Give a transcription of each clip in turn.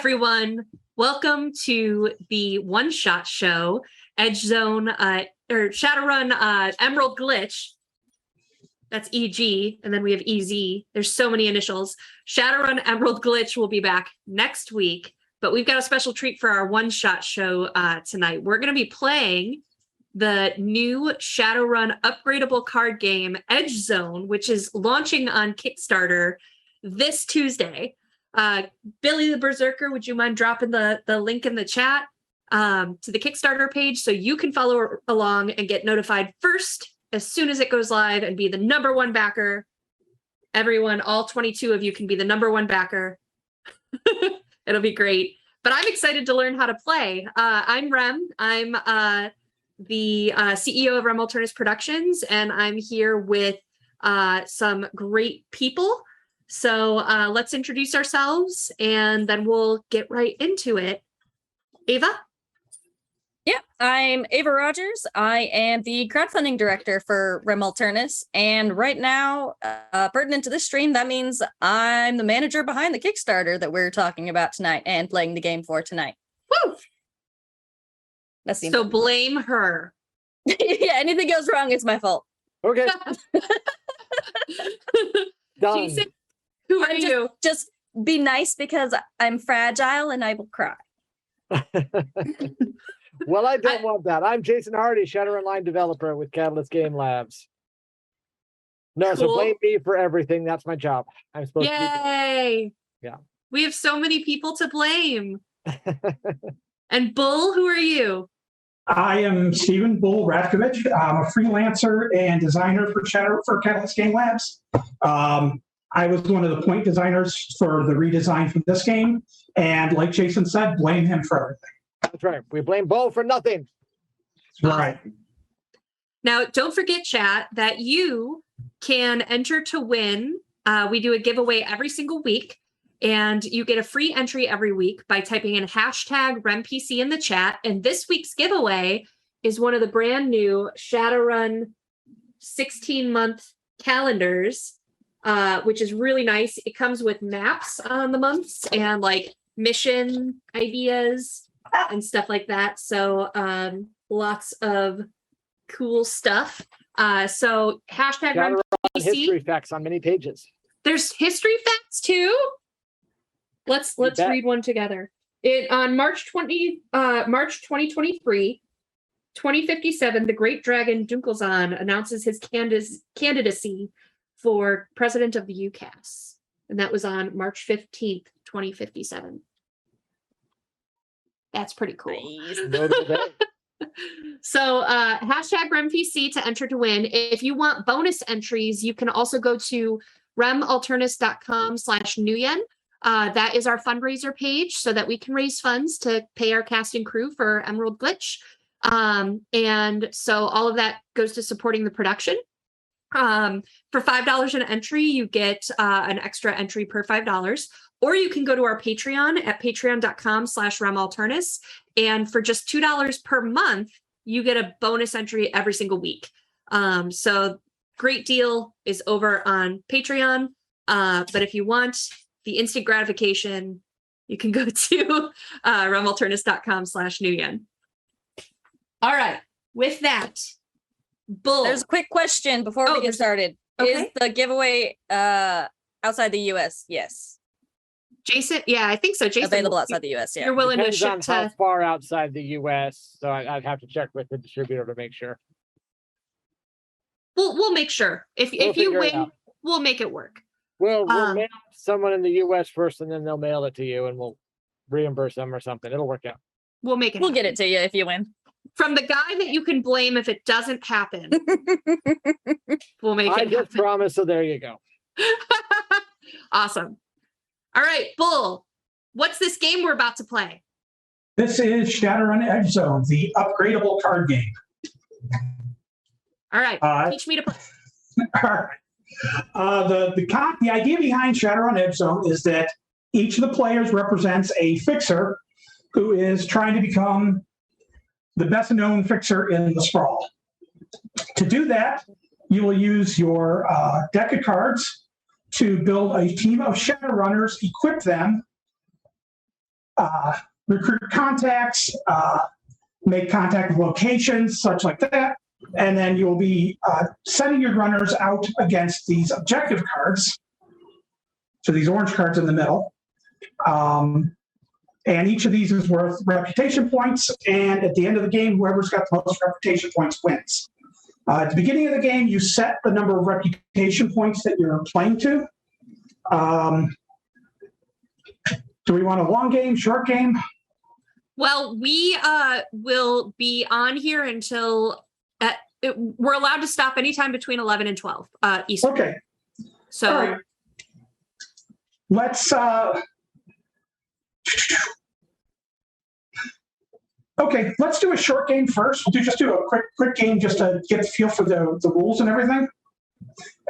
everyone. Welcome to the one-shot show, Edge Zone, or Shadowrun Emerald Glitch. That's EG, and then we have EZ. There's so many initials. Shadowrun Emerald Glitch will be back next week, but we've got a special treat for our one-shot show tonight. We're going to be playing the new Shadowrun upgradable card game, Edge Zone, which is launching on Kickstarter this Tuesday. Billy the Berserker, would you mind dropping the link in the chat to the Kickstarter page so you can follow along and get notified first as soon as it goes live and be the number one backer. Everyone, all 22 of you can be the number one backer. It'll be great. But I'm excited to learn how to play. I'm Rem. I'm the CEO of Rem Alternis Productions, and I'm here with some great people. So let's introduce ourselves, and then we'll get right into it. Ava? Yep, I'm Ava Rogers. I am the crowdfunding director for Rem Alternis, and right now, pertinent to this stream, that means I'm the manager behind the Kickstarter that we're talking about tonight and playing the game for tonight. Woo! So blame her. Yeah, anything goes wrong, it's my fault. Okay. Done. Jason, who are you? Just be nice because I'm fragile and I will cry. Well, I don't want that. I'm Jason Hardy, Shadowrun line developer with Catalyst Game Labs. No, Cool. So blame me for everything. That's my job. I'm supposed to Yay! Yeah. We have so many people to blame. And Bull, who are you? I am Stephen Bull Ratkovich. I'm a freelancer and designer for Catalyst Game Labs. I was one of the point designers for the redesign for this game. And like Jason said, blame him for everything. That's right. We blame Bo for nothing. Right. Now, don't forget, chat, that you can enter to win. We do a giveaway every single week, and you get a free entry every week by typing in hashtag RemPC in the chat. And this week's giveaway is one of the brand new Shadowrun 16-month calendars, which is really nice. It comes with maps on the months and like mission ideas and stuff like that. So lots of cool stuff. So hashtag Shadowrun RemPC. history facts on many pages. There's history facts too. Let's read one together. On March 2023, 2057, the great dragon Dunkelzahn announces his candidacy for president of the UCAS. And that was on March 15th, 2057. That's pretty cool. Notable day. So hashtag RemPC to enter to win. If you want bonus entries, you can also go to remalternis.com/nuyen. That is our fundraiser page so that we can raise funds to pay our cast and crew for Emerald Glitch. And so all of that goes to supporting the production. For $5 an entry, you get an extra entry per $5. Or you can go to our Patreon at patreon.com/remalternis. And for just $2 per month, you get a bonus entry every single week. So great deal is over on Patreon. But if you want the instant gratification, you can go to remalternis.com/nuyen. All right. With that, Bull. There's a quick question before we get started. Okay. Is the giveaway outside the US? Yes. Jason, yeah, I think so. Jason, Available outside the US, yeah. You're willing to Depends ship on how to... far outside the U.S., so I'd have to check with the distributor to make sure. We'll make sure. If you figure it win, out. we'll make it work. We'll mail it to someone in the U.S. first, and then they'll mail it to you, and we'll reimburse them or something. It'll work out. We'll make it We'll happen. get it to you if you win. From the guy that you can blame if it doesn't happen. We'll make I it just happen. promised, so there you go. Awesome. All right, Bull, what's this game we're about to play? This is Shadowrun Edge Zone, the upgradable card game. All right, teach me to play. All right. The idea behind Shadowrun Edge Zone is that each of the players represents a fixer who is trying to become the best known fixer in the Sprawl. To do that, you will use your deck of cards to build a team of Shadowrunners, equip them recruit contacts, make contact with locations, such like that. And then you'll be sending your runners out against these objective cards. So these orange cards in the middle. And each of these is worth reputation points. And at the end of the game, whoever's got the most reputation points wins. At the beginning of the game, you set the number of reputation points that you're playing to. Do we want a long game, short game? Well, we will be on here until we're allowed to stop anytime between 11 and 12 Eastern. Okay. So all right. Let's okay, let's do a short game first. We'll just do a quick game just to get a feel for the rules and everything.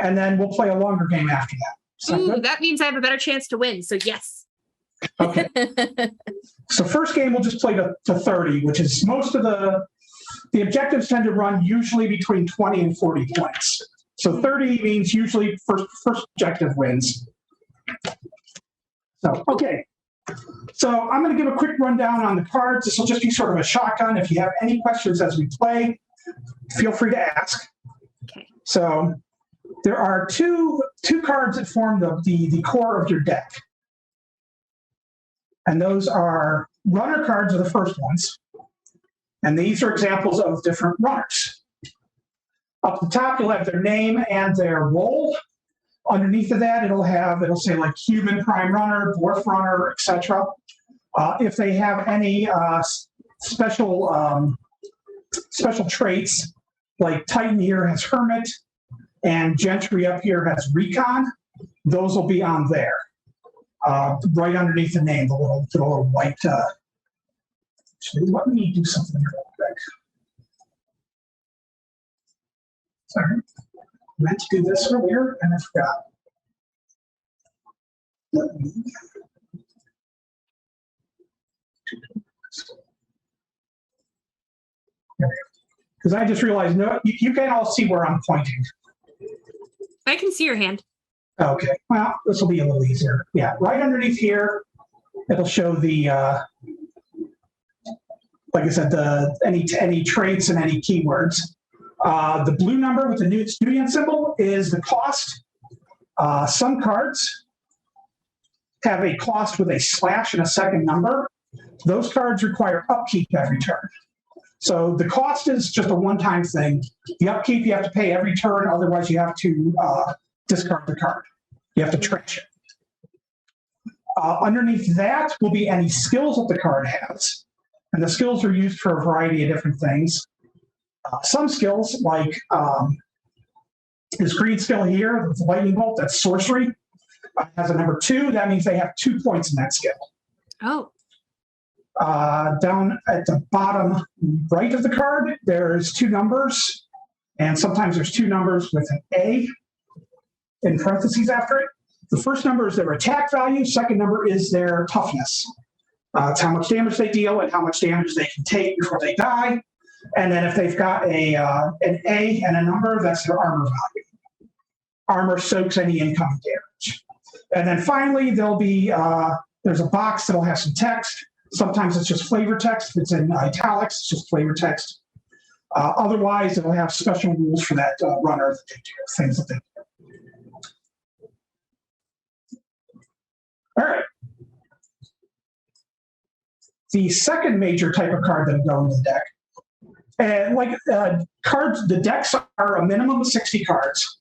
And then we'll play a longer game after that. ooh, that means I have a better chance to win. So yes. Okay. So first game, we'll just play to 30, which is most of the objectives tend to run usually between 20 and 40 points. So 30 means usually first objective wins. So, okay. So I'm going to give a quick rundown on the cards. This will just be sort of a shotgun. If you have any questions as we play, feel free to ask. Okay. So there are two cards that form the core of your deck. And those are runner cards are the first ones. And these are examples of different runners. Up the top, you'll have their name and their role. Underneath of that, it'll say like human prime runner, dwarf runner, etc. If they have any special traits, like Titan here has Hermit, and Gentry up here has Recon, those will be on there. Right underneath the name, the little white. Actually, let me do something here real quick. Sorry, I meant to do this earlier and I forgot. Let me. Because I just realized, no, you can't all see where I'm pointing. I can see your hand. Okay, well, this will be a little easier. Yeah, right underneath here, it'll show the, like I said, any traits and any keywords. The blue number with the new student symbol is the cost. Some cards have a cost with a slash and a second number. Those cards require upkeep every turn. So the cost is just a one-time thing. The upkeep you have to pay every turn, otherwise you have to discard the card. You have to trash it. Underneath that will be any skills that the card has. And the skills are used for a variety of different things. Some skills, like this green skill here, the lightning bolt, that's sorcery, has a number 2. That means they have 2 points in that skill. Oh. Down at the bottom right of the card, there's 2 numbers, and sometimes there's 2 numbers with an A in parentheses after it. The first number is their attack value. Second number is their toughness. It's how much damage they deal and how much damage they can take before they die. And then if they've got an A and a number, that's their armor value. Armor soaks any incoming damage. And then finally, there'll be there's a box that'll have some text. Sometimes it's just flavor text. If it's in italics, it's just flavor text. Otherwise, it'll have special rules for that runner that they do, things that they do. All right. The second major type of card that go in the deck, cards, the decks are a minimum of 60 cards.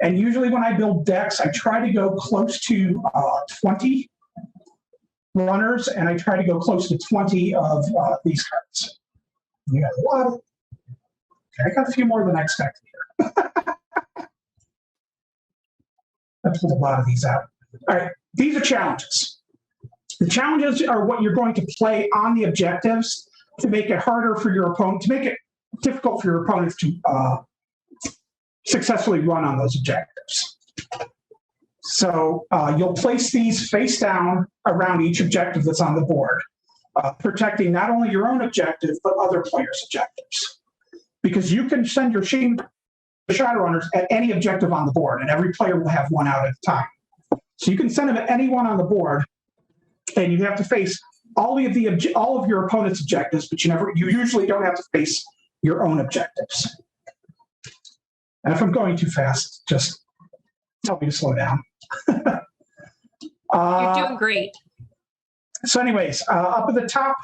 And usually when I build decks, I try to go close to 20 runners, and I try to go close to 20 of these cards. You got a lot of, okay, I got a few more than I expected here. I pulled a lot of these out. All right, these are challenges. The challenges are what you're going to play on the objectives to make it harder for your opponent, to make it difficult for your opponents to successfully run on those objectives. So you'll place these face down around each objective that's on the board, protecting not only your own objective, but other players' objectives. Because you can send your Shadowrunners at any objective on the board, and every player will have one out at a time. So you can send them at any one on the board, and you have to face all of your opponent's objectives, but you usually don't have to face your own objectives. And if I'm going too fast, just tell me to slow down. You're doing great. So anyways, up at the top,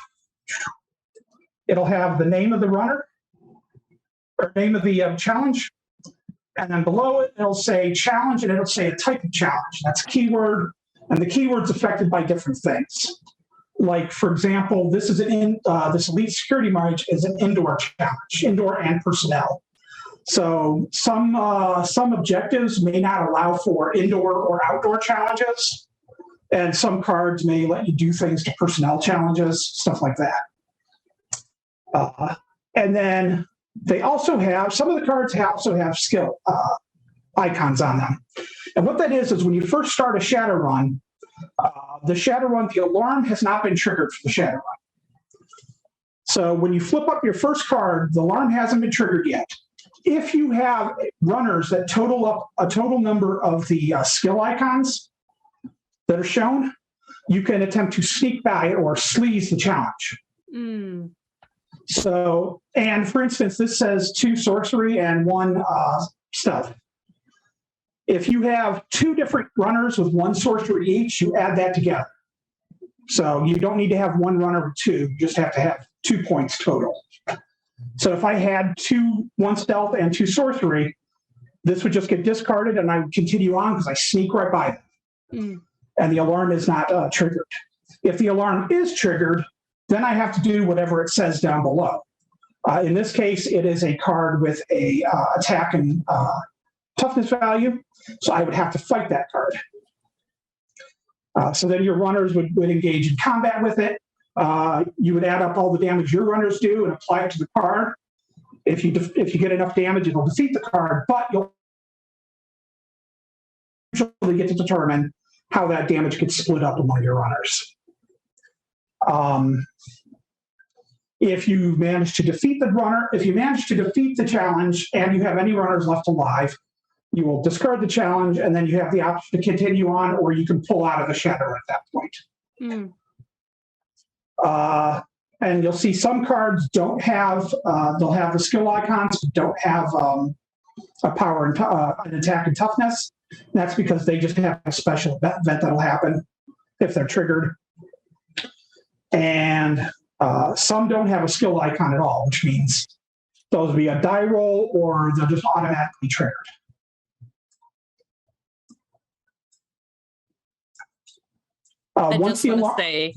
it'll have the name of the runner, or name of the challenge. And then below it, it'll say challenge, and it'll say a type of challenge. That's a keyword, and the keyword's affected by different things. Like, for example, this elite security mage is an indoor challenge, indoor and personnel. So some objectives may not allow for indoor or outdoor challenges, and some cards may let you do things to personnel challenges, stuff like that. And then they also have, some of the cards also have skill icons on them. And what that is when you first start a Shadowrun, the alarm has not been triggered for the Shadowrun. So when you flip up your first card, the alarm hasn't been triggered yet. If you have runners that total up a total number of the skill icons that are shown, you can attempt to sneak by or sleaze the challenge. Mm. So, and for instance, this says 2 sorcery and 1 stealth. If you have 2 different runners with 1 sorcery each, you add that together. So you don't need to have 1 runner with 2, you just have to have 2 points total. So if I had 1 stealth and 2 sorcery, this would just get discarded and I would continue on because I sneak right by them. Mm. And the alarm is not triggered. If the alarm is triggered, then I have to do whatever it says down below. In this case, it is a card with a attack and toughness value, so I would have to fight that card. So then your runners would engage in combat with it. You would add up all the damage your runners do and apply it to the card. If you get enough damage, it'll defeat the card, but you'll usually get to determine how that damage gets split up among your runners. If you manage to defeat the challenge and you have any runners left alive, you will discard the challenge and then you have the option to continue on, or you can pull out of the shadow at that point. Mm. And you'll see some cards don't have, they'll have the skill icons, but don't have a power and an attack and toughness. And that's because they just have a special event that'll happen if they're triggered. And some don't have a skill icon at all, which means those will be a die roll or they'll just automatically triggered. I just want to say,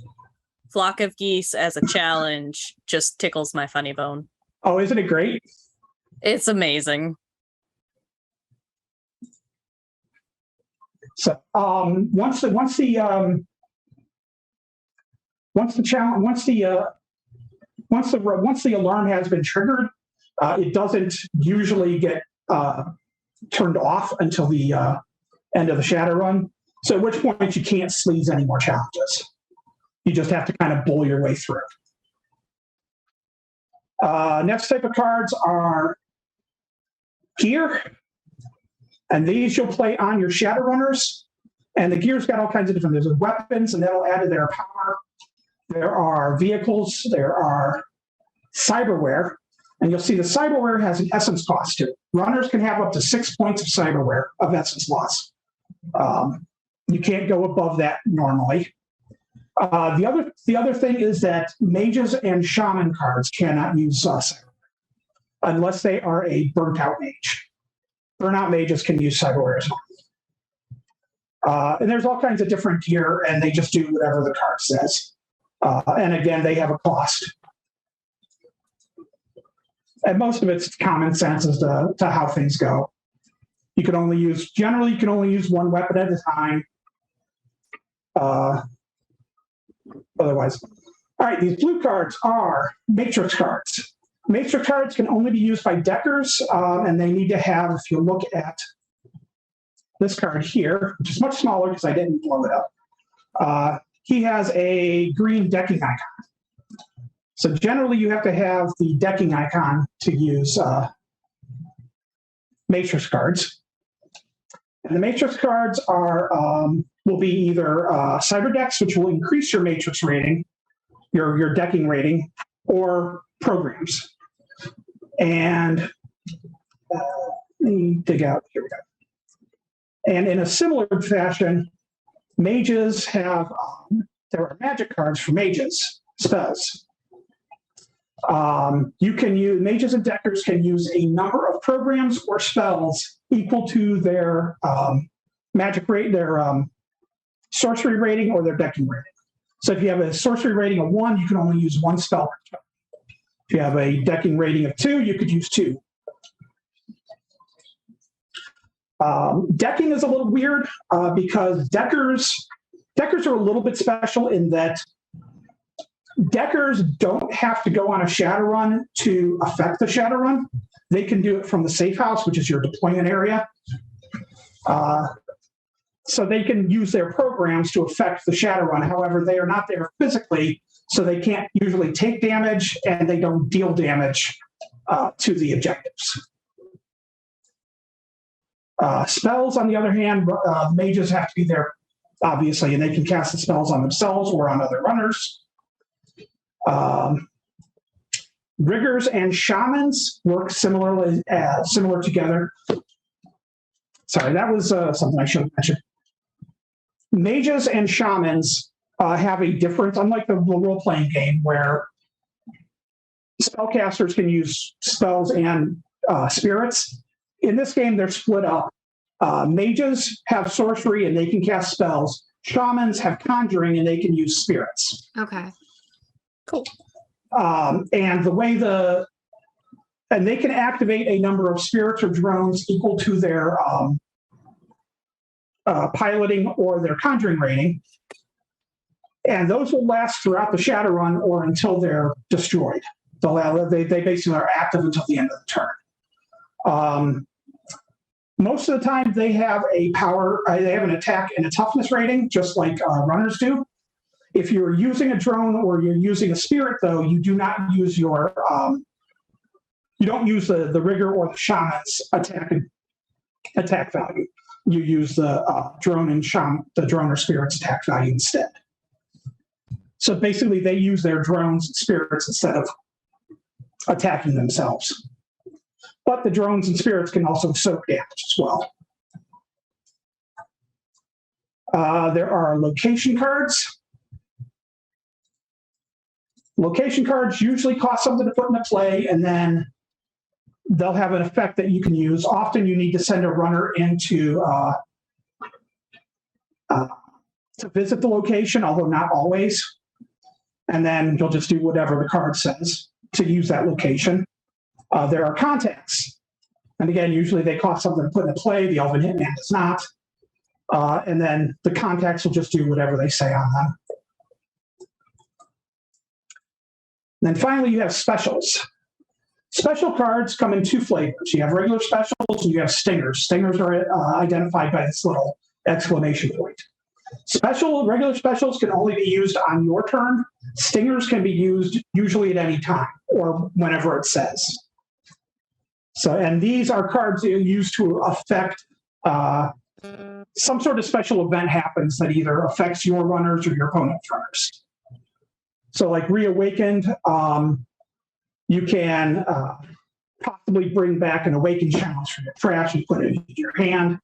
Flock of Geese as a challenge just tickles my funny bone. Oh, isn't it great? It's amazing. So once the alarm has been triggered, it doesn't usually get turned off until the end of the Shadowrun. So at which point you can't sleaze any more challenges. You just have to kind of bull your way through. Next type of cards are gear. And these you'll play on your Shadowrunners. And the gear's got all kinds of different, there's weapons, and that'll add to their power. There are vehicles, there are cyberware. And you'll see the cyberware has an essence cost to it. Runners can have up to 6 points of cyberware of essence loss. You can't go above that normally. The other thing is that mages and shaman cards cannot use cyberware unless they are a burnt out mage. Burnout mages can use cyberware as well. And there's all kinds of different gear, and they just do whatever the card says. And again, they have a cost. And most of it's common sense as to how things go. Generally, you can only use 1 weapon at a time. Otherwise. All right, these blue cards are matrix cards. Matrix cards can only be used by deckers, and they need to have, if you look at this card here, which is much smaller because I didn't blow it up, he has a green decking icon. So generally you have to have the decking icon to use matrix cards. And the matrix cards are will be either cyber decks, which will increase your matrix rating, your decking rating, or programs. And let me dig out, here we go. And in a similar fashion, mages have, there are magic cards for mages, spells. You can use, mages and deckers can use a number of programs or spells equal to their magic rate, their sorcery rating or their decking rating. So if you have a sorcery rating of 1, you can only use 1 spell per turn. If you have a decking rating of 2, you could use 2. Decking is a little weird because deckers are a little bit special in that deckers don't have to go on a Shadowrun to affect the Shadowrun. They can do it from the safe house, which is your deployment area. So they can use their programs to affect the Shadowrun. However, they are not there physically, so they can't usually take damage and they don't deal damage to the objectives. Spells, on the other hand, mages have to be there, obviously, and they can cast the spells on themselves or on other runners. Riggers and shamans work similar together. Sorry, that was something I should have mentioned. Mages and shamans have a difference, unlike the role-playing game where spellcasters can use spells and spirits. In this game, they're split up. Mages have sorcery and they can cast spells. Shamans have conjuring and they can use spirits. Okay. Cool. And the way and they can activate a number of spirits or drones equal to their piloting or their conjuring rating. And those will last throughout the Shadowrun or until they're destroyed. They basically are active until the end of the turn. Most of the time they have a power, they have an attack and a toughness rating, just like runners do. If you're using a drone or you're using a spirit, though, you do not use your, you don't use the rigger or the shaman's attack value. You use the drone and the drone or spirit's attack value instead. So basically they use their drones and spirits instead of attacking themselves. But the drones and spirits can also soak damage as well. There are location cards. Location cards usually cost something to put into play, and then they'll have an effect that you can use. Often you need to send a runner in to visit the location, although not always. And then you'll just do whatever the card says to use that location. There are contacts. And again, usually they cost something to put into play. The Elven Hitman does not. And then the contacts will just do whatever they say on them. And then finally, you have specials. Special cards come in 2 flavors. You have regular specials and you have stingers. Stingers are identified by this little exclamation point. Regular specials can only be used on your turn. Stingers can be used usually at any time or whenever it says. So, and these are cards that are used to affect some sort of special event happens that either affects your runners or your opponent's runners. So like Reawakened, you can possibly bring back an Awakened challenge from your trash and put it into your hand.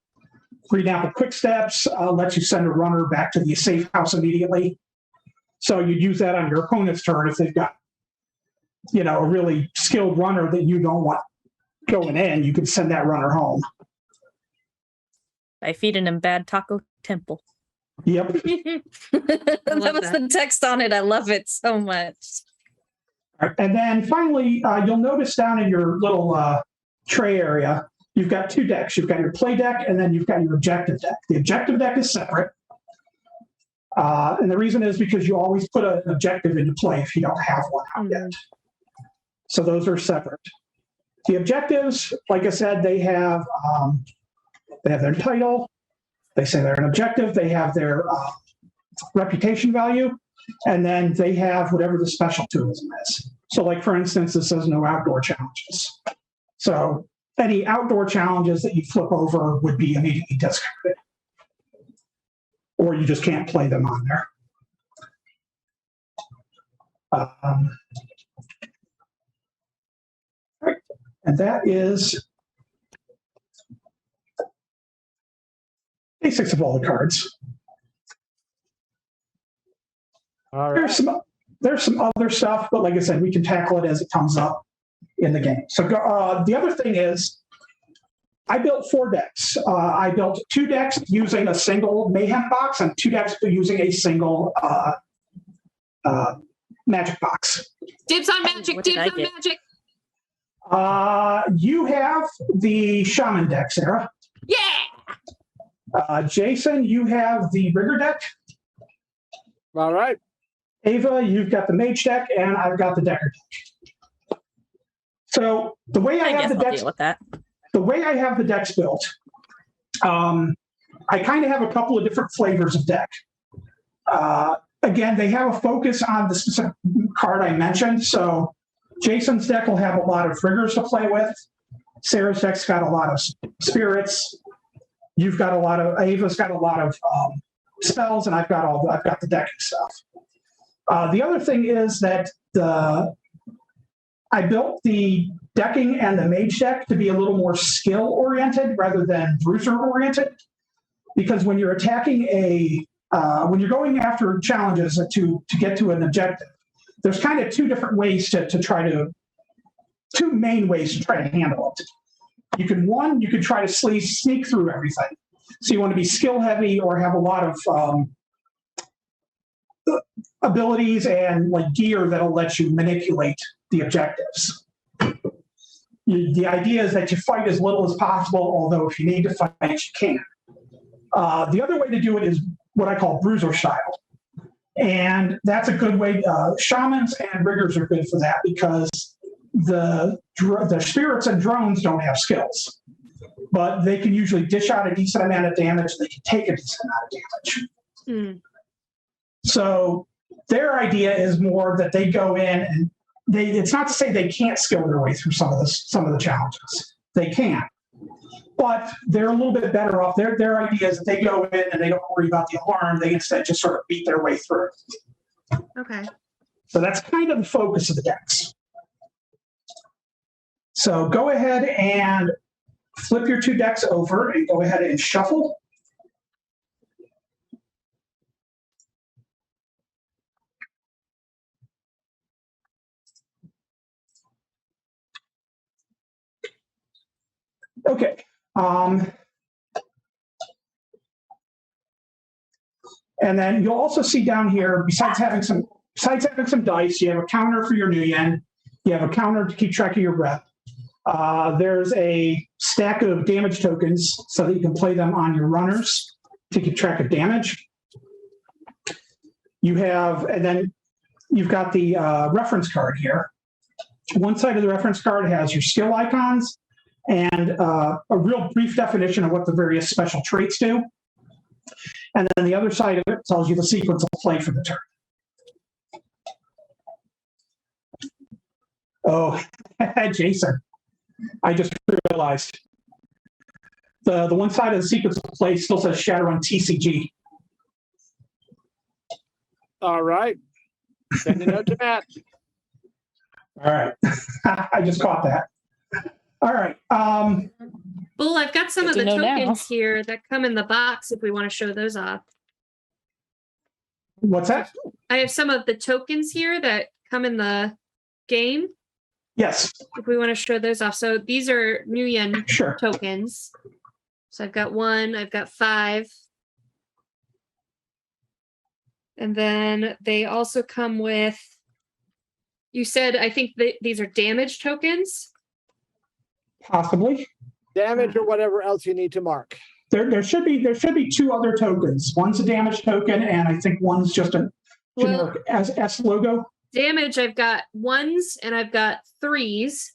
Green Apple Quick Steps lets you send a runner back to the safe house immediately. So you'd use that on your opponent's turn if they've got, a really skilled runner that you don't want going in. You could send that runner home. I feed in bad taco temple. Yep. That was the text on it. I love it so much. And then finally, you'll notice down in your little tray area, you've got 2 decks. You've got your play deck, and then you've got your objective deck. The objective deck is separate. And the reason is because you always put an objective into play if you don't have one out yet. So those are separate. The objectives, like I said, they have their title. They say they're an objective. They have their reputation value, and then they have whatever the special tourism is. So like, for instance, this says no outdoor challenges. So any outdoor challenges that you flip over would be immediately discarded, or you just can't play them on there. Right. And that is basics of all the cards. All right. There's some other stuff, but like I said, we can tackle it as it comes up in the game. So the other thing is, I built 4 decks. I built 2 decks using a single Mayhem box and 2 decks using a single Magic box. Dibs on magic. What did Dibs I on get? magic. You have the Shaman deck, Sarah. Yeah. Jason, you have the Rigger deck. All right. Ava, you've got the Mage deck, and I've got the Decker deck. So the way I have guess the I'll decks, deal with that. the way I have the decks built, I kind of have a couple of different flavors of deck. Again, they have a focus on the specific card I mentioned. So Jason's deck will have a lot of triggers to play with. Sarah's deck's got a lot of spirits. You've got a lot of, Ava's got a lot of spells, and I've got the deck and stuff. The other thing is that I built the decking and the mage deck to be a little more skill oriented rather than bruiser oriented, because when you're attacking when you're going after challenges to get to an objective, there's kind of 2 different ways to try to 2 main ways to try to handle it. You could try to sneak through everything. So you want to be skill heavy or have a lot of abilities and like gear that'll let you manipulate the objectives. The idea is that you fight as little as possible, although if you need to fight, you can. The other way to do it is what I call bruiser style. And that's a good way. Shamans and riggers are good for that because the spirits and drones don't have skills, but they can usually dish out a decent amount of damage. They can take a decent amount of damage. So their idea is more that they go in and it's not to say they can't skill their way through some of the challenges. They can, but they're a little bit better off. Their idea is that they go in and they don't worry about the alarm. They instead just sort of beat their way through. Okay. So that's kind of the focus of the decks. So go ahead and flip your 2 decks over and go ahead and shuffle. Okay. And then you'll also see down here, besides having some dice, you have a counter for your new yen. You have a counter to keep track of your breath. There's a stack of damage tokens so that you can play them on your runners to keep track of damage. And then you've got the reference card here. One side of the reference card has your skill icons and a real brief definition of what the various special traits do. And then the other side of it tells you the sequence of play for the turn. Oh, Jason, I just realized the one side of the sequence of play still says Shadowrun TCG. All right. Send a note to Matt. All right. I just caught that. All right. Bull, I've got some of the Good to know tokens here that come in the box if we want to show those off. What's that? I have some of the tokens here that come in the game. Yes. If we want to show those off. So these are New Yen Sure. tokens. So I've got 1, I've got 5. And then they also come with, you said, I think these are damage tokens. Possibly. Damage or whatever else you need to mark. There should be 2 other tokens. One's a damage token, and I think one's just a generic S logo. Damage, I've got 1s and I've got 3s.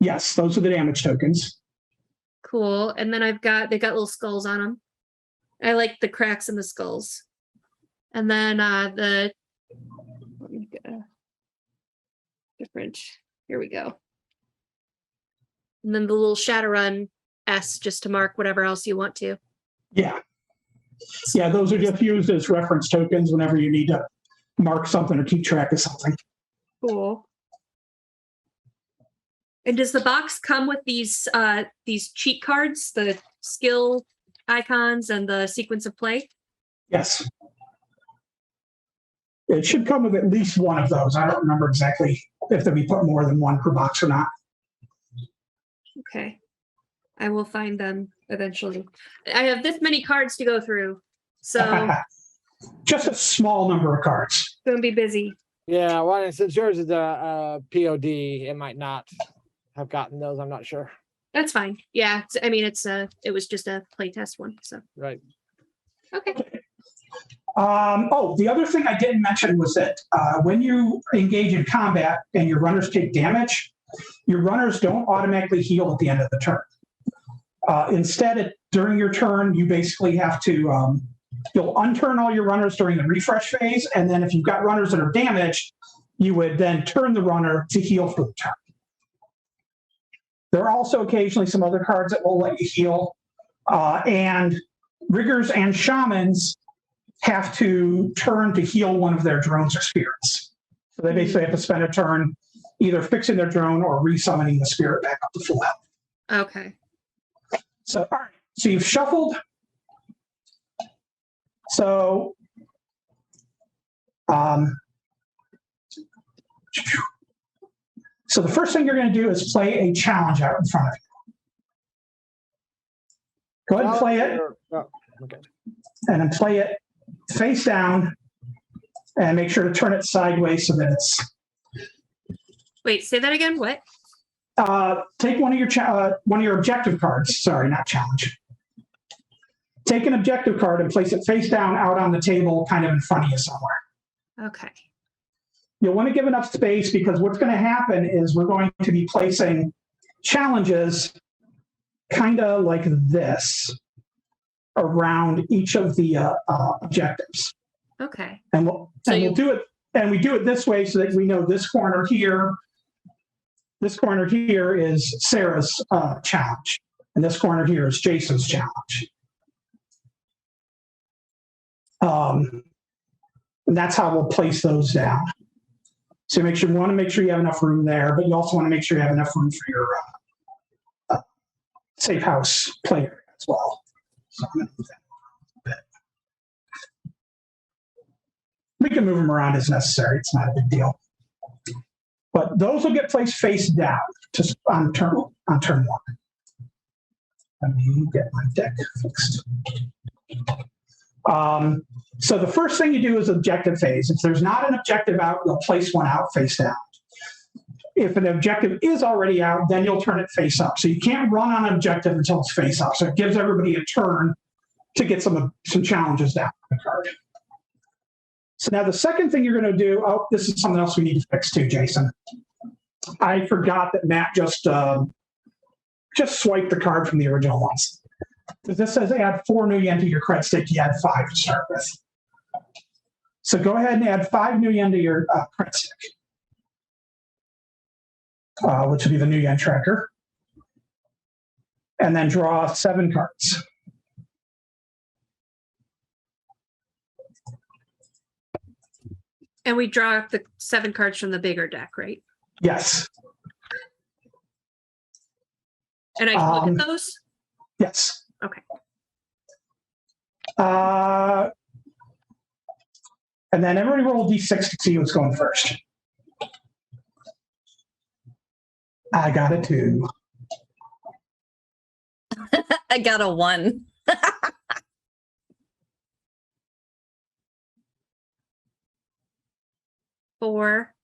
Yes, those are the damage tokens. Cool. And then they got little skulls on them. I like the cracks in the skulls. And then let me get a different, here we go. And then the little Shadowrun S just to mark whatever else you want to. Yeah. Yeah, those are just used as reference tokens whenever you need to mark something or keep track of something. Cool. And does the box come with these cheat cards, the skill icons and the sequence of play? Yes. It should come with at least one of those. I don't remember exactly if we put more than one per box or not. Okay. I will find them eventually. I have this many cards to go through, so Just a small number of cards. gonna be busy. Yeah, well, since yours is a POD, it might not have gotten those. I'm not sure. That's fine. Yeah, I mean, it was just a playtest one, so Right. okay. The other thing I didn't mention was that when you engage in combat and your runners take damage, your runners don't automatically heal at the end of the turn. Instead, during your turn, you basically have to, you'll unturn all your runners during the refresh phase, and then if you've got runners that are damaged, you would then turn the runner to heal for the turn. There are also occasionally some other cards that will let you heal, and riggers and shamans have to turn to heal one of their drones or spirits. So they basically have to spend a turn either fixing their drone or resummoning the spirit back up to full health. Okay. So, all right. So you've shuffled. So, so the first thing you're going to do is play a challenge out in front of you. Go ahead and play it. Oh, okay. And then play it face down and make sure to turn it sideways so that it's. Wait, say that again. What? Take one of your objective cards. Sorry, not challenge. Take an objective card and place it face down out on the table, kind of in front of you somewhere. Okay. You'll want to give enough space because what's going to happen is we're going to be placing challenges kind of like this around each of the objectives. Okay. And we'll do it. And we do it this way so that we know this corner here. This corner here is Sarah's challenge, and this corner here is Jason's challenge. And that's how we'll place those down. So you want to make sure you have enough room there, but you also want to make sure you have enough room for your safe house player as well. So I'm going to move that a bit. We can move them around as necessary. It's not a big deal. But those will get placed face down just on turn one. Let me get my deck fixed. So the first thing you do is objective phase. If there's not an objective out, you'll place one out face down. If an objective is already out, then you'll turn it face up. So you can't run on an objective until it's face up. So it gives everybody a turn to get some challenges down on the card. So now the second thing you're going to do, this is something else we need to fix too, Jason. I forgot that Matt just swiped the card from the original ones. Because this says add 4 new yen to your cred stick, you add 5 to start with. So go ahead and add 5 new yen to your cred stick, which will be the new yen tracker. And then draw 7 cards. And we draw the 7 cards from the bigger deck, right? Yes. And I can look at those? Yes. Okay. And then everybody roll D6 to see who's going first. I got a 2. I got a 1. 4,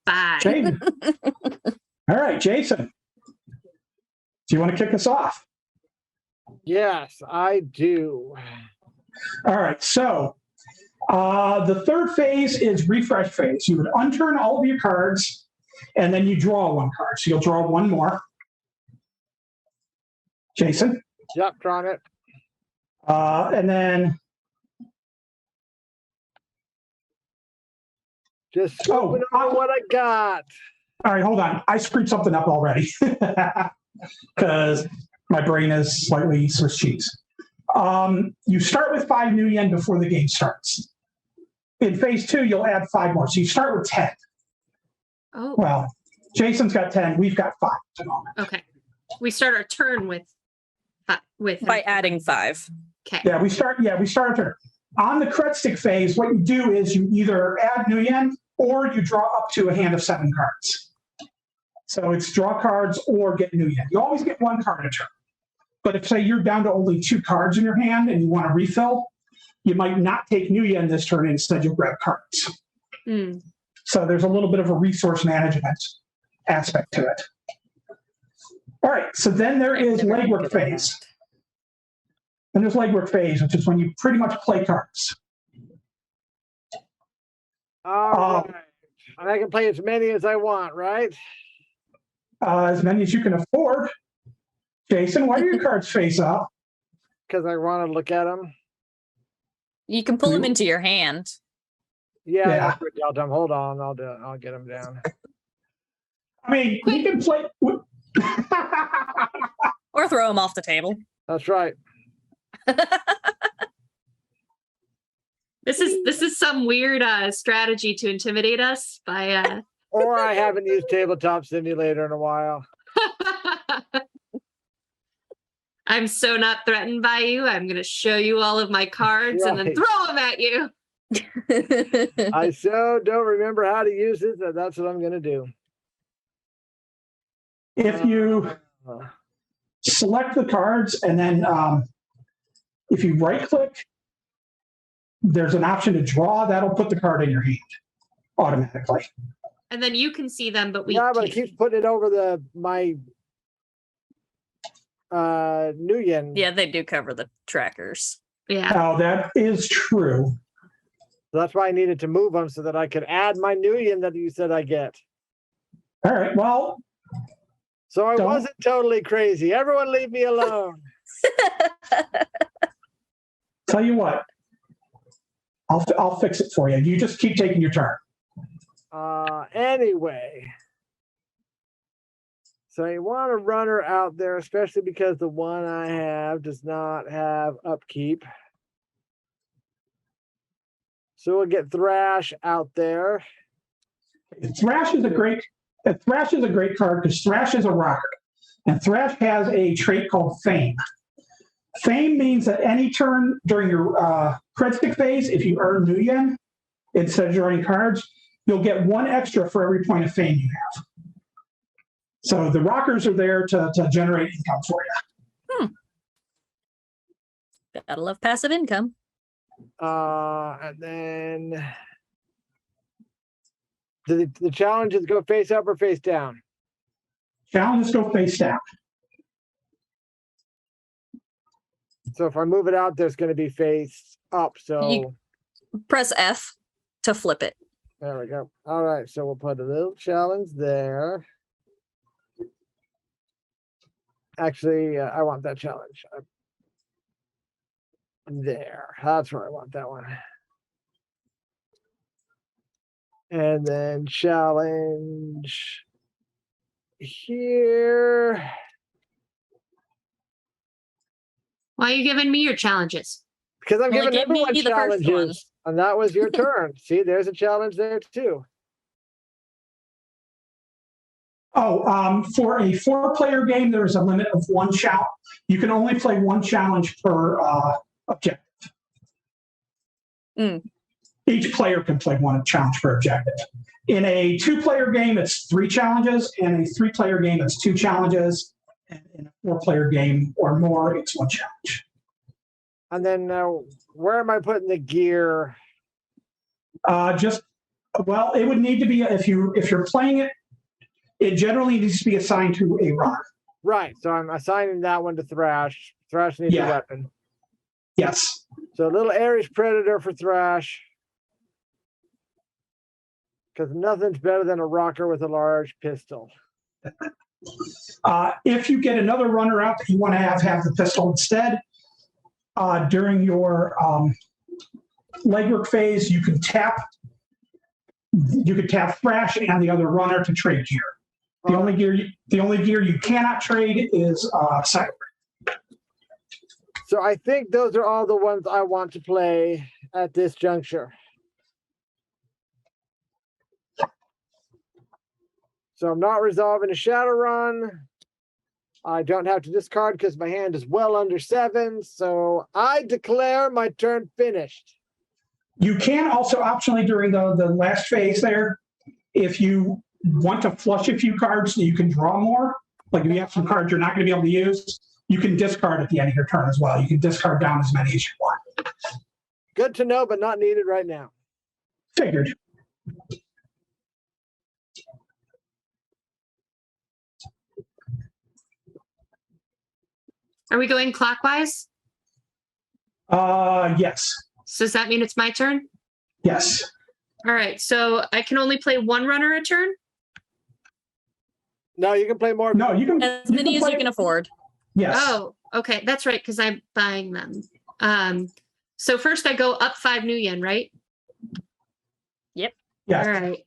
5. Jason. All right, Jason. Do you want to kick us off? Yes, I do. All right, so the third phase is refresh phase. You would unturn all of your cards, and then you draw 1 card. So you'll draw 1 more. Jason? Yep, drawn it. And then... Just scoping on what I got. All right, hold on. I screwed something up already because my brain is slightly Swiss cheese. You start with 5 new yen before the game starts. In phase 2, you'll add 5 more. So you start with 10. Oh, Well, Jason's got 10. We've got 5 at the moment. okay. We start our turn with By adding 5. Okay. Yeah, we start our turn. On the cred stick phase, what you do is you either add Nguyen or you draw up to a hand of 7 cards. So it's draw cards or get Nguyen. You always get 1 card a turn. But if, say, you're down to only 2 cards in your hand and you want to refill, you might not take Nguyen this turn. Instead, you'll grab cards. Mm. So there's a little bit of a resource management aspect to it. All right, so then there is legwork phase. And there's legwork phase, which is when you pretty much play cards. All right. And I can play as many as I want, right? As many as you can afford. Jason, why do your cards face up? Because I want to look at them. You can pull them into your hand. Yeah. I'll do 'em. Hold on. I'll get them down. I mean, you can play. Or throw them off the table. That's right. This is some weird strategy to intimidate us by. Or I haven't used Tabletop Simulator in a while. I'm so not threatened by you. I'm going to show you all of my cards and then Right. throw them at you. I so don't remember how to use it, but that's what I'm going to do. If you select the cards and then if you right click, there's an option to draw. That'll put the card in your hand automatically. And then you can see them, but we Yeah, but it can't. keeps putting it over my Nguyen. Yeah, they do cover the trackers. Yeah. Now, that is true. So that's why I needed to move them so that I could add my Nguyen that you said I get. All right, well, So I Don't- wasn't totally crazy. Everyone leave me alone. tell you what. I'll fix it for you. You just keep taking your turn. Anyway. So you want a runner out there, especially because the one I have does not have upkeep. So we'll get Thrash out there. Thrash is a great card because Thrash is a rocker. And Thrash has a trait called Fame. Fame means that any turn during your cred stick phase, if you earn Nguyen instead of drawing cards, you'll get 1 extra for every point of fame you have. So the rockers are there to generate income for you. Gotta love passive income. And then the challenges go face up or face down. Challenges go face down. So if I move it out, there's going to be face up. So Press F to flip it. there we go. All right. So we'll put a little challenge there. Actually, I want that challenge. There. That's where I want that one. And then challenge here. Why are you giving me your challenges? Because I'm Well, it giving gave me everyone the first one. challenges. And that was your turn. See, there's a challenge there too. Oh, for a 4-player game, there is a limit of 1 challenge. You can only play 1 challenge per objective. Each player can play 1 challenge per objective. In a 2-player game, it's 3 challenges. In a 3-player game, it's 2 challenges. And in a 4-player game or more, it's 1 challenge. And then where am I putting the gear? It would need to be if you're playing it. It generally needs to be assigned to a runner. Right. So I'm assigning that one to Thrash. Thrash needs a weapon. Yes. So a little Irish Predator for Thrash. Because nothing's better than a rocker with a large pistol. If you get another runner out that you want to have the pistol instead, during your legwork phase, you can tap Thrash and the other runner to trade gear. The only gear you cannot trade is Cyber. So I think those are all the ones I want to play at this juncture. So I'm not resolving a Shadowrun. I don't have to discard because my hand is well under 7. So I declare my turn finished. You can also optionally during the last phase there, if you want to flush a few cards so you can draw more, like if you have some cards you're not going to be able to use, you can discard at the end of your turn as well. You can discard down as many as you want. Good to know, but not needed right now. Figured. Are we going clockwise? Yes. So does that mean it's my turn? Yes. All right. So I can only play one runner a turn? No, you can play more. No, you can. As many as you can afford. Yes. Oh, okay. That's right, because I'm buying them. So first I go up 5 new yen, right? Yep. Yes. All right.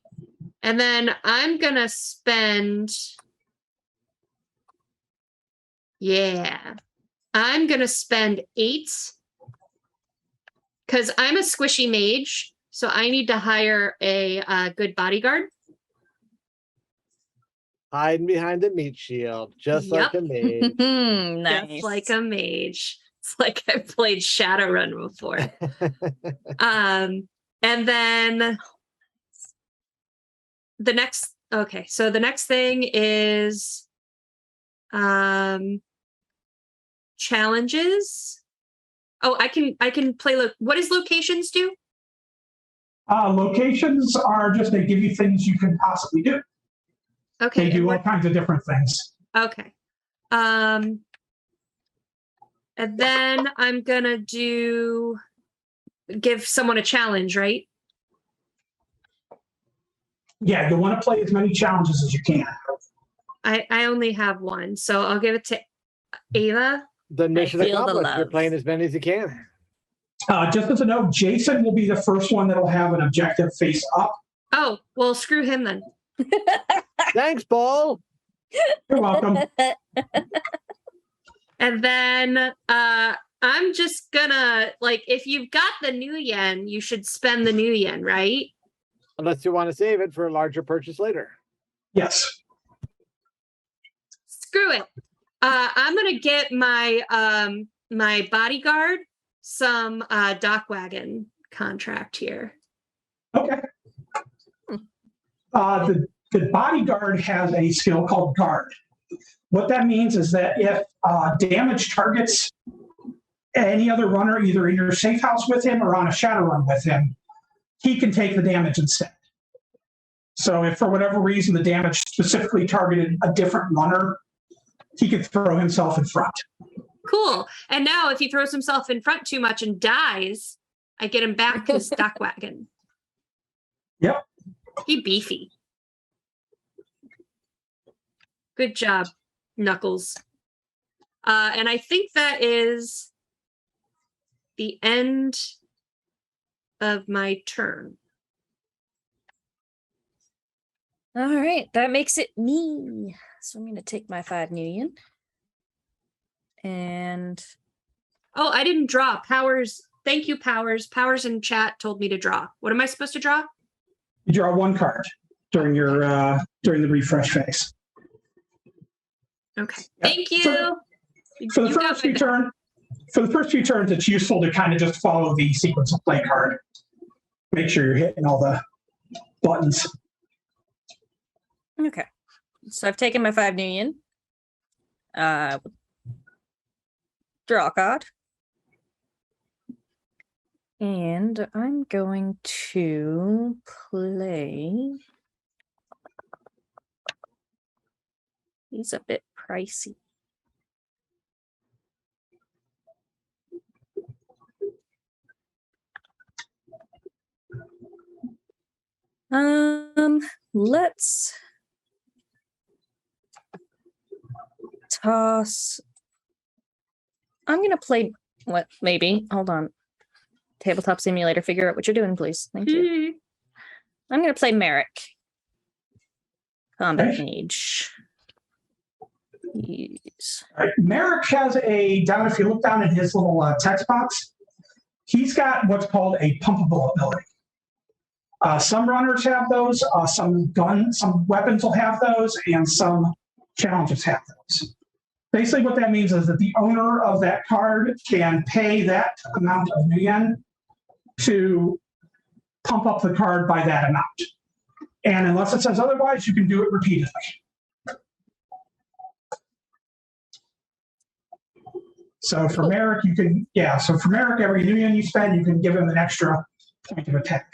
And then I'm going to spend. Yeah. I'm going to spend 8 because I'm a squishy mage. So I need to hire a good bodyguard. Hiding behind the meat shield, just like a mage. Nice. Just like a mage. It's like I've played Shadowrun before. And then the next thing is challenges. Oh, I can play what does locations do? Locations are just, they give you things you can possibly do. Okay. They do all kinds of different things. Okay. And then I'm gonna give someone a challenge, right? Yeah, you want to play as many challenges as you can. I only have one, so I'll give it to Ava. The mission feel the accomplished. You're love. playing as many as you can. Just as a note, Jason will be the first one that'll have an objective face up. Oh, well, screw him then. Thanks, Paul. You're welcome. And then I'm just gonna, like, if you've got the new yen, you should spend the new yen, right? Unless you want to save it for a larger purchase later. Yes. Screw it. I'm gonna get my my bodyguard some dock wagon contract here. Okay. The bodyguard has a skill called guard. What that means is that if damage targets any other runner, either in your safe house with him or on a Shadowrun with him, he can take the damage instead. So if for whatever reason the damage specifically targeted a different runner, he could throw himself in front. Cool. And now if he throws himself in front too much and dies, I get him back his dock wagon. Yep. He beefy. Good job, Knuckles. And I think that is the end of my turn. All right, that makes it me. So I'm going to take my 5 new yen. And Oh, I didn't draw. Powers. Thank you, Powers. Powers in chat told me to draw. What am I supposed to draw? You draw 1 card during your during the refresh phase. Okay. Yep. Thank you. For the You first got few my- turns, it's useful to kind of just follow the sequence of play card. Make sure you're hitting all the buttons. okay. So I've taken my 5 new yen. Draw a card. And I'm going to play. He's a bit pricey. Let's toss. I'm gonna play what? Maybe. Hold on. Tabletop Simulator, figure out what you're doing, please. Thank you. I'm gonna play Merrick. Combat Mage. Yes. All right. Merrick has if you look down in his little text box, he's got what's called a pumpable ability. Some runners have those, some weapons will have those, and some challenges have those. Basically, what that means is that the owner of that card can pay that amount of yen to pump up the card by that amount. And unless it says otherwise, you can do it repeatedly. So for Merrick, every new yen you spend, you can give him an extra point of attack.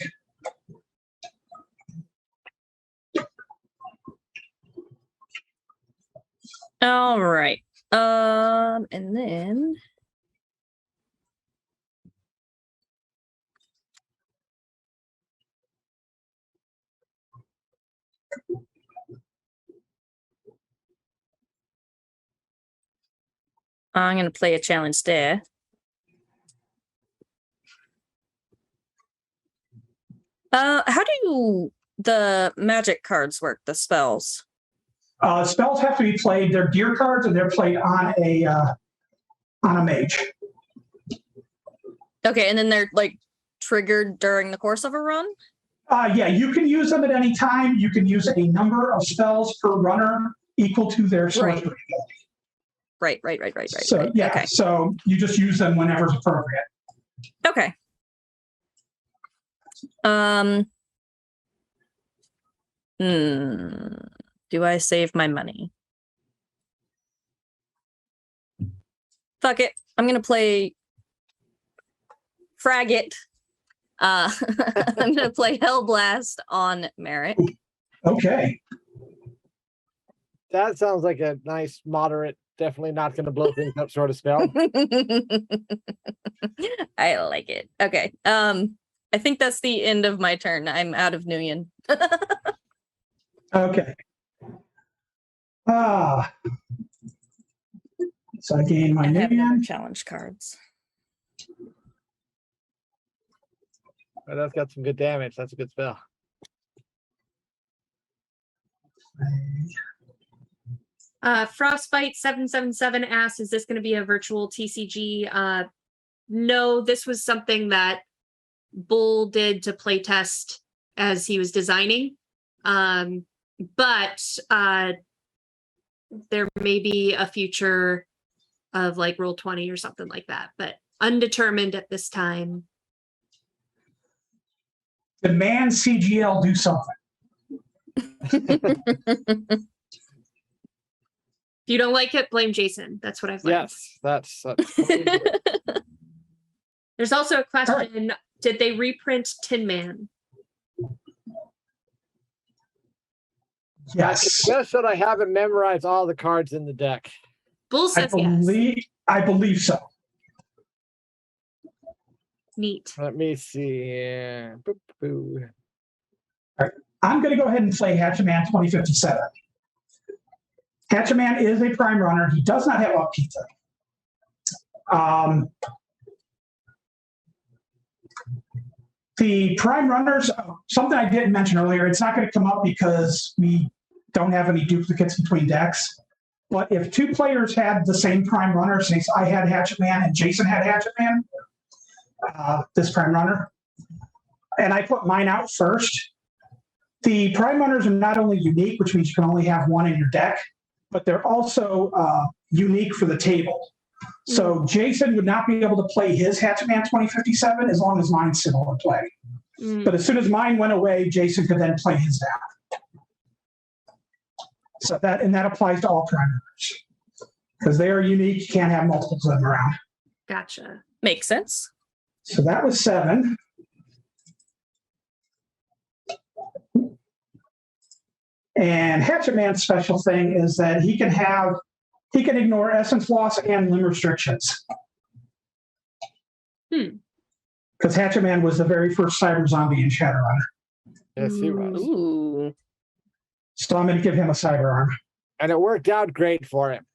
All right. And then I'm going to play a challenge there. How do the magic cards work, the spells? Spells have to be played. They're gear cards, and they're played on a mage. Okay, and then they're like triggered during the course of a run? Yeah, you can use them at any time. You can use a number of spells per runner equal to their sorcery ability. Right. So yeah, okay. So you just use them whenever it's appropriate. Okay. Do I save my money? Fuck it. I'm gonna play Frag It. I'm gonna play Hellblast on Merrick. Okay. That sounds like a nice, moderate, definitely not going to blow things up sort of spell. I like it. Okay. I think that's the end of my turn. I'm out of Nuyen. Okay. So I gain my I have no Nuyen. challenge cards. Well, that's got some good damage. That's a good spell. Frostbite 777 asks, is this going to be a virtual TCG? No, this was something that Bull did to play test as he was designing. But there may be a future of like Roll20 or something like that, but undetermined at this time. Demand CGL do something. If you don't like it, blame Jason. That's what I've learned. Yes, that's There's also a question, did they reprint Tin Man? Yes. It's just that I haven't memorized all the cards in the deck. Bull says yes. I believe so. Neat. Let me see here. Boop, boop. All right. I'm going to go ahead and play Hatchaman 2057. Hatchaman is a prime runner. He does not have upkeep. The prime runners, something I didn't mention earlier, it's not going to come up because we don't have any duplicates between decks. But if two players had the same prime runner, since I had Hatchetman and Jason had Hatchetman, this prime runner, and I put mine out first, the prime runners are not only unique, which means you can only have one in your deck, but they're also unique for the table. So Jason would not be able to play his Hatchetman 2057 as long as mine's still in play. But as soon as mine went away, Jason could then play his down. So that applies to all prime runners. Because they are unique, you can't have multiples of them around. Gotcha. Makes sense. So that was 7. And Hatchetman's special thing is that he can ignore essence loss and limb restrictions. Because Hatchetman was the very first cyber zombie in Shadowrun. Yes, he was. Ooh. So I'm going to give him a cyber arm. And it worked out great for him.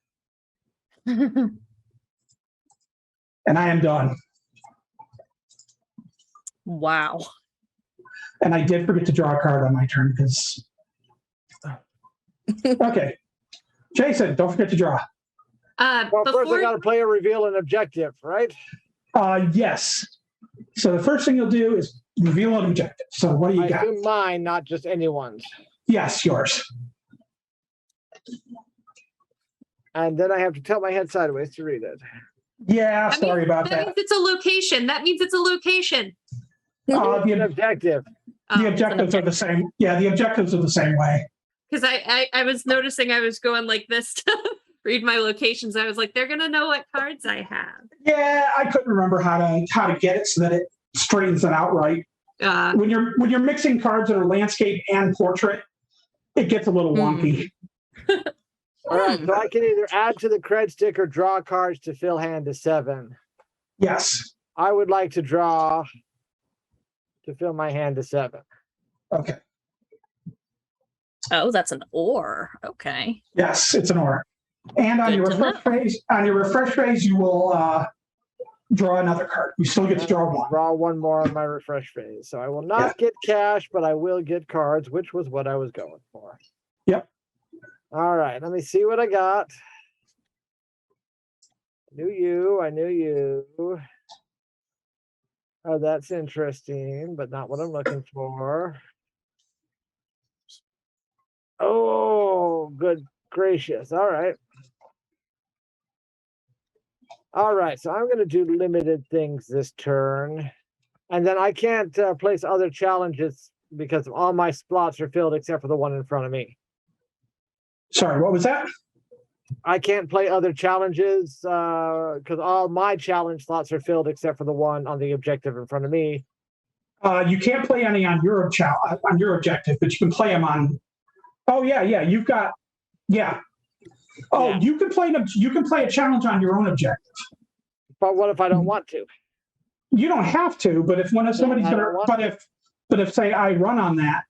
And I am done. Wow. And I did forget to draw a card on my turn because. Okay. Jason, don't forget to draw. Well, first I got to play a reveal and objective, right? Yes. So the first thing you'll do is reveal an objective. So what do I you got? assume mine, not just anyone's. Yes, yours. And then I have to tilt my head sideways to read it. Yeah, That sorry means- about That that. means it's a location. That means it's a location. An objective. The objectives are the same. Yeah, the objectives are the same way. Because I was noticing I was going like this to read my locations. I was like, they're gonna know what cards I have. Yeah, I couldn't remember how to get it so that it straightens it out right. When you're mixing cards that are landscape and portrait, it gets a little wonky. All right, so I can either add to the cred stick or draw cards to fill hand to 7. Yes. I would like to draw to fill my hand to 7. Okay. Oh, that's an or. Okay. Yes, it's an or. And on Good your to refresh phase, you will draw another card. You still get to draw one. Draw one more on my refresh phase. So I will not get cash, but I will get cards, which was what I was going for. Yep. All right, let me see what I got. I knew you. Oh, that's interesting, but not what I'm looking for. Oh, good gracious. All right. All right, so I'm going to do limited things this turn. And then I can't place other challenges because all my slots are filled except for the one in front of me. Sorry, what was that? I can't play other challenges because all my challenge slots are filled except for the one on the objective in front of me. You can't play any on your objective, but you can play them on. Oh yeah, you've got. Yeah. Oh, Yeah. you can play a challenge on your own objective. But what if I don't want to? You don't have to, but if somebody's I gonna, don't want but if say I run on that,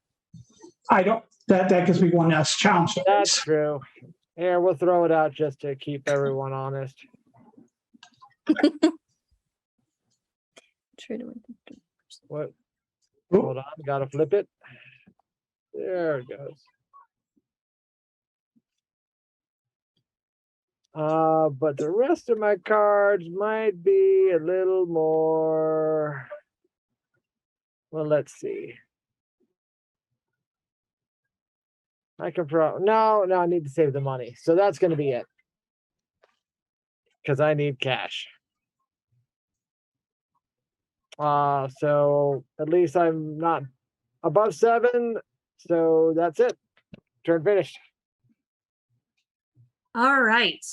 I don't. That gives me one less challenge. To That's face. true. Here, we'll throw it out just to keep everyone honest. What? Oop. Hold on, gotta flip it. There it goes. But the rest of my cards might be a little more. Well, let's see. I can no, I need to save the money. So that's going to be it. Because I need cash. So at least I'm not above 7. So that's it. Turn finished. All right.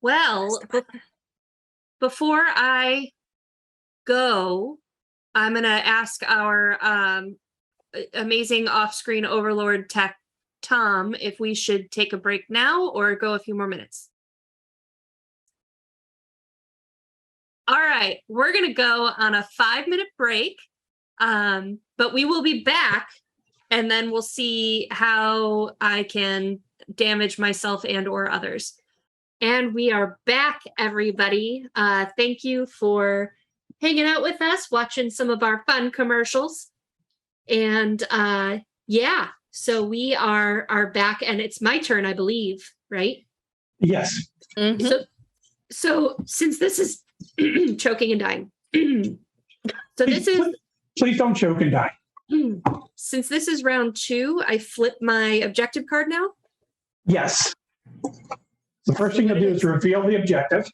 Well, before I go, I'm going to ask our amazing off-screen overlord tech, Tom, if we should take a break now or go a few more minutes. All right. We're going to go on a 5-minute break, but we will be back, and then we'll see how I can damage myself and or others. And we are back, everybody. Thank you for hanging out with us, watching some of our fun commercials. And so we are back, and it's my turn, I believe, right? Yes. Mhm. So since this is choking and dying, so this is Please don't choke and die. since this is round 2, I flip my objective card now. Yes. The first thing you'll do is reveal the objective.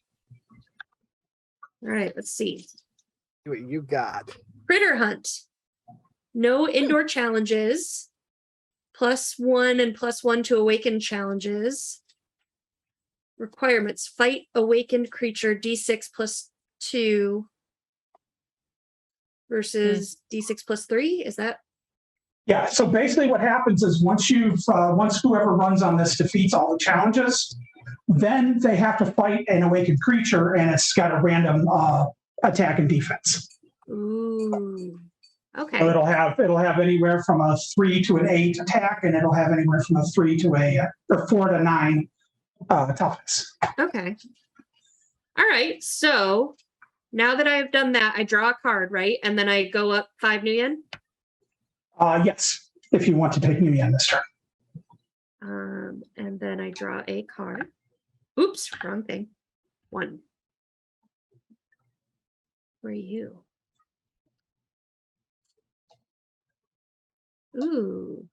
All right, let's see. See what you got. Critter hunt. No indoor challenges. +1 and +1 to awaken challenges. Requirements: fight awakened creature D6 +2 versus D6 +3. Is that? Yeah. So basically, what happens is once whoever runs on this defeats all the challenges, then they have to fight an awakened creature, and it's got a random attack and defense. Ooh. Okay. So it'll have anywhere from a 3 to an 8 attack, and it'll have anywhere from a 4 to 9 toughness. Okay. All right. So now that I've done that, I draw a card, right? And then I go up 5 new yen. Yes, if you want to take New Yen this turn. And then I draw a card. Oops, wrong thing. 1. For you. Ooh.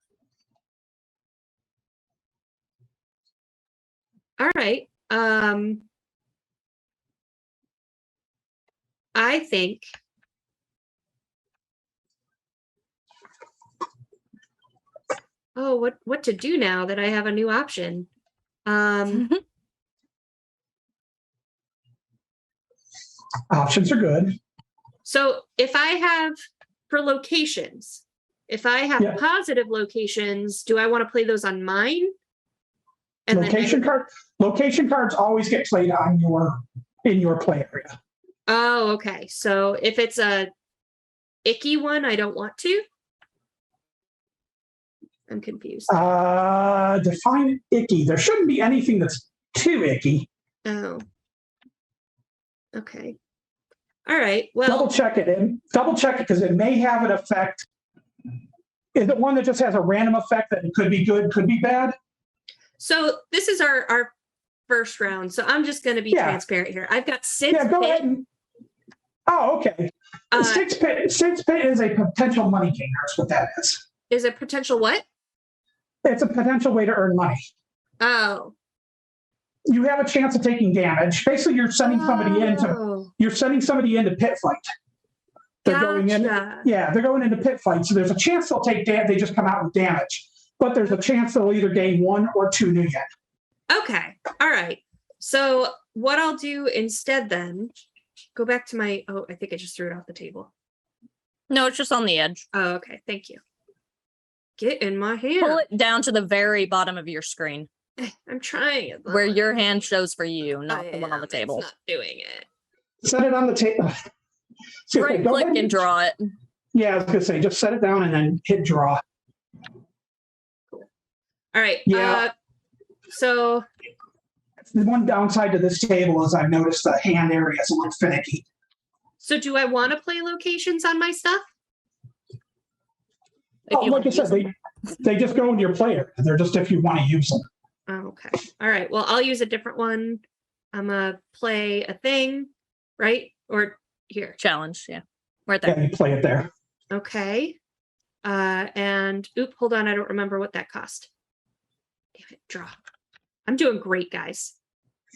All right. I think what to do now that I have a new option. Options are good. So if I have for locations, if I have Yeah. positive locations, do I want to play those on mine? And Location cards always get played on in your play area. Oh, okay. So if it's a icky one, I don't want to. I'm confused. Define icky. There shouldn't be anything that's too icky. Oh. Okay. All right. Well, Double check it because it may have an effect. Is it one that just has a random effect that it could be good, could be bad? so this is our first round. So I'm just going to be transparent here. I've got Sid's Yeah, go Pit. ahead. Okay. Sid's Pit is a potential money gainer. That's what that is. Is a potential what? It's a potential way to earn money. Oh. You have a chance of taking damage. Basically, you're sending somebody into pit fight. They're going in. Yeah, they're going into pit fight. So there's a chance they'll take damage. They just come out with damage, but there's a chance they'll either gain 1 or 2 new yen. Okay. All right. So what I'll do instead then, go back to my. Oh, I think I just threw it off the table. No, it's just on the edge. Oh, okay. Thank you. Get in my hand. Pull it down to the very bottom of your screen. I'm trying it. Where your hand shows for you, not the one on the table. It's not doing it. Set it on the table. Right click and draw it. Yeah, I was going to say, just set it down and then hit draw. Cool. All right. Yeah. So the one downside to this table is I've noticed the hand area is a little finicky. So do I want to play locations on my stuff? Like I said, they just go into your player. They're just if you want to use them. Oh, okay. All right. Well, I'll use a different one. I'm going to play a thing, right? Or here. Challenge, yeah. Right there. Yeah, you play it there. Okay. And hold on. I don't remember what that cost. Damn it. Draw. I'm doing great, guys.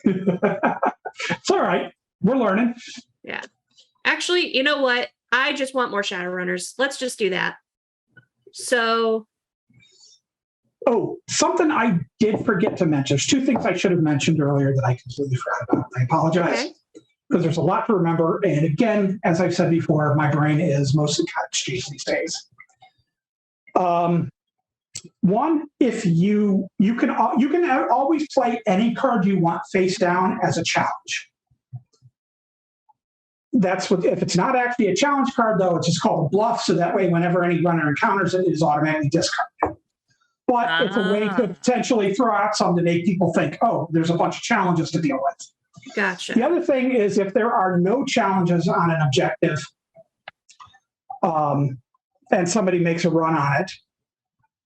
It's all right. We're learning. Yeah. Actually, you know what? I just want more Shadowrunners. Let's just do that. So. Oh, something I did forget to mention. There's 2 things I should have mentioned earlier that I completely forgot about. I apologize because there's a lot to remember. And again, as I've said before, my brain is mostly cottage cheese these days. One, if you can always play any card you want face down as a challenge. That's what, if it's not actually a challenge card though, it's just called a bluff. So that way, whenever any runner encounters it, it is automatically discarded. But it's a way to potentially throw out something to make people think, oh, there's a bunch of challenges to deal with. Gotcha. The other thing is if there are no challenges on an objective and somebody makes a run on it,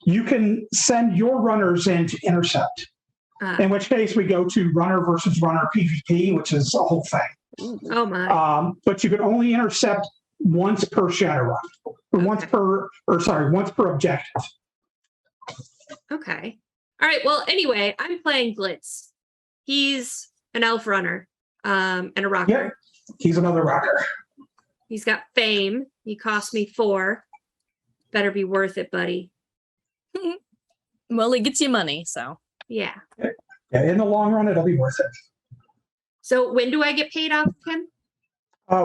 you can send your runners in to intercept. In which case we go to runner versus runner PvP, which is a whole thing. Oh my. But you can only intercept once per Shadowrun, or once per objective. Okay. All right. Well, anyway, I'm playing Glitz. He's an elf runner and a rocker. Yeah, he's another rocker. He's got fame. He cost me 4. Better be worth it, buddy. Well, he gets you money, so. Yeah. Yeah, in the long run, it'll be worth it. So when do I get paid off, Ken?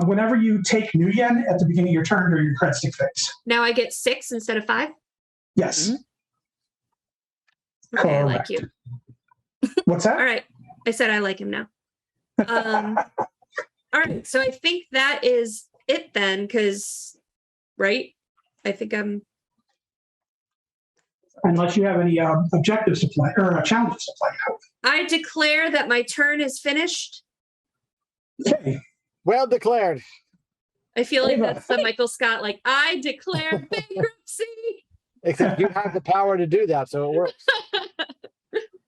Whenever you take new yen at the beginning of your turn during your credit stick phase. Now I get 6 instead of 5? Yes. Mm-hmm. Okay, I like you. What's that? All right. I said I like him now. All right. So I think that is it then, because, right? I think I'm. Unless you have any objectives to play or challenges to play out. I declare that my turn is finished. Okay. Well declared. I feel like that's the Michael Scott, like, I declare bankruptcy. Except you have the power to do that, so it works.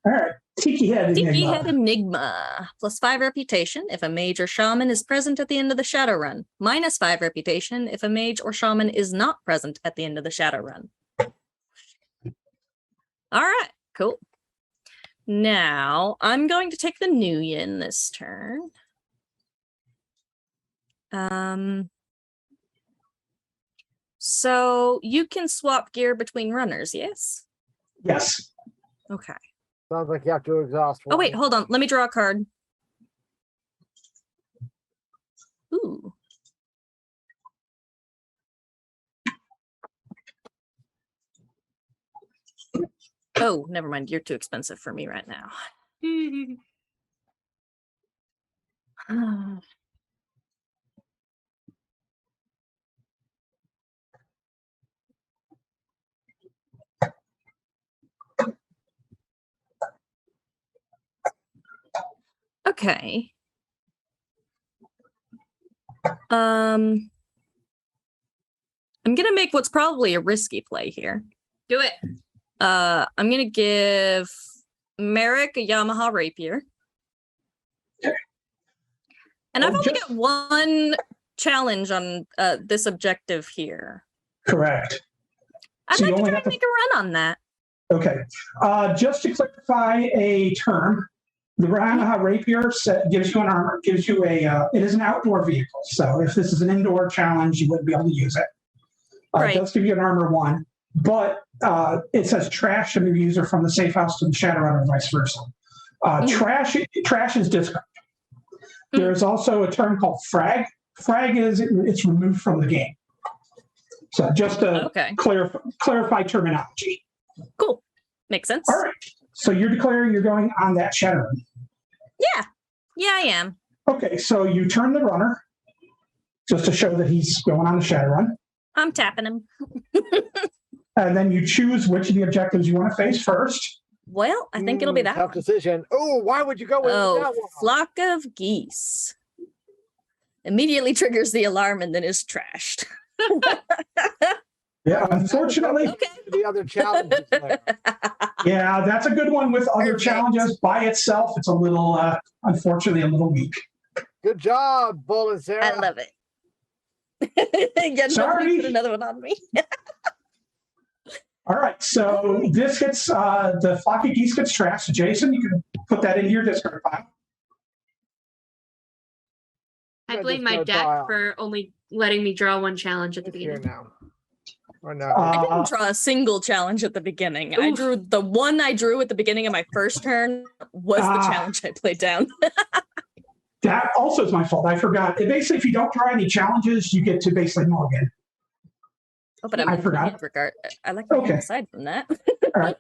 All right. Tiki Head Enigma. +5 reputation if a mage or shaman is present at the end of the Shadowrun. -5 reputation if a mage or shaman is not present at the end of the Shadowrun. All right, cool. Now I'm going to take the Nuyen this turn. So you can swap gear between runners, yes? Yes. Okay. Sounds like you have to exhaust one. Oh wait, hold on. Let me draw a card. Ooh. Oh, never mind. You're too expensive for me right now. Okay. I'm gonna make what's probably a risky play here. Do it. I'm gonna give Merrick a Yamaha rapier. And I've only got one challenge on this objective here. Correct. I'd So you like to only try have and make a run on that. Okay. Just to clarify a term, the Yamaha rapier gives you an armor, gives you it is an outdoor vehicle. So if this is an indoor challenge, you wouldn't be able to use it. Right. It does give you an armor 1, but it says trash to the user from the safe house to the Shadowrun and vice versa. Trash is discard. There's also a term called frag. Frag is it's removed from the game. So just to clarify terminology. Cool. Makes sense. All right. So you're declaring you're going on that Shadowrun. Yeah. Yeah, I am. Okay, so you turn the runner just to show that he's going on the Shadowrun. I'm tapping him. And then you choose which of the objectives you want to face first. Well, I think it'll be that tough one. decision. Oh, why would you go with that one? Flock of geese. Immediately triggers the alarm and then is trashed. Yeah, unfortunately. Okay. The other challenges there. Yeah, that's a good one with other challenges. By itself, it's a little, unfortunately, a little weak. Good job, Bull and Sarah. I love it. Yeah, Sorry. put another one on me. All right, so this gets, the flock of geese gets trashed. So Jason, you can put that into your discard pile. I blame my deck for only letting me draw one challenge at the Here beginning. now. Or no. I didn't draw a single challenge at the beginning. I drew the one I drew at the beginning of my first turn was the challenge I played down. That also is my fault. I forgot. Basically, if you don't draw any challenges, you get to basically mulligan. Oh, but I forgot. I like to aside from that. All right.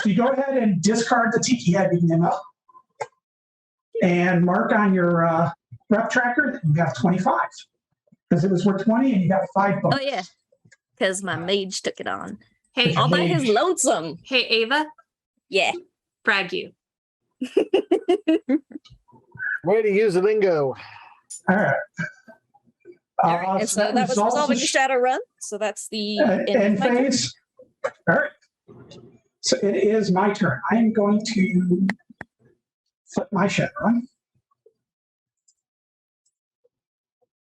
So you go ahead and discard the tiki head Nemo and mark on your rep tracker that you got 25 because it was worth 20 and you got 5 bucks. Oh, yeah. Because my mage took it on. Hey, all by his lonesome. Hey, Ava. Yeah. Frag you. Way to use the lingo. All right. And so that was resolving the Shadowrun. So that's the end phase. All right. So it is my turn. I am going to flip my Shadowrun.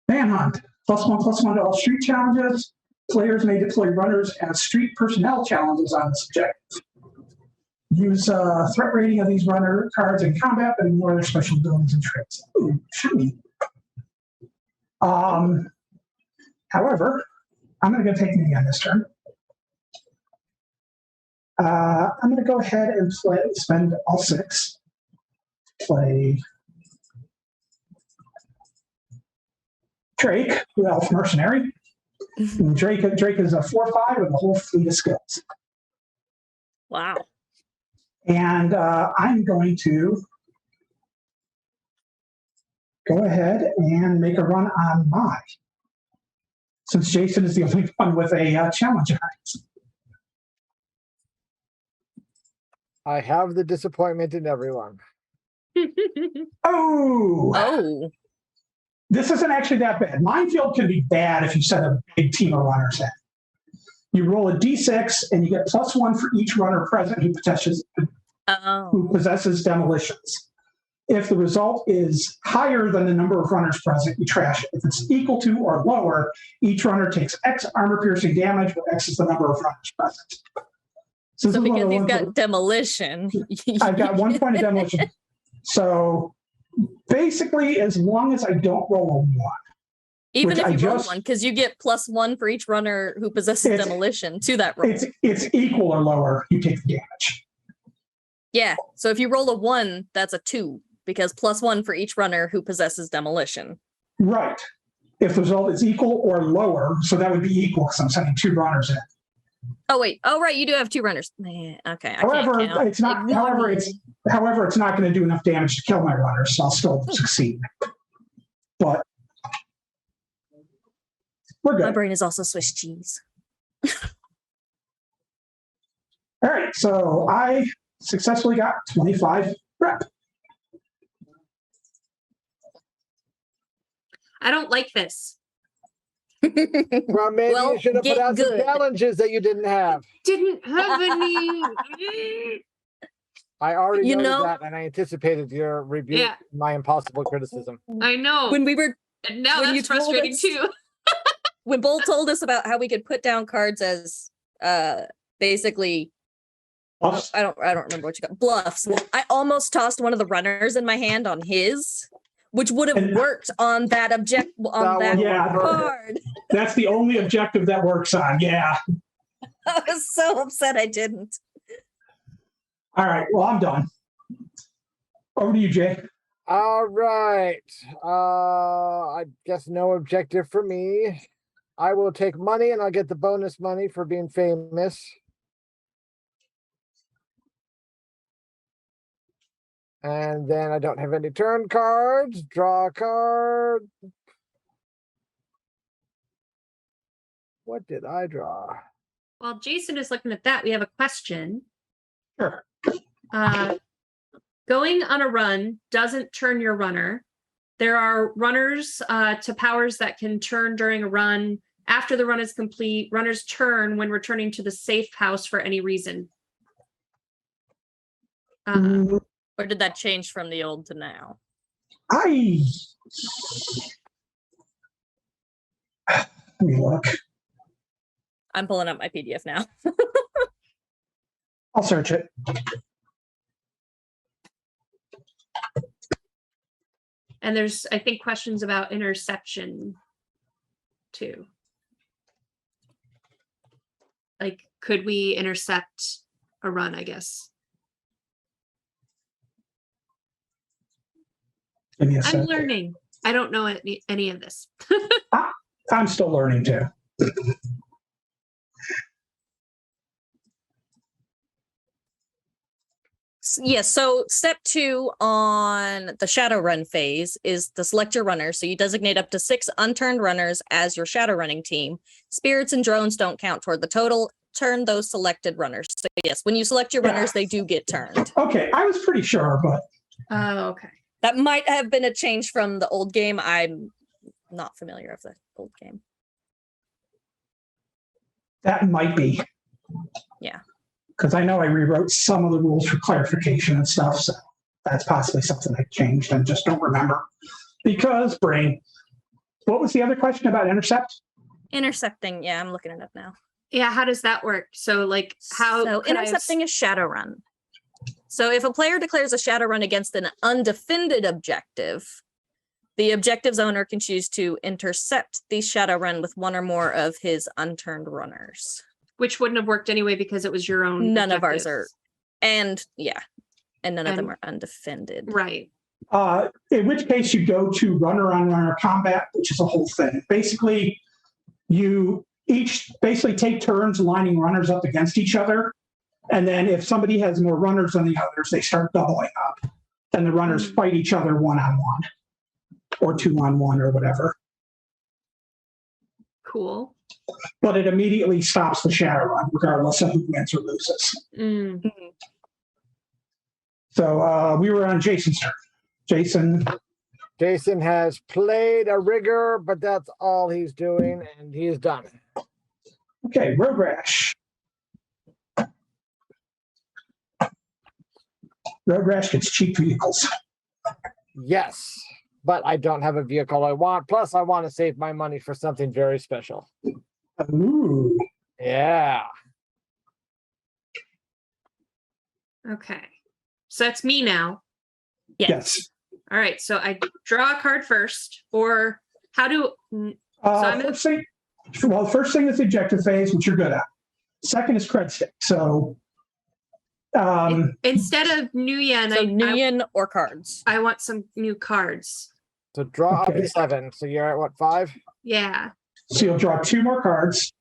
Manhunt. +1/+1 to all street challenges. Players may deploy runners as street personnel challenges on this objective. Use threat rating of these runner cards in combat, but ignore their special abilities and traits. Ooh, shiny. However, I'm going to go take me on this turn. I'm going to go ahead and spend all 6. Play Drake, the Elf Mercenary. Drake is a 4/5 with a whole fleet of skills. Wow. And I'm going to go ahead and make a run on my, since Jason is the only one with a challenge. I have the disappointment in everyone. Oh. This isn't actually that bad. Minefield can be bad if you send a big team of runners in. You roll a d6 and you get +1 for each runner present who possesses demolitions. If the result is higher than the number of runners present, you trash it. If it's equal to or lower, each runner takes X armor piercing damage, where X is the number of runners present. So, So this is one of because the he's ones that- got demolition. I've got 1 point of demolition. So basically, as long as I don't roll a 1, Even which if I you roll just- 1, because you get +1 for each runner who possesses It's- demolition to that roll. it's equal or lower, you take the damage. Yeah. So if you roll a 1, that's a 2, because +1 for each runner who possesses demolition. Right. If the result is equal or lower, so that would be equal because I'm sending 2 runners in. Oh wait. Oh right, you do have 2 runners. Okay. I However, can't count. it's not. Ignore However, me. it's not going to do enough damage to kill my runners, so I'll still succeed. But we're My good. brain is also Swiss cheese. All right, so I successfully got 25 rep. I don't like this. Well, maybe Well, you should have put get out some good. challenges that you didn't have. Didn't have any. I already You noted know- that, and I anticipated your review, Yeah. my impossible criticism. I know. When we were And now when you that's told frustrating us- too. when Bull told us about how we could put down cards as basically Bluffs. I don't remember what you got bluffs. I almost tossed one of the runners in my hand on his, which would have And- worked on that That that one Yeah. card. That's the only objective that works on. Yeah. I was so upset I didn't. All right. Well, I'm done. Over to you, Jay. All right. I guess no objective for me. I will take money, and I'll get the bonus money for being famous. And then I don't have any turn cards. Draw a card. What did I draw? While Jason is looking at that, we have a question. Sure. Going on a run doesn't turn your runner. There are runners to powers that can turn during a run. After the run is complete, runners turn when returning to the safe house for any reason. Or did that change from the old to now? Let me look. I'm pulling up my PDF now. I'll search it. And there's, I think, questions about interception too. Like, could we intercept a run, I guess? Give me a I'm sec. learning. I don't know any of this. I'm still learning too. Yes, so step 2 on the Shadowrun phase is to select your runners. So you designate up to 6 unturned runners as your Shadowrunning team. Spirits and drones don't count toward the total. Turn those selected runners. So yes, when you select your runners, they do get turned. Okay, I was pretty sure, but Oh, okay. That might have been a change from the old game. I'm not familiar of the old game. that might be. Yeah. Because I know I rewrote some of the rules for clarification and stuff, so that's possibly something I changed and just don't remember. Because brain. What was the other question about intercept? Intercepting, yeah, I'm looking it up now. Yeah, how does that work? So, like, how So could I have intercepting a Shadowrun. So if a player declares a Shadowrun against an undefended objective, the objective's owner can choose to intercept the Shadowrun with one or more of his unturned runners. which wouldn't have worked anyway because it was your own. None of ours objective. and none of them And- are undefended. Right. In which case you go to runner on runner combat, which is a whole thing. Basically, you each basically take turns lining runners up against each other. And then if somebody has more runners than the others, they start doubling up. And the runners fight each other 1-on-1 or 2-on-1 or whatever. Cool. But it immediately stops the Shadowrun, regardless of who wins or loses. Mm. So we were on Jason's turn. Jason has played a rigger, but that's all he's doing, and he is done. Okay, Road Rash. Road Rash gets cheap vehicles. Yes, but I don't have a vehicle I want. Plus, I want to save my money for something very special. Ooh. Yeah. Okay. So that's me now. Yes. All right. So I draw a card first, or how do? I'm First thing, well, first thing is the objective phase, which you're good at. Second is cred stick. So instead of new yen, So Nuyen or cards. I want some new cards. So draw up Okay. to 7. So you're at what, 5? Yeah. so you'll draw 2 more cards.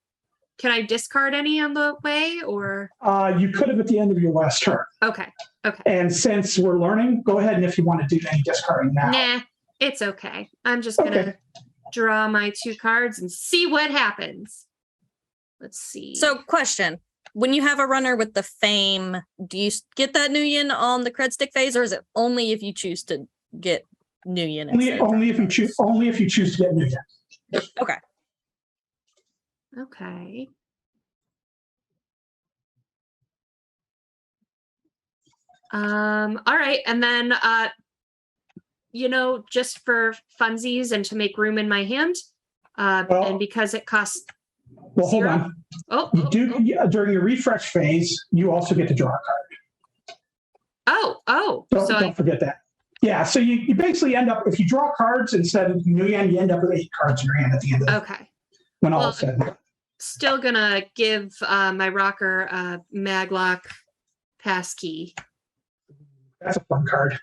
Can I discard any on the way, or? You could have at the end of your last turn. Okay. Okay. And since we're learning, go ahead and if you want to do any discarding now. Nah, it's okay. I'm just gonna Okay. draw my 2 cards and see what happens. Let's see. So, question: when you have a runner with the fame, do you get that Nuyen on the cred stick phase, or is it only if you choose to get Nuyen? Only if you choose to get new yen. Okay. Okay. All right, and then just for funsies and to make room in my hand, Well- and because it costs Well, hold 0. on. Oh, You do during your refresh phase, you also get to draw a card. oh. Don't, So don't forget that. Yeah, so you basically end up, if you draw cards instead of new yen, you end up with 8 cards in your hand at the end of okay. when all Well, is said and done. Still gonna give my rocker a maglock passkey. That's a fun card.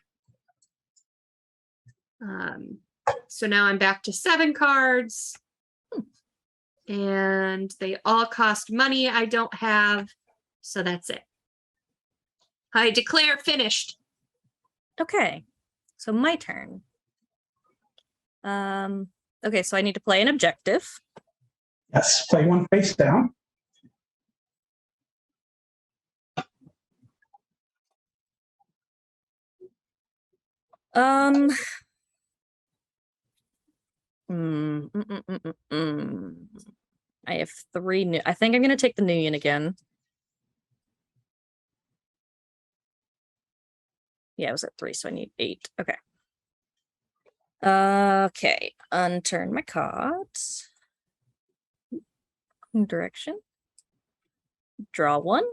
So now I'm back to 7 cards. And they all cost money I don't have. So that's it. I declare finished. Okay. So my turn. Okay, so I need to play an objective. Yes, play 1 face down. Mm, I have 3 new. I think I'm gonna take the Nuyen again. Yeah, I was at 3, so I need 8. Okay. Okay. Unturn my cards. Direction. Draw 1.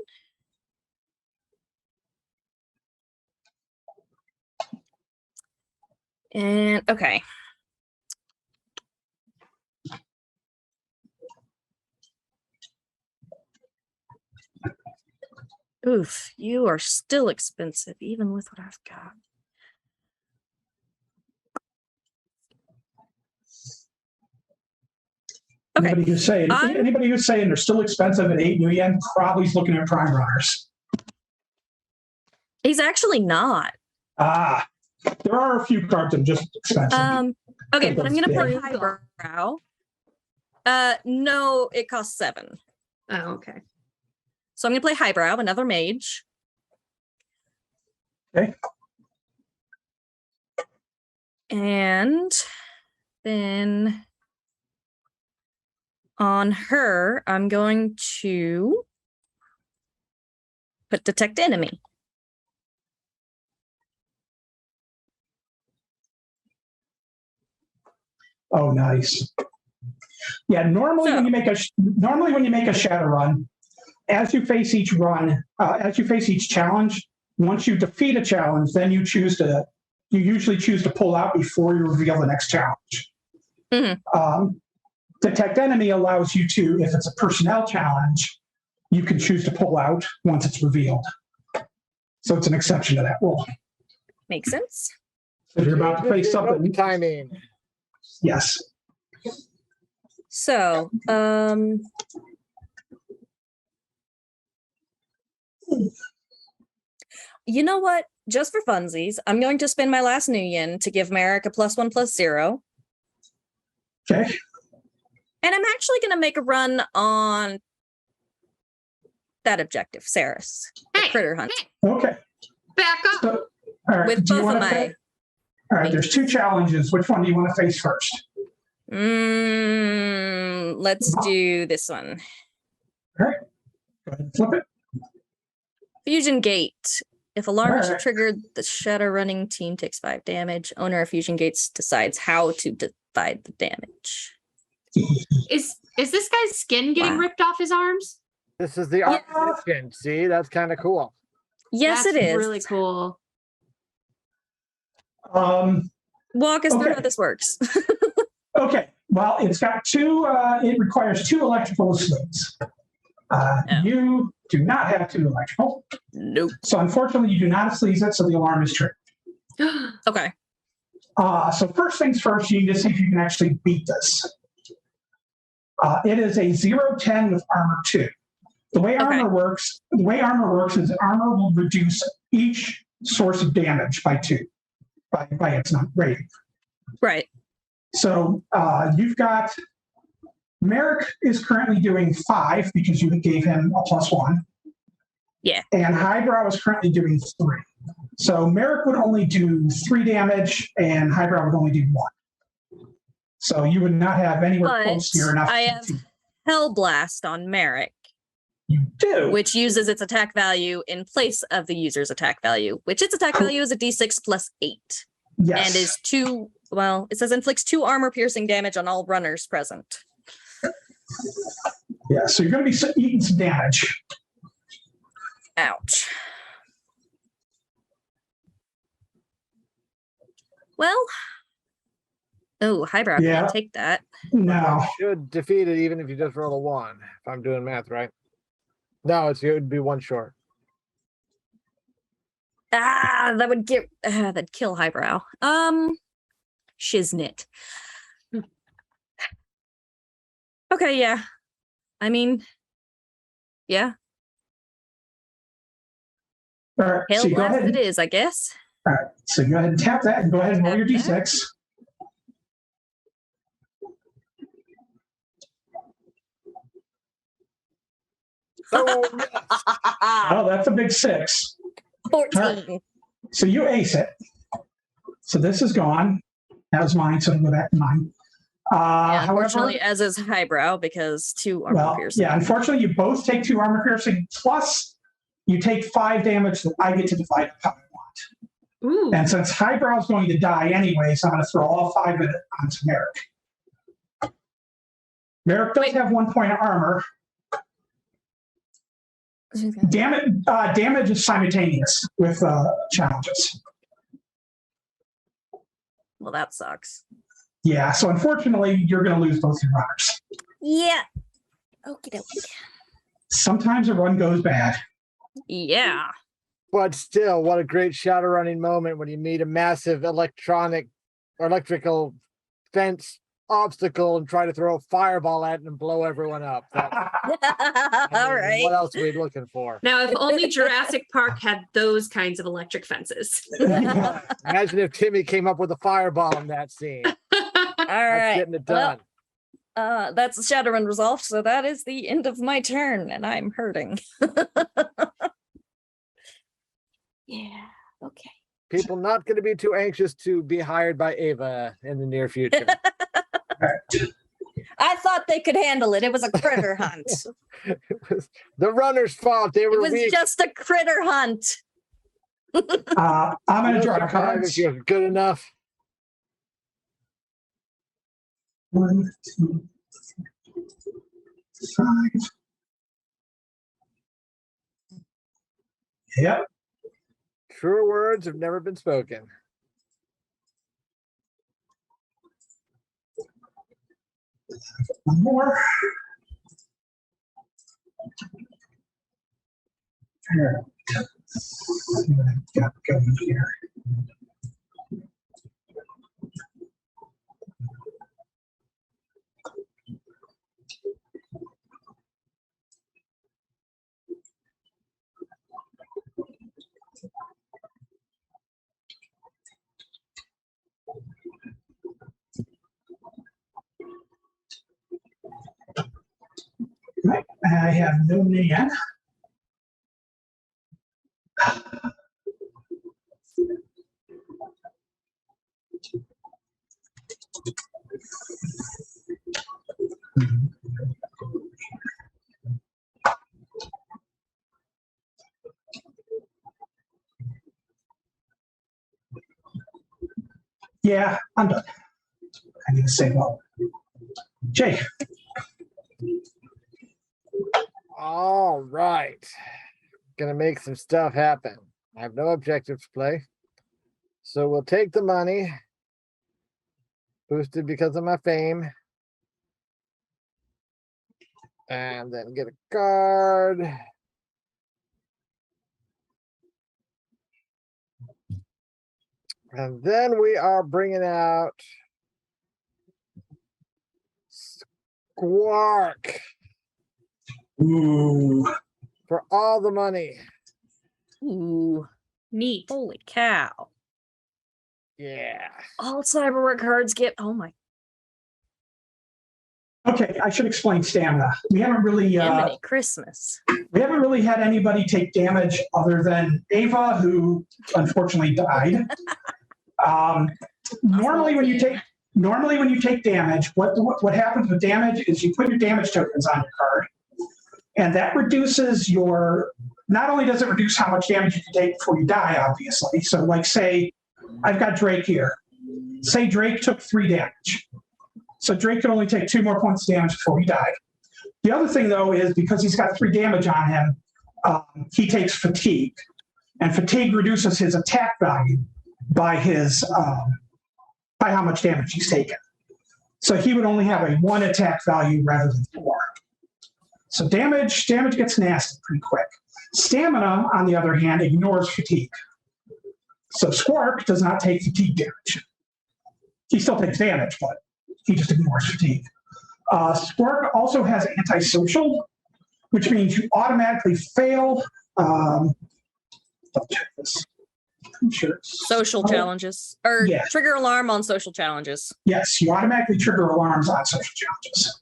And okay. Oof, you are still expensive, even with what I've got. Okay. Anybody who's saying they're still expensive at 8 new yen probably is looking at prime runners. He's actually not. There are a few cards that are just expensive. Okay, but I'm gonna play Yeah. highbrow. No, it costs 7. Oh, okay. So I'm gonna play highbrow, another mage. Okay. And then on her, I'm going to put detect enemy. Oh, nice. Yeah, normally when you make a Shadowrun, as you face each challenge, once you defeat a challenge, then you usually choose to pull out before you reveal the next challenge. Mhm. Detect enemy allows you to, if it's a personnel challenge, you can choose to pull out once it's revealed. So it's an exception to that rule. Makes sense. If you're about to face something, Timing. yes. So, you know what? Just for funsies, I'm going to spend my last new yen to give Merrick a +1/+0. Okay. And I'm actually going to make a run on that objective, Saris, the Hey, critter hunt. Okay. Back up. So, all right. With do you both of wanna my- all right. There's 2 challenges. Which one do you want to face first? Let's do this one. All right. Go ahead and flip it. Fusion Gate. If alarm is Alright. triggered, the shadow running team takes 5 damage. Owner of Fusion Gates decides how to divide the damage. Is this guy's skin getting Wow. ripped off his arms? This is the art edition. See, that's kind of cool. Yes, That's it is. really cool. Walk us through Okay. how this works. Okay. Well, it's got two. It requires 2 electrical sleeves. You do not have 2 electrical. Nope. So unfortunately, you do not have sleeves it, so the alarm is triggered. Okay. So first things first, you need to see if you can actually beat this. It is a 0-10 with armor 2. The way armor works is armor will reduce each source of damage by 2, by its rating. Right. So you've got Merrick is currently doing 5 because you gave him a +1. Yeah. And Highbrow is currently doing 3. So Merrick would only do 3 damage, and Highbrow would only do 1. So you would not have anywhere But close to your enough. I have Hellblast on Merrick, You do. which uses its attack value in place of the user's attack value, which its attack value is a d6 + 8. Yes. And is 2, well, it says inflicts 2 armor piercing damage on all runners present. Yeah, so you're going to be eating some damage. Ouch. Well, oh, Highbrow Yeah. can't take that. No. Should defeat it even if you just roll a 1, if I'm doing math right. No, it would be 1 short. That would get that'd kill Highbrow. Shiznit. Okay, yeah. I mean, yeah. All right, so you go Hellblast ahead. it is, I guess. All right, so go ahead and tap that and go ahead and roll your Tap that. d6. Oh, Oh, that's a big 6. 14. So you ace it. So this is gone. That was mine, so it'll go back to mine. Yeah, However, unfortunately, as is Highbrow, because 2 armor piercing. yeah, unfortunately, you both take 2 armor piercing, plus you take 5 damage that I get to divide how I want. Ooh. And since Highbrow is going to die anyway, so I'm going to throw all 5 of it onto Merrick. Merrick does have 1 point of armor. Damage is simultaneous with challenges. Well, that sucks. Yeah, so unfortunately, you're going to lose both your runners. Yeah. Okie dokie. Sometimes a run goes bad. Yeah. but still, what a great Shadowrunning moment when you meet a massive electrical fence obstacle and try to throw a fireball at it and blow everyone up. All right. What else are we looking for? Now, if only Jurassic Park had those kinds of electric fences. Imagine if Timmy came up with a fireball in that scene. All That's right. getting it done. Well, that's Shadowrun resolved, so that is the end of my turn, and I'm hurting. Yeah. Okay. People not going to be too anxious to be hired by Ava in the near future. I thought they could handle it. It was a critter hunt. It was the runner's fault. They It were was weak. just a critter hunt. I'm going to draw cards. If you're good enough. 1, 2, 3, 5. Yep. Truer words have never been spoken. One more. Here. See what I've got going here. Right. I have no man. Yeah, I'm done. I need to save up. Jake. All right. gonna make some stuff happen. I have no objective to play. So we'll take the money. Boosted because of my fame. And then get a card. And then we are bringing out Squark Ooh. for all the money. Ooh, Neat. holy cow. Yeah. All Cyberwork cards get, oh my Okay, I should explain stamina. We haven't really Jiminy Christmas. had anybody take damage other than Ava, who unfortunately died. Normally, when you take damage, what happens with damage is you put your damage tokens on your card, and that reduces your. Not only does it reduce how much damage you can take before you die, obviously. So, like, say I've got Drake here. Say Drake took 3 damage. So Drake could only take 2 more points of damage before he died. The other thing, though, is because he's got 3 damage on him, he takes fatigue. And fatigue reduces his attack value by his by how much damage he's taken. So he would only have a 1 attack value rather than 4. So damage gets nasty pretty quick. Stamina, on the other hand, ignores fatigue. So Squark does not take fatigue damage. He still takes damage, but he just ignores fatigue. Squark also has antisocial, which means you automatically fail. I'll check this. I'm sure. Social challenges. Or Yeah. trigger alarm on social challenges. Yes, you automatically trigger alarms on social challenges.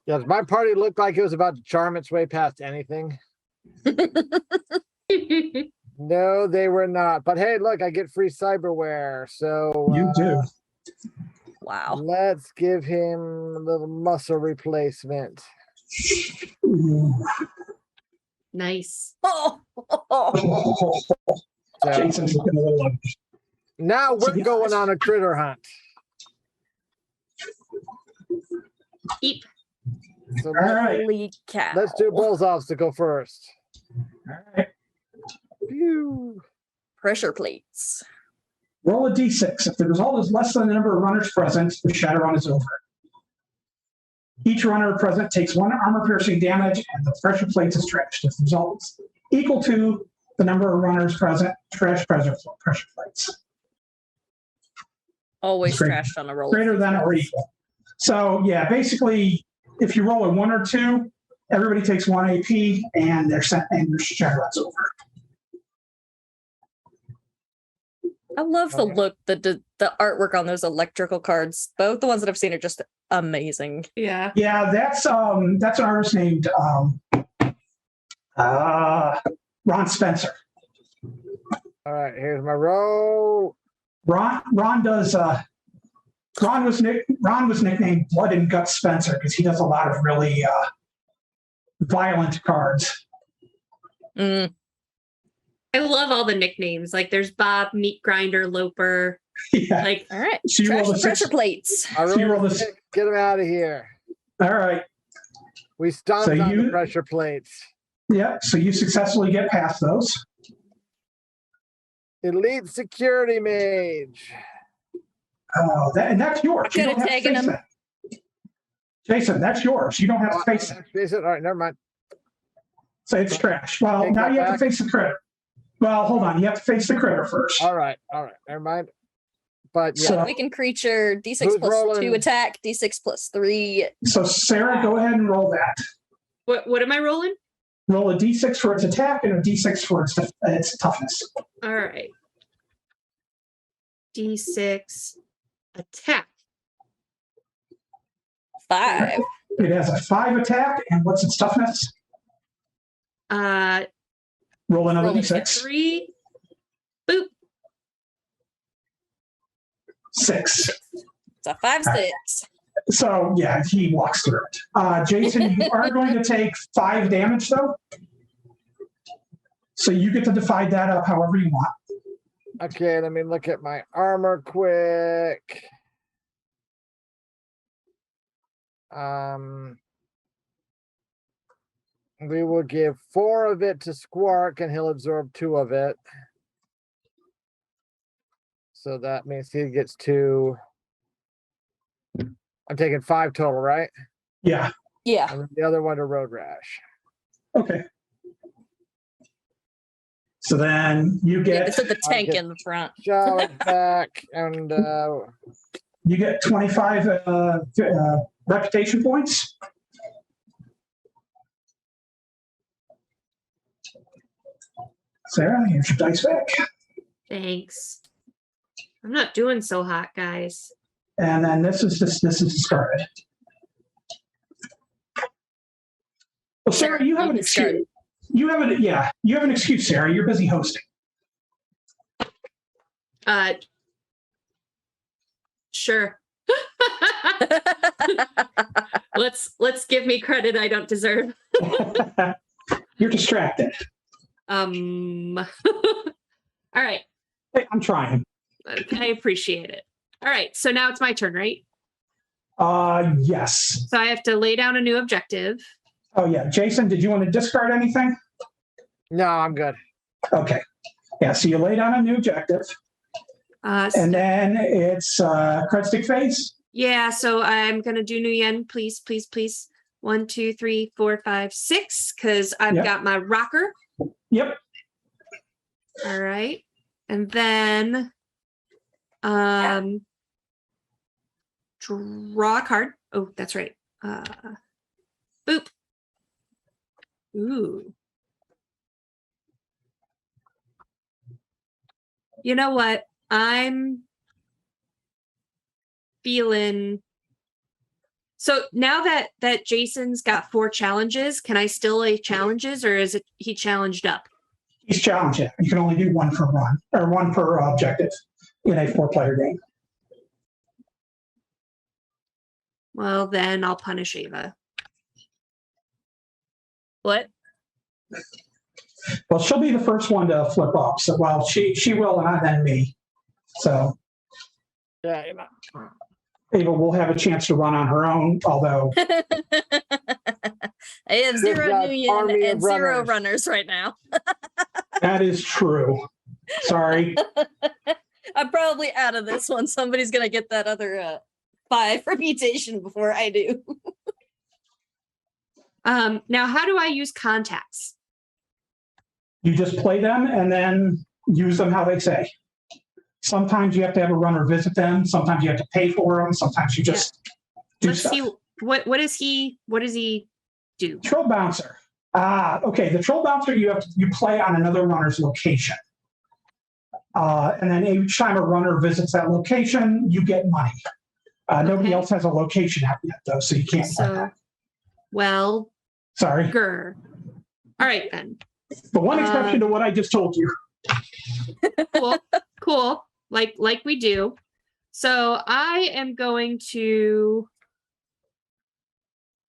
Does my party look like it was about to charm its way past anything? No, they were not. But hey, look, I get free cyberware. So You do. Wow. let's give him a little muscle replacement. Ooh. Nice. Oh, So Jason's looking a little ugly. now So we're the- going on a critter hunt. Eep. So All right. holy cow. let's do Bullsofs to go first. All right. Phew. Pressure plates. Roll a d6. If the result is less than the number of runners present, the Shadowrun is over. Each runner present takes 1 armor-piercing damage, and the pressure plates is trashed. If the result is equal to the number of runners present, trash pressure plates. Always Great. trashed on a roll. Greater than or equal. So yeah, basically, if you roll a 1 or 2, everybody takes 1 AP, and they're sent, and your Shadowrun's over. I love the Okay. look, the artwork on those electrical cards. Both the ones that I've seen are just amazing. Yeah. Yeah, that's an artist named Ron Spencer. All right, here's my roll. Ron was nicknamed Blood and Guts Spencer because he does a lot of really violent cards. Mm, I love all the nicknames. Like there's Bob, Meat Grinder, Loper. Yeah. Like all right. So you Trash roll the a pressure 6. plates. I So you rolled roll a this- 6. Get him out of here. All right. We stomped So on the you- pressure plates. Yeah. So you successfully get past those. Elite security mage. Oh, that's yours. You Could don't have have to taken face him. that. Jason, that's yours. You don't have to face it. Face it. All right, never mind. So it's trash. Well, Take now that you have back. to face the critter. Well, hold on. You have to face the critter first. All right, never mind. But yeah, So- Weakened creature, D6 Who's plus rolling? 2 attack, D6 plus 3. So Sarah, go ahead and roll that. what am I rolling? Roll a d6 for its attack and a d6 for its toughness. All right. D6 attack. 5. It has a 5 attack, and what's its toughness? Roll another Rolling d6. 3. Boop. 6. It's a 5-6. So yeah, he walks through it. Jason, you are going to take 5 damage though. So you get to divide that up however you want. okay, let me look at my armor quick. We will give 4 of it to Squark, and he'll absorb 2 of it. So that means he gets 2. I'm taking 5 total, right? Yeah. Yeah. And then the other one to Road Rash. Okay. So then you get It's at the tank get- in the front. Challenge back, and you get 25 reputation points. Sarah, here's your dice back. Thanks. I'm not doing so hot, guys. And then this is discarded. Well, Sarah, you have an excuse. You have an excuse, Sarah. You're busy hosting. Sure. let's give me credit I don't deserve. You're distracted. All right. Hey, I'm trying. I appreciate it. All right. So now it's my turn, right? Yes. So I have to lay down a new objective. Oh yeah, Jason, did you want to discard anything? no, I'm good. Okay. Yeah. So you lay down a new objective, and then it's cred stick phase. Yeah, so I'm gonna do Nguyen, please, please, please. 1, 2, 3, 4, 5, 6, because I've Yep. got my rocker. Yep. All right. And then draw a card. Oh, that's right. Boop. Ooh. You know what? I'm feeling so now that Jason's got 4 challenges, can I still lay challenges, or is it he challenged up? He's challenging. You can only do 1 per run or 1 per objective in a 4-player game. Well, then I'll punish Ava. What? Well, she'll be the first one to flip up. So, well, she will, and then me. So Yeah, Ava will have a chance to run on her own, although I have 0 got New Yen army of and 0 runners. runners right now. that is true. Sorry. I'm probably out of this one. Somebody's gonna get that other 5 reputation before I do. Now how do I use contacts? You just play them and then use them how they say. Sometimes you have to have a runner visit them. Sometimes you have to pay for them. Sometimes you just do Let's stuff. see what does he do? Troll bouncer. Okay. The troll bouncer you play on another runner's location, and then each time a runner visits that location, you get money. Nobody Okay. else has a location out yet, though, so you can't play So that. well, Sorry. grr. All right then. The one exception to what I just told you. Cool. Like we do. So I am going to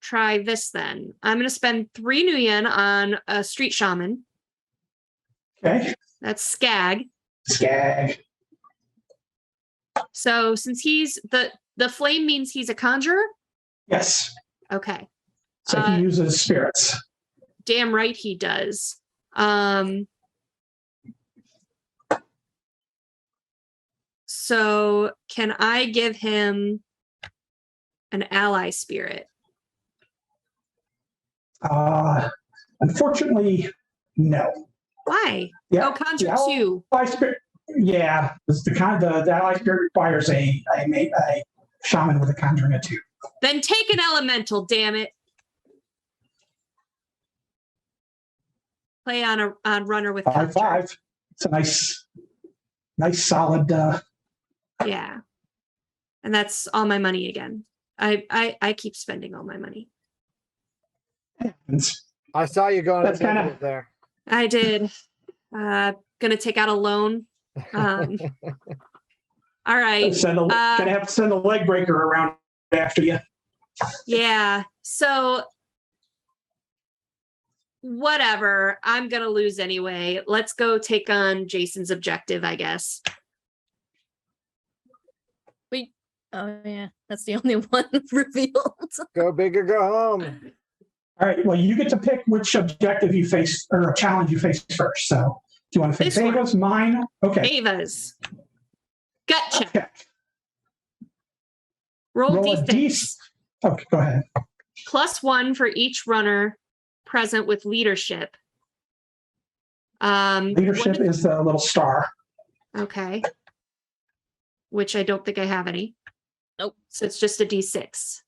try this then. I'm going to spend 3 New Yen on a street shaman. Okay. That's Skag. Skag. So since he's the flame means he's a conjurer. Yes. Okay. So he uses spirits. Damn right he does. So can I give him an ally spirit? Unfortunately, no. Why? Yeah. Oh, conjure the ally 2. spirit. Yeah, the ally spirit requires a shaman with a conjuring of 2. Then take an elemental, damn it. Play on runner with conjure. 5/5. It's a nice solid. Yeah. And that's all my money again. I keep spending all my money. I saw you going That's kinda- there. I did. Gonna take out a loan. All right. Gonna have to send a leg breaker around after you. Yeah. So whatever. I'm gonna lose anyway. Let's go take on Jason's objective, I guess. Oh yeah, that's the only one revealed. Go big or go home. All right. Well, you get to pick which objective you face or challenge you face first. So, do you want to face This one. Ava's? Mine? Okay. Ava's. Gut check. Check. Roll Roll a D6. Okay, go ahead. +1 for each runner present with leadership. Leadership is the little star. Okay. Which I don't think I have any. Nope. So it's just a D6.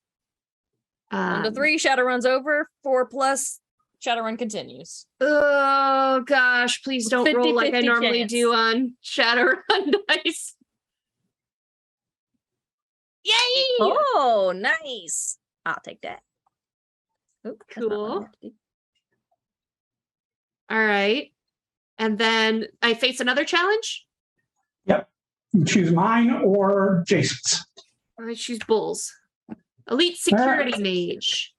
1 to 3, Shadowrun's over. 4+, Shadowrun continues. Oh gosh, please don't roll like I 50-50 normally chance. do on Shadowrun dice. Yay! Oh, nice. I'll take that. Oop, that's not what I Cool. have to do. All right. And then I face another challenge. Yep. You choose mine or Jason's. I choose bulls. Elite security mage.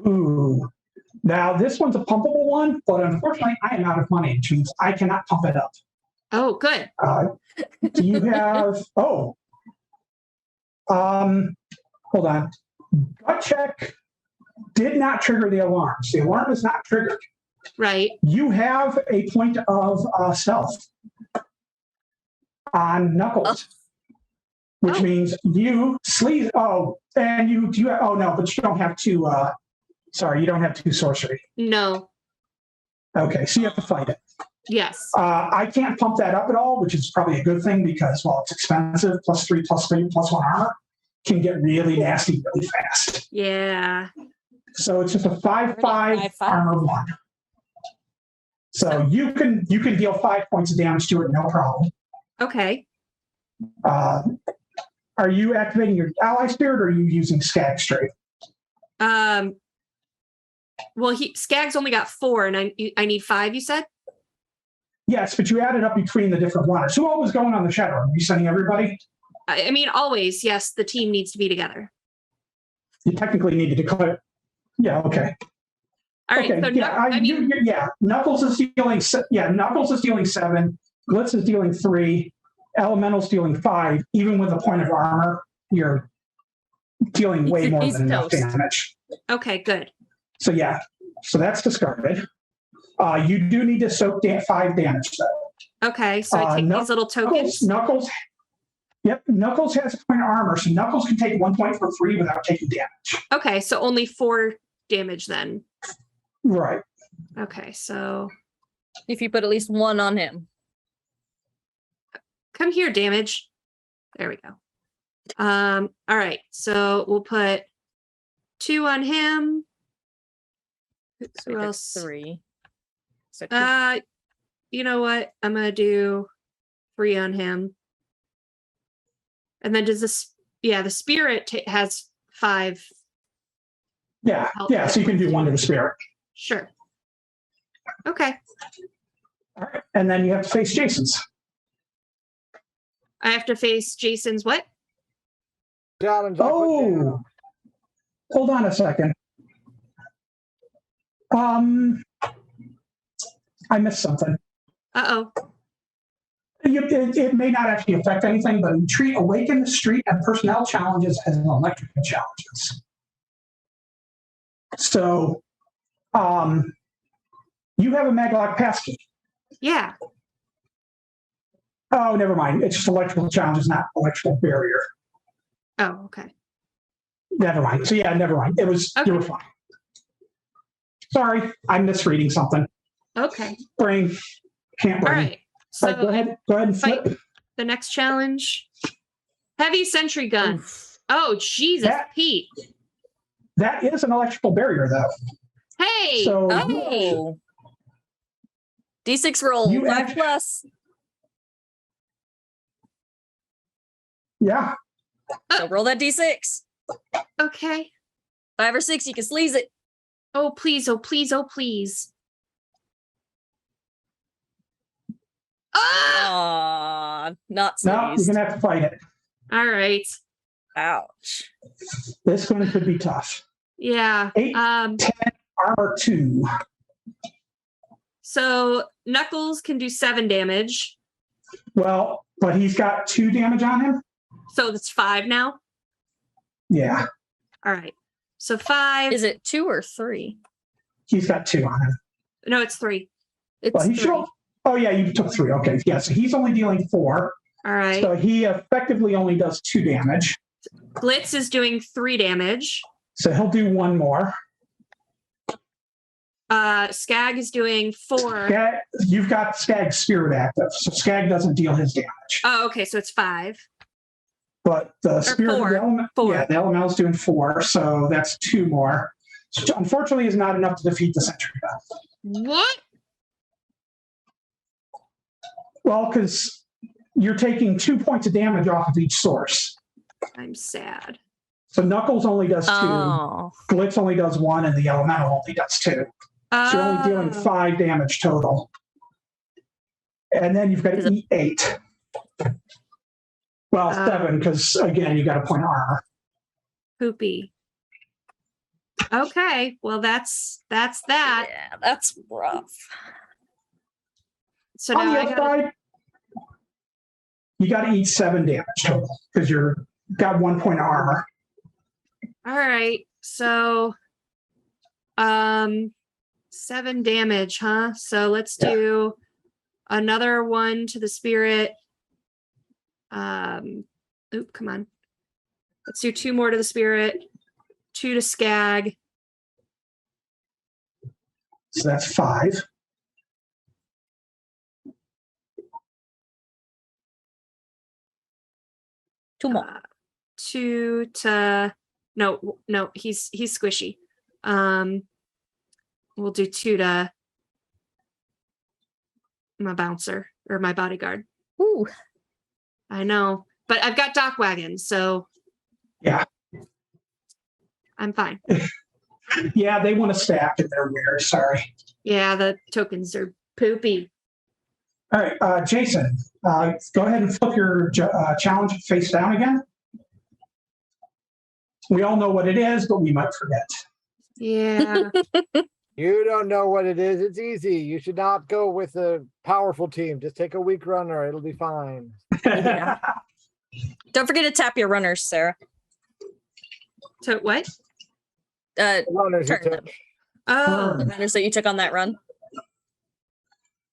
Ooh. Now, this one's a pumpable one, but unfortunately, I am out of money, which means I cannot pump it up. Oh, good. Do you have? Hold on. Gut check did not trigger the alarms. The alarm is not triggered. Right. You have a point of stealth on Knuckles, which Oh. means you sleaze. Oh, and you do. Oh no, but you don't have two. Sorry, you don't have two sorcery. No. Okay, so you have to fight it. Yes. I can't pump that up at all, which is probably a good thing because, well, it's expensive. +3, +3, +1 armor can get really nasty really fast. Yeah. So it's just a 5/5 5/5. armor 1. So you can deal 5 points of damage to it, no problem. Okay. Are you activating your ally spirit or are you using Skag straight? Well, Skag's only got 4, and I need 5. You said. Yes, but you added up between the different runners. Who all was going on the Shadowrun? Are you sending everybody? I mean, always. Yes, the team needs to be together. You technically need to declare. Yeah. Okay. All right. Okay. So yeah. Knuckles is dealing. Knuckles is dealing 7. Glitz is dealing 3. Elemental's dealing 5. Even with a point of armor, you're dealing way more He's than enough toast. damage. Okay. Good. So yeah. So that's discarded. You do need to soak 5 damage though. Okay. So I take these little tokens. Knuckles. Yep. Knuckles has a point of armor, so Knuckles can take 1 point for free without taking damage. Okay. So only 4 damage then. Right. Okay. So If you put at least 1 on him. come here, damage. There we go. All right. So we'll put 2 on him. So Who we took else? 3. So 2. You know what? I'm gonna do 3 on him. And then does this? Yeah, the spirit has 5. Yeah. Yeah. So you can do 1 to the spirit. Sure. Okay. All right. And then you have to face Jason's. I have to face Jason's what? Challenge. I put Oh, down. hold on a second. I missed something. Uh-oh. It may not actually affect anything, but treat awaken the street and personnel challenges as electrical challenges. So, you have a maglock passkey. Yeah. Oh, never mind. It's just electrical challenges, not electrical barrier. Oh, okay. Never mind. So yeah, never mind. It was you were fine. Sorry, I'm misreading something. Okay. Brain can't All brain. right. So All right, go ahead and fight flip. the next challenge. Heavy sentry gun. Oh, Jesus, That- Pete. That is an electrical barrier, though. Hey. So Oh. D6 roll. You 5 act- plus. yeah, So roll that D6. Okay. 5 or 6, you can sleaze it. Oh, please. Oh, please. Oh, please. Ah! Aw, not no, you're sleazed. gonna have to fight it. All right. Ouch. This one could be tough. Yeah. 8, 10, armor 2. So Knuckles can do 7 damage. Well, but he's got 2 damage on him. So that's 5 now. Yeah. All right. So 5. Is it 2 or 3? He's got 2 on him. No, it's 3. It's Well, he 3. should. Oh yeah, you took 3. Okay, yeah. So he's only dealing 4. All right. So he effectively only does 2 damage. Glitz is doing 3 damage. So he'll do 1 more. Skag is doing 4. You've got Skag's spirit active, so Skag doesn't deal his damage. Oh, okay. So it's 5. But the spirit of 4. the element, 4. yeah, the elemental's doing 4, so that's 2 more. So unfortunately, is not enough to defeat the sentry gun. What? Well, because you're taking 2 points of damage off of each source. I'm sad. So Knuckles only does 2, Oh. Glitz only does 1, and the elemental only does 2. So you're only dealing 5 damage total. And then you've got to eat 8. Well, 7, because again, you got a point of armor. Poopy. Okay. Well, that's that. Yeah, that's rough. So On now the I other gotta, side, you got to eat 7 damage total because you're got 1 point of armor. all right. So 7 damage, huh? So let's do another 1 to the spirit. Come on. Let's do 2 more to the spirit, 2 to Skag. So that's 5. Two more. 2 to no, he's squishy. We'll do 2 to my bouncer or my bodyguard. Ooh. I know, but I've got Dock Wagon, so Yeah. I'm fine. Yeah, they want to stack and they're weird. Sorry. Yeah, the tokens are poopy. All right, Jason, go ahead and flip your challenge face down again. We all know what it is, but we might forget. Yeah. You don't know what it is. It's easy. You should not go with a powerful team. Just take a weak runner. It'll be fine. Yeah. Don't forget to tap your runners, Sarah. So what? Runners you Turn took. them. Oh, The runners that you took on that run.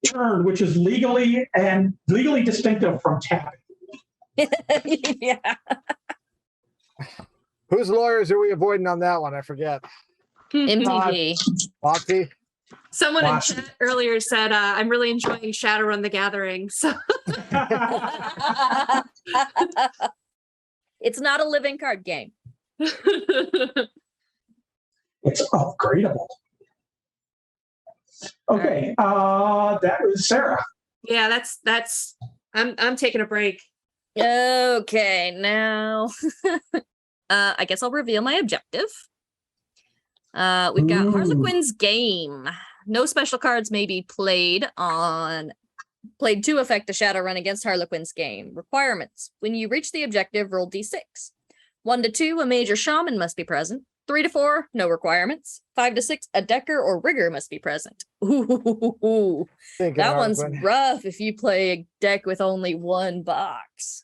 Turn, which is legally distinctive from tapping. Yeah. Whose lawyers are we avoiding on that one? I forget. MTV. Foxy? Someone in Awesome. chat earlier said, I'm really enjoying Shadowrun the Gathering. So It's not a living card game. It's upgradable. Okay, that was Sarah. yeah, that's I'm taking a break. Okay, now I guess I'll reveal my objective. We've got Ooh. Harlequin's Game. No special cards may be played to affect a Shadowrun against Harlequin's Game. Requirements. When you reach the objective, roll d6. 1 to 2, a major shaman must be present. 3 to 4, no requirements. 5 to 6, a decker or rigger must be present. Ooh, Thinking that one's Harlequin. rough if you play a deck with only 1 box.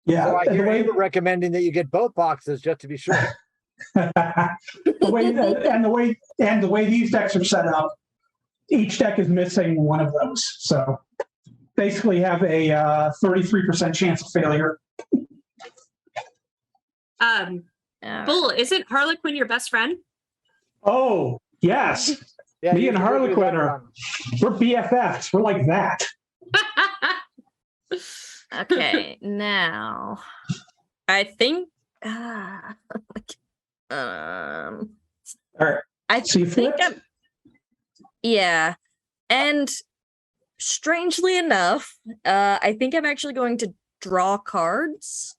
Yeah, So I and the hear way, you were recommending that you get both boxes just to be sure. the way these decks are set up, each deck is missing one of those. So basically have a 33% chance of failure. Bull, isn't Harlequin your best friend? Oh, yes. Yeah, Me you and should do Harlequin that are- one. We're BFFs. We're like that. Okay, now I think All right. I So you think flipped? yeah. And strangely enough, I think I'm actually going to draw cards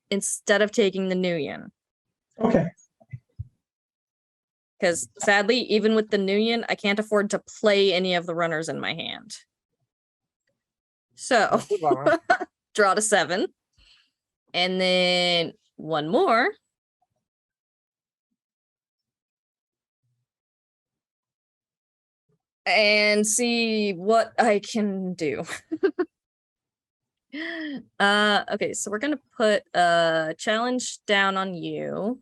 instead of taking the Nuyen. Okay. Because sadly, even with the Nuyen, I can't afford to play any of the runners in my hand. So That's a bummer. draw to 7. And then 1 more. And see what I can do. Okay, so we're gonna put a challenge down on you.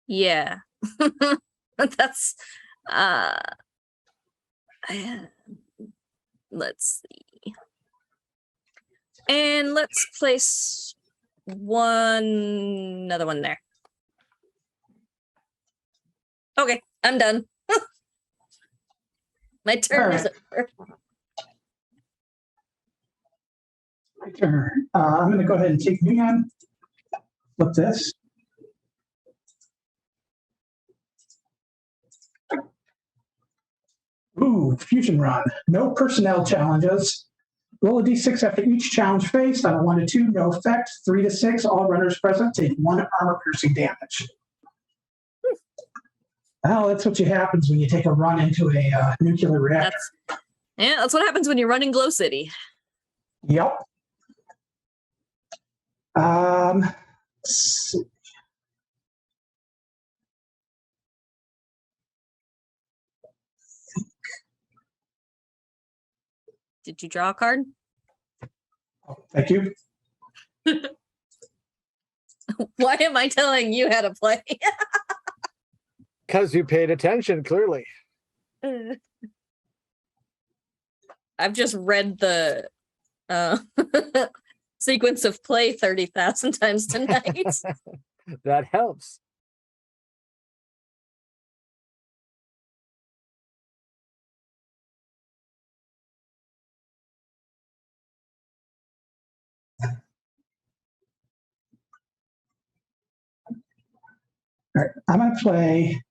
Yeah. That's uh let's see. And let's place another one there. Okay, I'm done. My turn is over. My turn. I'm going to go ahead and take me on. Flip this. Ooh, fusion run. No personnel challenges. Roll a d6 after each challenge faced. On a 1 to 2, no effect. 3 to 6, all runners present take 1 armor piercing damage. Well, that's what happens when you take a run into a nuclear reactor. That's what happens when you're running Glow City. Yep. Let's see. Did you draw a card? Oh, thank you. Why am I telling you how to play? Because you paid attention, clearly. I've just read the sequence of play 30,000 times tonight. That helps. All right, I'm going to play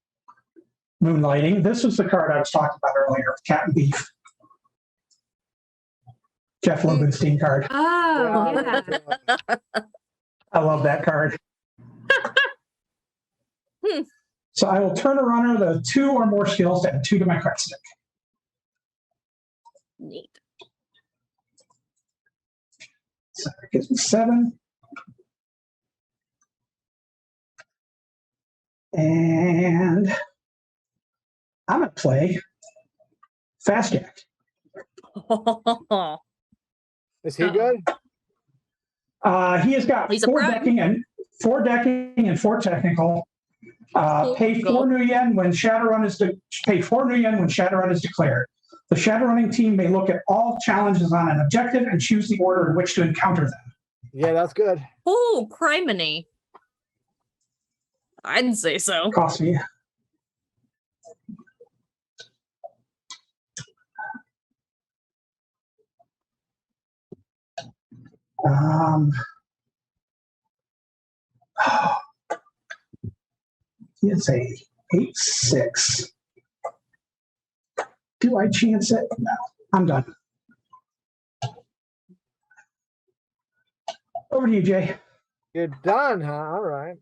Moonlighting. This was the card I was talking about earlier, Cat and Beef. Jeff Lobenstein card. Oh, yeah. I love that card. So I will turn a runner the 2 or more skills to add 2 to my card stick. Neat. So that gives me 7. And I'm going to play Fast Jack. Is he good? He has got He's a 4 prime. decking and 4 technical. Pay 4 new yen when Shadowrun is pay 4 new yen when Shadowrun is declared. The Shadowrunning team may look at all challenges on an objective and choose the order in which to encounter them. Yeah, that's good. Oh, criminy. I'd say so. Cost me. It's a 8/6. Do I chance it? No, I'm done. Over to you, Jay. You're done, huh? All right.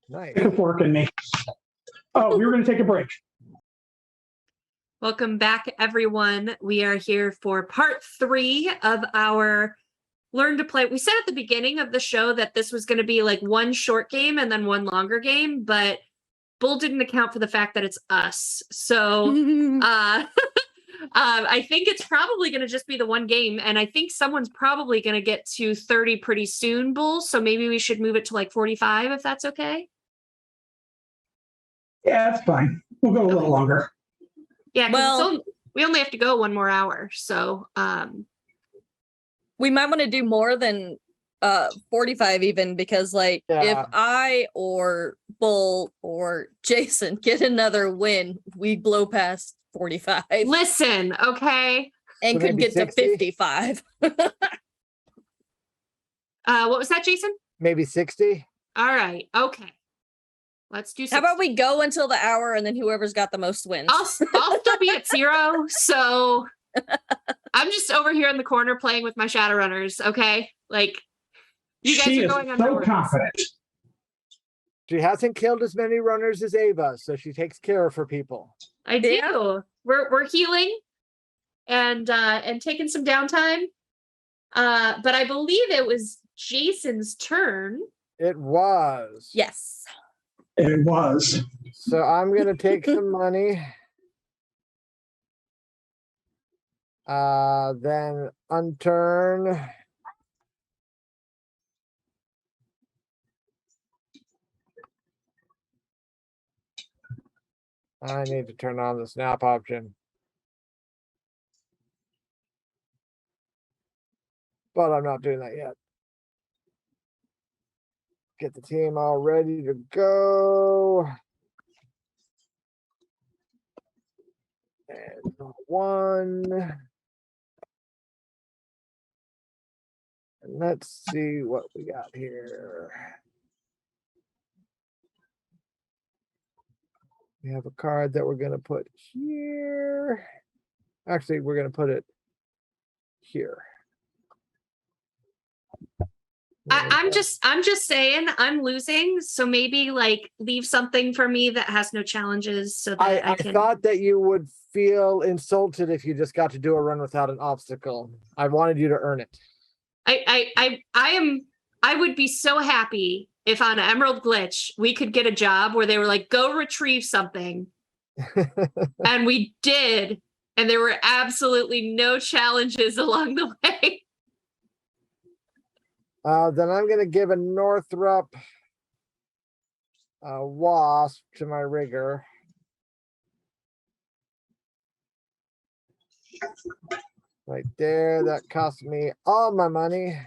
Nice. Good work in me. Oh, we were going to take a break. Welcome back, everyone. We are here for part 3 of our Learn to Play. We said at the beginning of the show that this was going to be like one short game and then one longer game, but Bull didn't account for the fact that it's us. So I think it's probably going to just be the one game, and I think someone's probably going to get to 30 pretty soon, Bull. So maybe we should move it to like 45 if that's okay. Yeah, that's fine. We'll go a little longer. Yeah, Well, we only have to go 1 more hour. So we might want to do more than 45 even, because like if I or Bull or Jason get another win, we blow past 45. listen, okay. And So could maybe get 60? to 55. What was that, Jason? Maybe 60? All right. Okay. Let's do 60. How about we go until the hour and then whoever's got the most wins? I'll still be at 0. So I'm just over here in the corner playing with my Shadowrunners. Okay. Like you guys She are is going on so confident. She hasn't killed as many runners as Ava, so she takes care of her people. I do. We're healing and taking some downtime. But I believe it was Jason's turn. It was. Yes. It was. So I'm gonna take some money. Then unturn. I need to turn on the snap option. But I'm not doing that yet. Get the team all ready to go. And one. And let's see what we got here. We have a card that we're going to put here. Actually, we're going to put it here. I'm just saying I'm losing, so maybe like leave something for me that has no challenges so that I I can. thought that you would feel insulted if you just got to do a run without an obstacle. I wanted you to earn it. I would be so happy if on Emerald Glitch we could get a job where they were like, go retrieve something. And we did, and there were absolutely no challenges along the way. Then I'm going to give a Northrop Wasp to my rigger. Right there, that cost me all my money.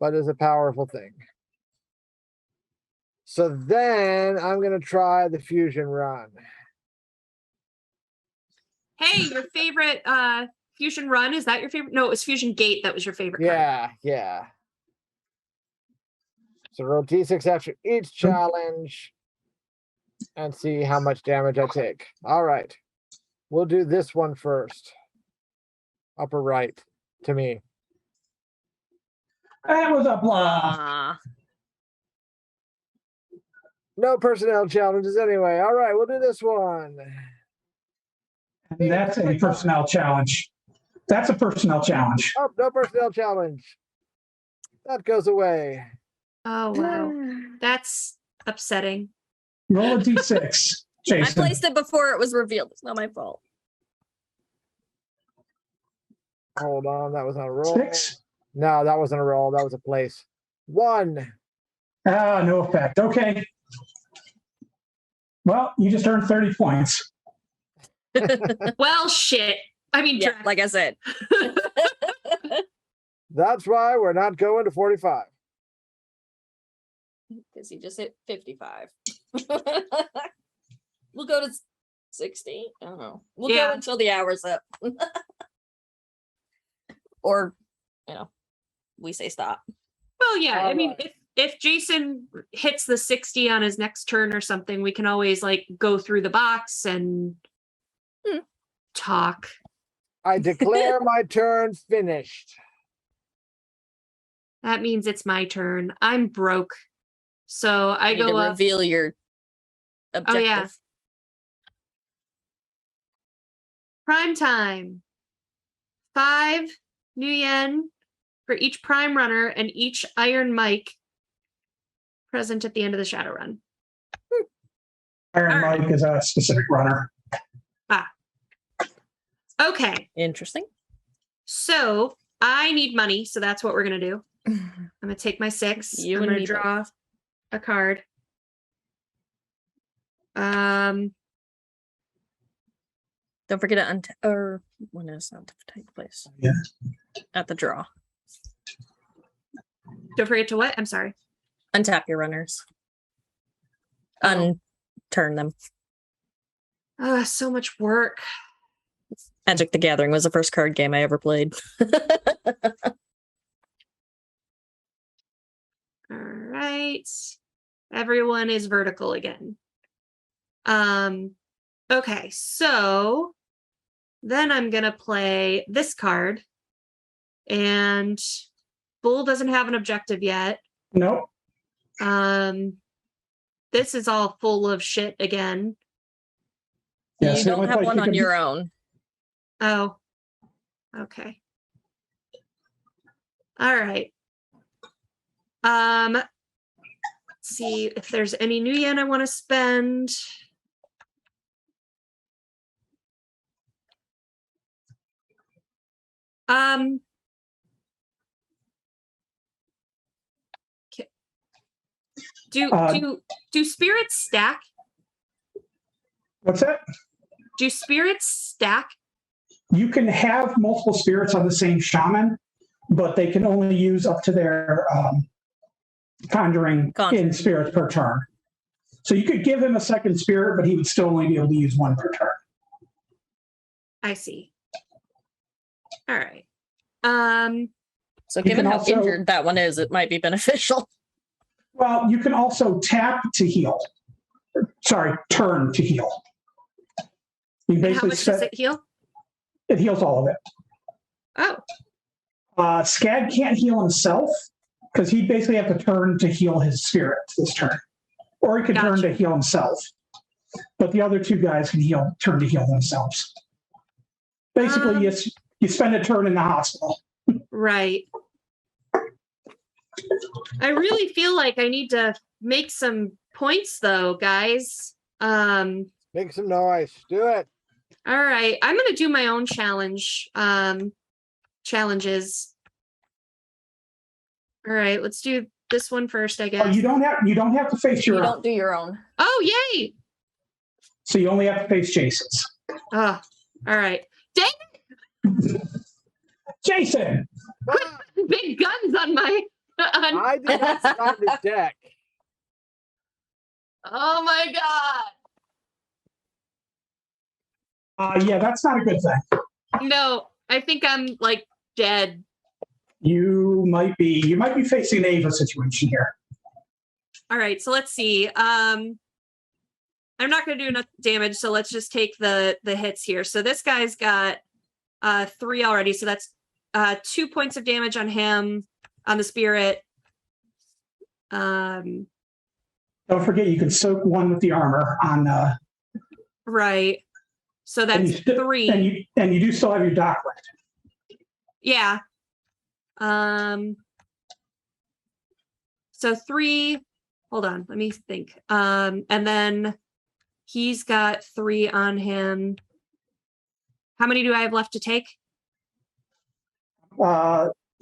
But is a powerful thing. So then I'm going to try the fusion run. Hey, your favorite fusion run, is that your favorite? No, it was Fusion Gate that was your favorite card. Yeah. So roll d6 after each challenge and see how much damage I take. All right. We'll do this one first. Upper right to me. That was a blah. No personnel challenges anyway. All right, we'll do this one. And that's a personnel challenge. That's a personnel challenge. Oh, no personnel challenge. That goes away. Oh, wow. That's upsetting. Roll a d6, I Jason. placed it before it was revealed. It's not my fault. Hold on, that was not a roll. 6. No, that wasn't a roll. That was a place. 1. Ah, no effect. Okay. Well, you just earned 30 points. Well, shit. I mean, Yeah, like I said. That's why we're not going to 45. Because he just hit 55. We'll go to 60. I don't know. We'll Yeah. go until the hour's up. Or, we say stop. well, yeah. All I mean, right. if Jason hits the 60 on his next turn or something, we can always like go through the box and talk. I declare my turn finished. That means it's my turn. I'm broke. So I You need go to up. reveal your objective. Oh, yeah. Prime time. 5 new yen for each prime runner and each iron mic present at the end of the Shadowrun. Iron All right. Mike is a specific runner. Okay. Interesting. So I need money, so that's what we're gonna do. I'm gonna take my 6. You I'm and gonna me draw a card. Don't forget to or when it's not take place. Yeah. At the draw. Don't forget to what? I'm sorry. Untap your runners. Oh. Unturn them. So much work. Magic the Gathering was the first card game I ever played. All right. Everyone is vertical again. Okay, so then I'm gonna play this card. And Bull doesn't have an objective yet. Nope. This is all full of shit again. Yes, You the don't only have place one you on can- your own. Oh. Okay. All right. see if there's any new yen I want to spend. Do spirits stack? What's that? Do spirits stack? You can have multiple spirits on the same shaman, but they can only use up to their conjuring in spirits per turn. So you could give him a second spirit, but he would still only be able to use one per turn. I see. All right. So given how injured that one is, it might be beneficial. Well, you can also tap to heal. Sorry, turn to heal. You basically how much does it heal? It heals all of it. Oh. Scad can't heal himself because he'd basically have to turn to heal his spirit this turn. Or he could turn to heal himself. But the other two guys can turn to heal themselves. Basically, you spend a turn in the hospital. Right. I really feel like I need to make some points though, guys. Make some noise. Do it. All right. I'm gonna do my own challenge. Challenges. All right, let's do this one first, I guess. Oh, you don't have to face your own. You don't do your own. Oh, yay! So you only have to face Jason's. Oh, all right. Dang! Jason! Big guns on my... I did not start the deck. Oh my god! Yeah, that's not a good thing. No, I think I'm like dead. You might be facing an Ava situation here. All right, so let's see. I'm not going to do enough damage, so let's just take the hits here. So this guy's got 3 already, so that's 2 points of damage on him, on the spirit. Don't forget, you can soak 1 with the armor on. Right. So that's 3. And you do still have your dock left. Yeah. So 3. Hold on, let me think. And then he's got 3 on him. How many do I have left to take?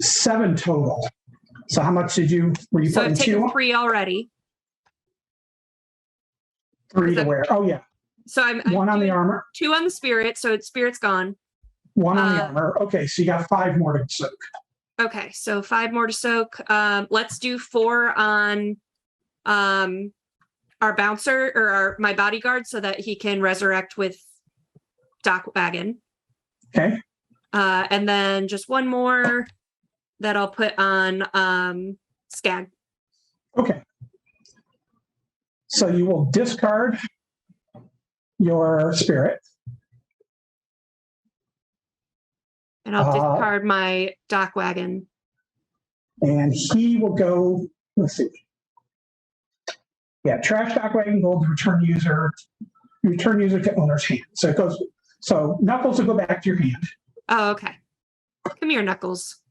7 total. So how much were you So putting I've taken 2? 3 already. 3 to where? Oh yeah. So I'm 1 on the armor. 2 on the spirit, so spirit's gone. 1 on the armor. Okay, so you got 5 more to soak. Okay, so 5 more to soak. Let's do 4 on our bouncer or my bodyguard so that he can resurrect with Doc Wagon. Okay. And then just 1 more that I'll put on Skag. Okay. So you will discard your spirit. And I'll discard my Dock Wagon. And he will go, let's see. Yeah, trash Dock Wagon, gold, return user to owner's hand. So Knuckles will go back to your hand. Oh, okay. Come here, Knuckles.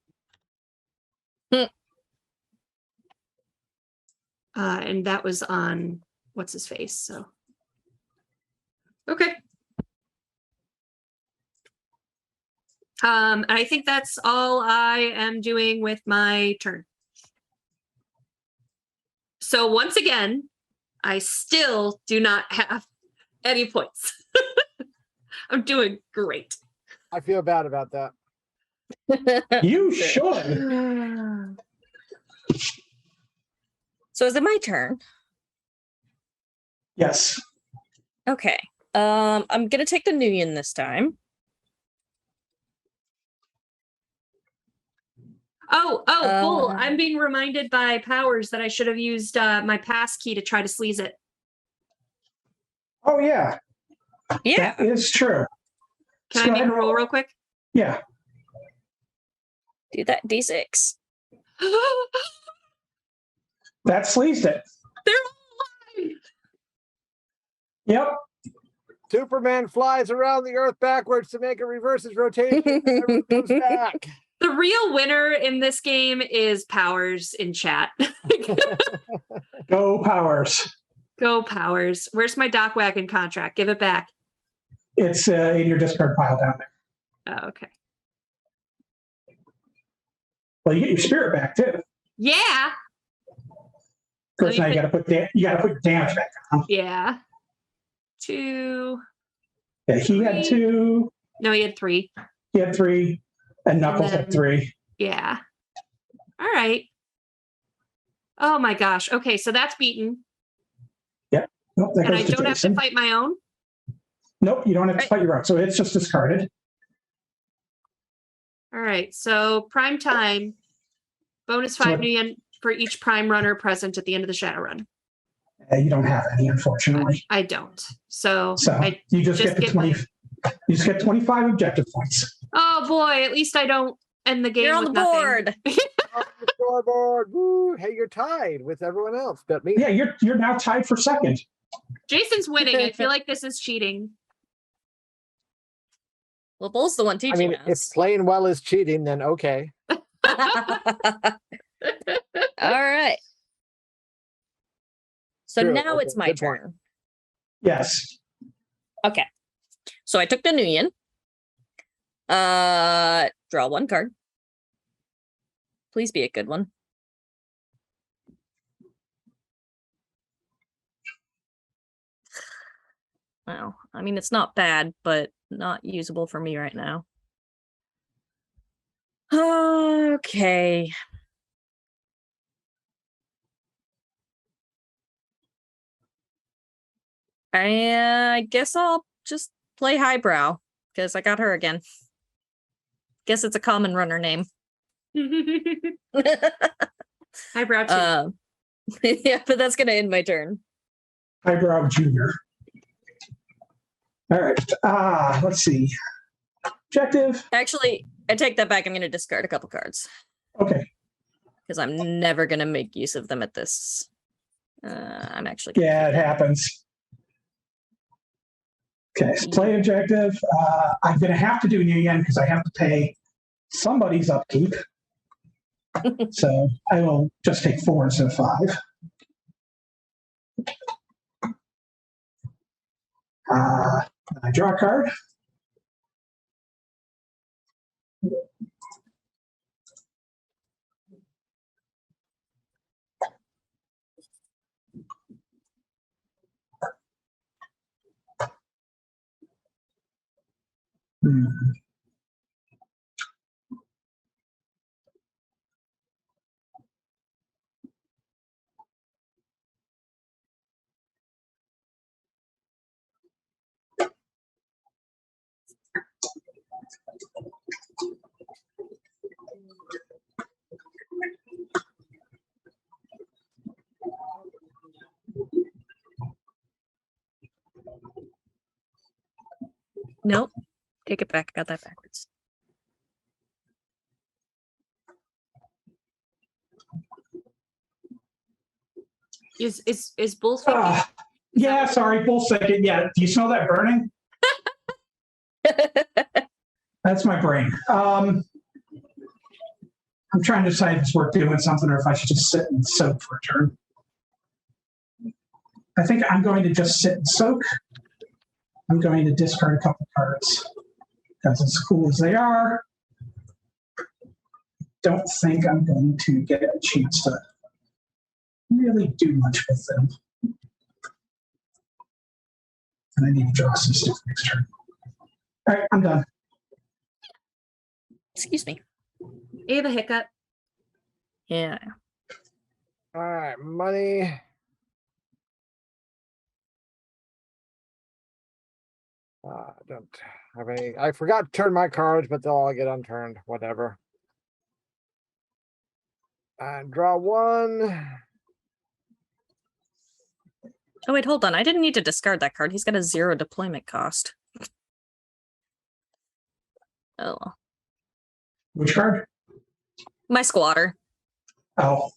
And that was on what's his face, so. Okay. And I think that's all I am doing with my turn. So once again, I still do not have any points. I'm doing great. I feel bad about that. You should. So is it my turn? Yes. Okay. I'm gonna take the Nuyen this time. Oh, cool. I'm being reminded by Powers that I should have used my pass key to try to sleaze it. Oh, yeah. Yeah. That is true. Can I make a roll real quick? Yeah. Do that D6. That sleazed it. They're all alive. Yep. Superman flies around the Earth backwards to make a reverses rotation and never goes back. The real winner in this game is Powers in chat. Go Powers. Go Powers. Where's my Dock Wagon contract? Give it back. It's in your discard pile down there. Oh, okay. Well, you get your spirit back too. Yeah. Of course, now you got to put damage back on. Yeah. 2. Yeah, he had 2. No, he had 3. He had 3, and Knuckles had 3. Yeah. All right. Oh my gosh. Okay, so that's beaten. Yep. Nope, that And goes I to don't have Jason. to fight my own. Nope, you don't have to fight your own. So it's just discarded. All right. So prime time. Bonus 5 new yen for each prime runner present at the end of the Shadowrun. You don't have any, unfortunately. I don't. So you just get the 20. You just get 25 objective points. Oh boy, at least I don't end the game. You're on the with nothing. board. On the scoreboard. Woo. Hey, you're tied with everyone else but me. Yeah, you're now tied for second. Jason's winning. I feel like this is cheating. Well, Bull's the one I teaching mean, if us. playing well is cheating, then okay. All right. So True, now okay, it's my good point. turn. Yes. Okay. So I took the Nuyen. Draw 1 card. Please be a good one. Wow. I mean, it's not bad, but not usable for me right now. Okay. I guess I'll just play Highbrow because I got her again. Guess it's a common runner name. Highbrow 2. Yeah, but that's gonna end my turn. Highbrow Junior. All right. Let's see. Objective. Actually, I take that back. I'm gonna discard a couple cards Okay. because I'm never gonna make use of them at this. I'm actually Yeah, it happens. Okay, so play objective. I'm going to have to do New Yen because I have to pay somebody's upkeep. So I will just take 4 instead of 5. I draw a card. Nope. Take it back. I got that backwards. Is Bull speaking? Yeah, sorry, Bull second. Yeah, do you smell that burning? That's my brain. I'm trying to decide if it's worth doing something or if I should just sit and soak for a turn. I think I'm going to just sit and soak. I'm going to discard a couple cards because as cool as they are, don't think I'm going to get a chance to really do much with them. And I need to draw some stuff next turn. All right, I'm done. Excuse me. You have a hiccup. Yeah. All right, money. Don't have any. I forgot to turn my cards, but they'll all get unturned. Whatever. And draw 1. Oh, wait, hold on. I didn't need to discard that card. He's got a 0 deployment cost. Oh, well. Which card? My squatter. Oh,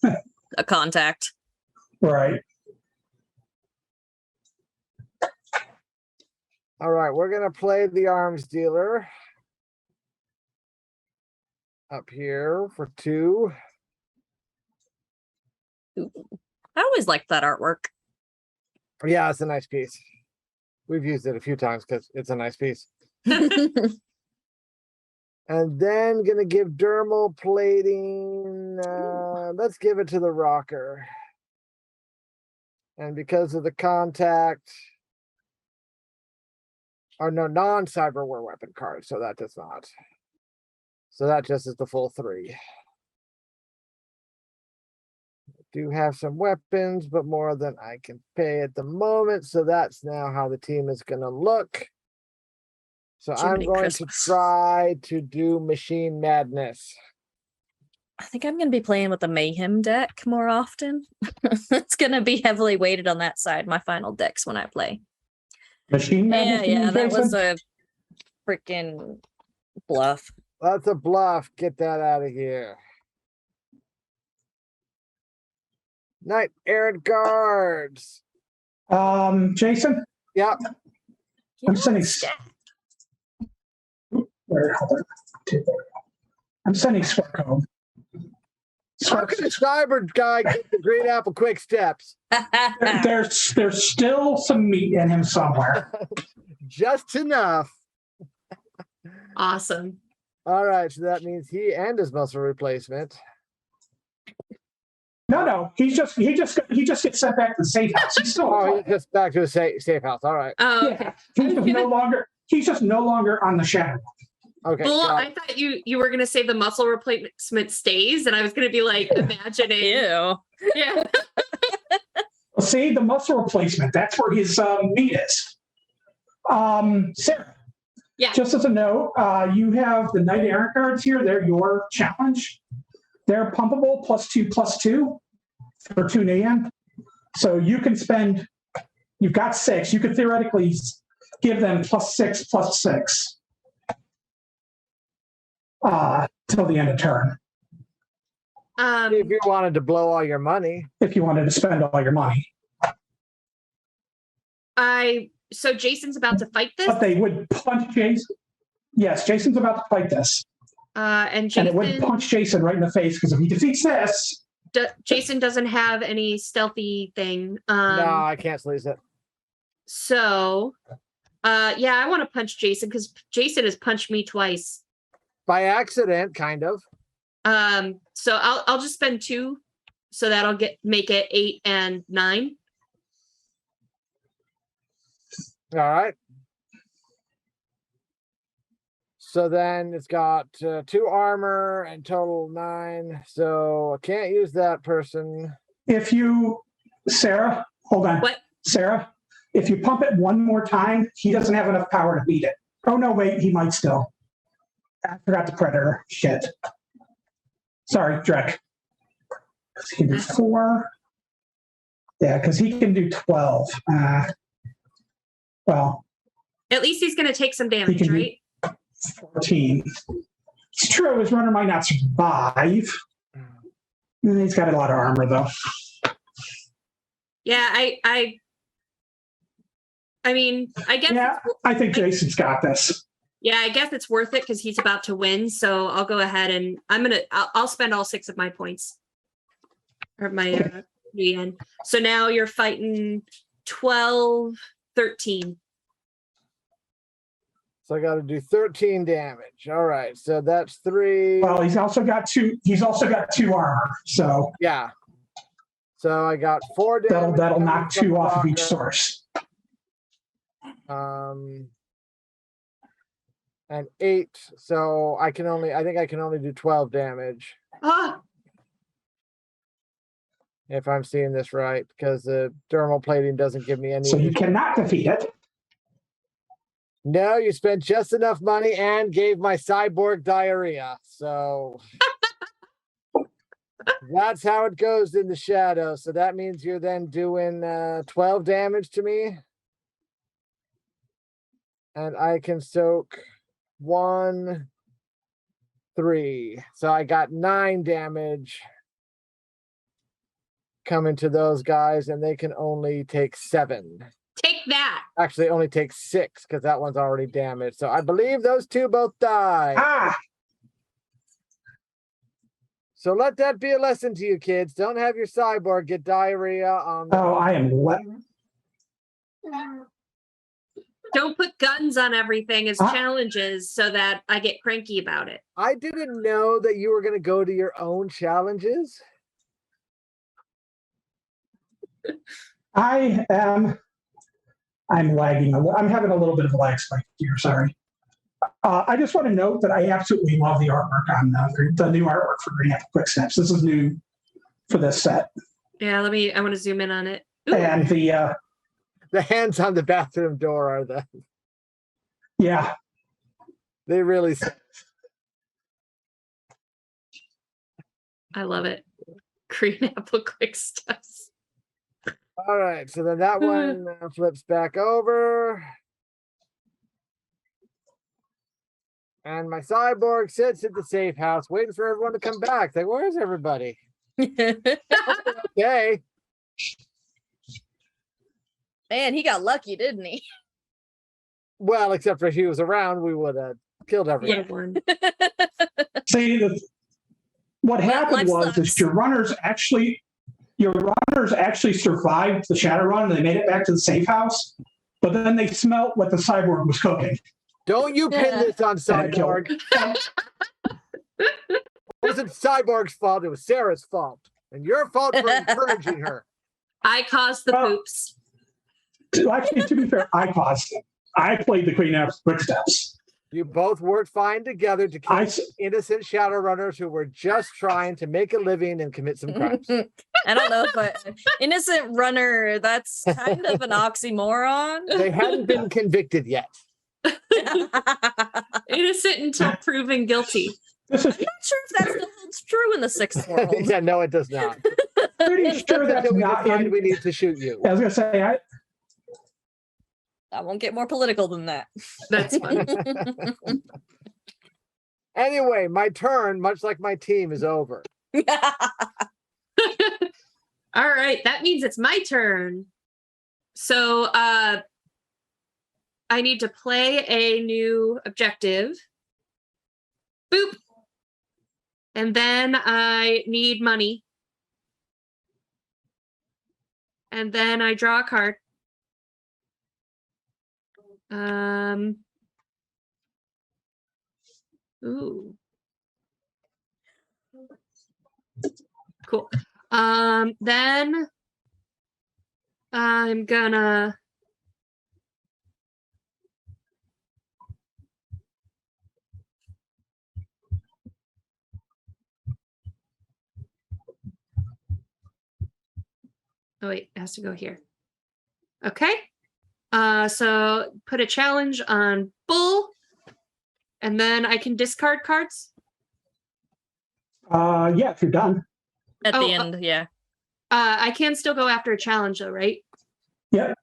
A contact. right. All right, we're gonna play the arms dealer. up here for 2. Ooh. I always liked that artwork. Yeah, it's a nice piece. We've used it a few times because it's a nice piece. And then gonna give dermal plating. Let's give it to the rocker. And because of the contact, or no, non-cyber war weapon card, so that does not. So that just is the full 3. Do have some weapons, but more than I can pay at the moment. So that's now how the team is gonna look. So I'm Jiminy going Christmas. to try to do Machine Madness. I think I'm going to be playing with the Mayhem deck more often. It's going to be heavily weighted on that side, my final decks when I play. Machine Madness. Yeah, that Jason? was a freaking bluff. That's a bluff. Get that out of here. Knight Errant Guards. Jason, Yep. I'm sending. Yeah. Hold on. I'm sending Spark home. How can a cyber guy get the green apple quick steps? There's still some meat in him somewhere. Just enough. Awesome. All right, so that means he and his muscle replacement. No, he just gets sent back to the safe house. He's still Oh, he's just back to a safe house. All right. Oh, okay. yeah. He's just no longer on the shadow. Okay. Well, got I it. thought you were gonna say the muscle replacement stays, and I was gonna be like imagining. Ew. Yeah. Well, see, the muscle replacement, that's where his meat is. Sarah. Yeah. Just as a note, you have the Knight Errant Guards here. They're your challenge. They're pumpable +2/+2 for 2 yen. So you can spend, you've got 6. You could theoretically give them +6/+6 till the end of turn. If you wanted to blow all your money. If you wanted to spend all your money. So Jason's about to fight this, But they would punch Jason. Yes, Jason's about to fight this. and And it would Jason punch Jason right in the face because if he defeats this, Jason doesn't have any stealthy thing. No, I can't sleaze it. So, yeah, I want to punch Jason because Jason has punched me twice. By accident, kind of. So I'll just spend 2, so that'll make it 8 and 9. All right. So then it's got 2 armor and total 9. So I can't use that person. if you, Sarah, hold on. What? Sarah, if you pump it one more time, he doesn't have enough power to beat it. Oh, no, wait, he might still. I forgot the Predator. Shit. Sorry, Drek. He can do 4. Yeah, because he can do 12. Well, At least he's going to take some he damage, can do right? 14. It's true, his runner might not survive. He's got a lot of armor, though. Yeah, I mean, I guess. Yeah, I think Jason's got this. Yeah, I guess it's worth it because he's about to win. So I'll go ahead and I'll spend all 6 of my points or my yen. So now you're fighting 12, 13. So I got to do 13 damage. All right. So that's 3. Well, he's also got 2 armor. So Yeah. So I got 4 damage. that'll knock from 2 off of each Rocker. source. And 8. So I think I can only do 12 damage Ah, if I'm seeing this right, because the dermal plating doesn't give me any. So you cannot defeat it. No, you spent just enough money and gave my cyborg diarrhea. So that's how it goes in the shadow. So that means you're then doing 12 damage to me. And I can soak 1, 3. So I got 9 damage coming to those guys, and they can only take 7. take that. Actually, only take 6 because that one's already damaged. So I believe those 2 both die. So let that be a lesson to you kids. Don't have your cyborg get diarrhea on the Oh, I am. Don't put guns on everything as Ah. challenges so that I get cranky about it. I didn't know that you were going to go to your own challenges. I'm lagging. I'm having a little bit of a lag spike here. Sorry. I just want to note that I absolutely love the artwork on the new artwork for Green Apple Quick Snaps. This is new for this set. Yeah, I want to zoom in on it. Ooh. And the hands on the bathroom door are the. Yeah. They really. I love it. Green Apple Quick Steps. All right, so then that one flips back over. And my cyborg sits at the safe house waiting for everyone to come back. Like, where's everybody? Okay. Man, he got lucky, didn't he? Well, except for if he was around, we would have killed everyone. See, what happened life was sucks. your runners actually survived the Shadowrun and they made it back to the safe house, but then they smelt what the cyborg was cooking. Don't you pin this on Cyborg. It wasn't Cyborg's fault, it was Sarah's fault. And your fault for encouraging her. I caused the poops. Actually, to be fair, I caused it. I played the Queen Apple's Quick Steps. You both worked fine together to kill innocent Shadowrunners who were just trying to make a living and commit some crimes. I don't know, but innocent runner, that's kind of an oxymoron. They hadn't been convicted yet. Innocent until proven guilty. I'm not sure if that still holds true in the sixth world. Yeah, no, it does not. Pretty sure that's we not decide we need to shoot you. I was going to say, I won't get more political than that. That's fun. Anyway, my turn, much like my team, is over. All right, that means it's my turn. So I need to play a new objective. Boop. And then I need money. And then I draw a card. Ooh. Cool. Then I'm gonna oh wait, it has to go here. Okay. So put a challenge on Bull, and then I can discard cards. yeah, if you're done. At the end, yeah. I can still go after a challenge though, right? Yep.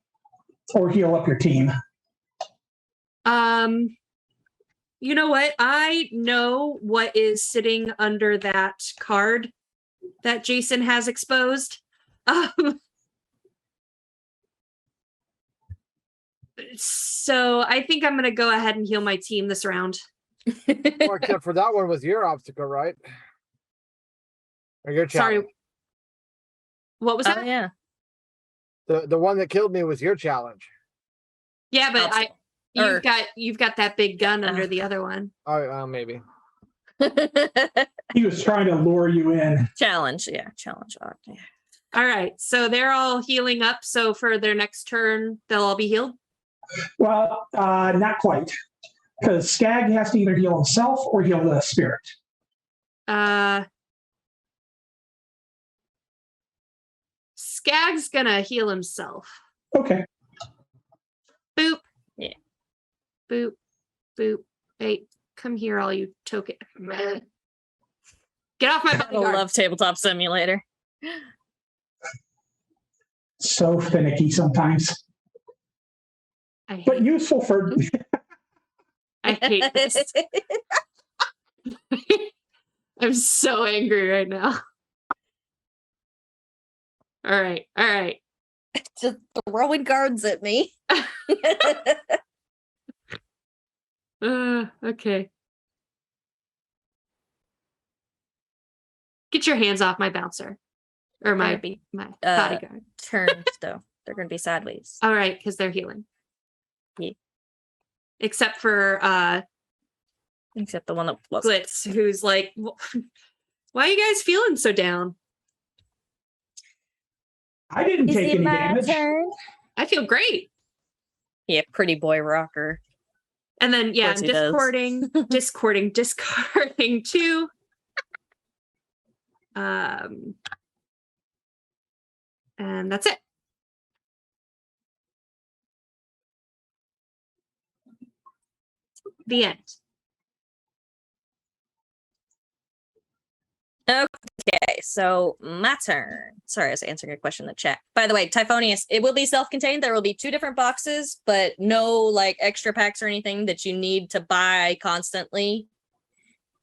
Or heal up your team. You know what? I know what is sitting under that card that Jason has exposed. So I think I'm going to go ahead and heal my team this round. Or except for that one was your obstacle, right? Or your challenge. Sorry. What was that? Yeah. The one that killed me was your challenge. Yeah, but you've got that big gun under the other one. Oh, maybe. He was trying to lure you in. Challenge, yeah. Challenge. Yeah. All right. So they're all healing up. So for their next turn, they'll all be healed? Well, not quite. Because Skag has to either heal himself or heal the spirit. Skag's gonna heal himself. Okay. Boop. Yeah. Boop. Boop. Hey, come here, all you token. Get off my I bodyguard. love Tabletop Simulator. So finicky sometimes. But useful for... I hate this. I'm so angry right now. All right. All right. Just throwing cards at me. Okay. Get your hands off my bouncer. Or my bodyguard. Turned though. They're gonna be sideways. All right, because they're healing. Yeah. Except for Except the one that was Glitz, who's like, why are you guys feeling so down? I didn't take any damage. turn? I feel great. Yeah, pretty boy rocker. And then yeah, I'm Course he does. discarding too. And that's it. The end. Okay, so my turn. Sorry, I was answering a question in the chat. By the way, Typhonius, it will be self-contained. There will be 2 different boxes, but no like extra packs or anything that you need to buy constantly.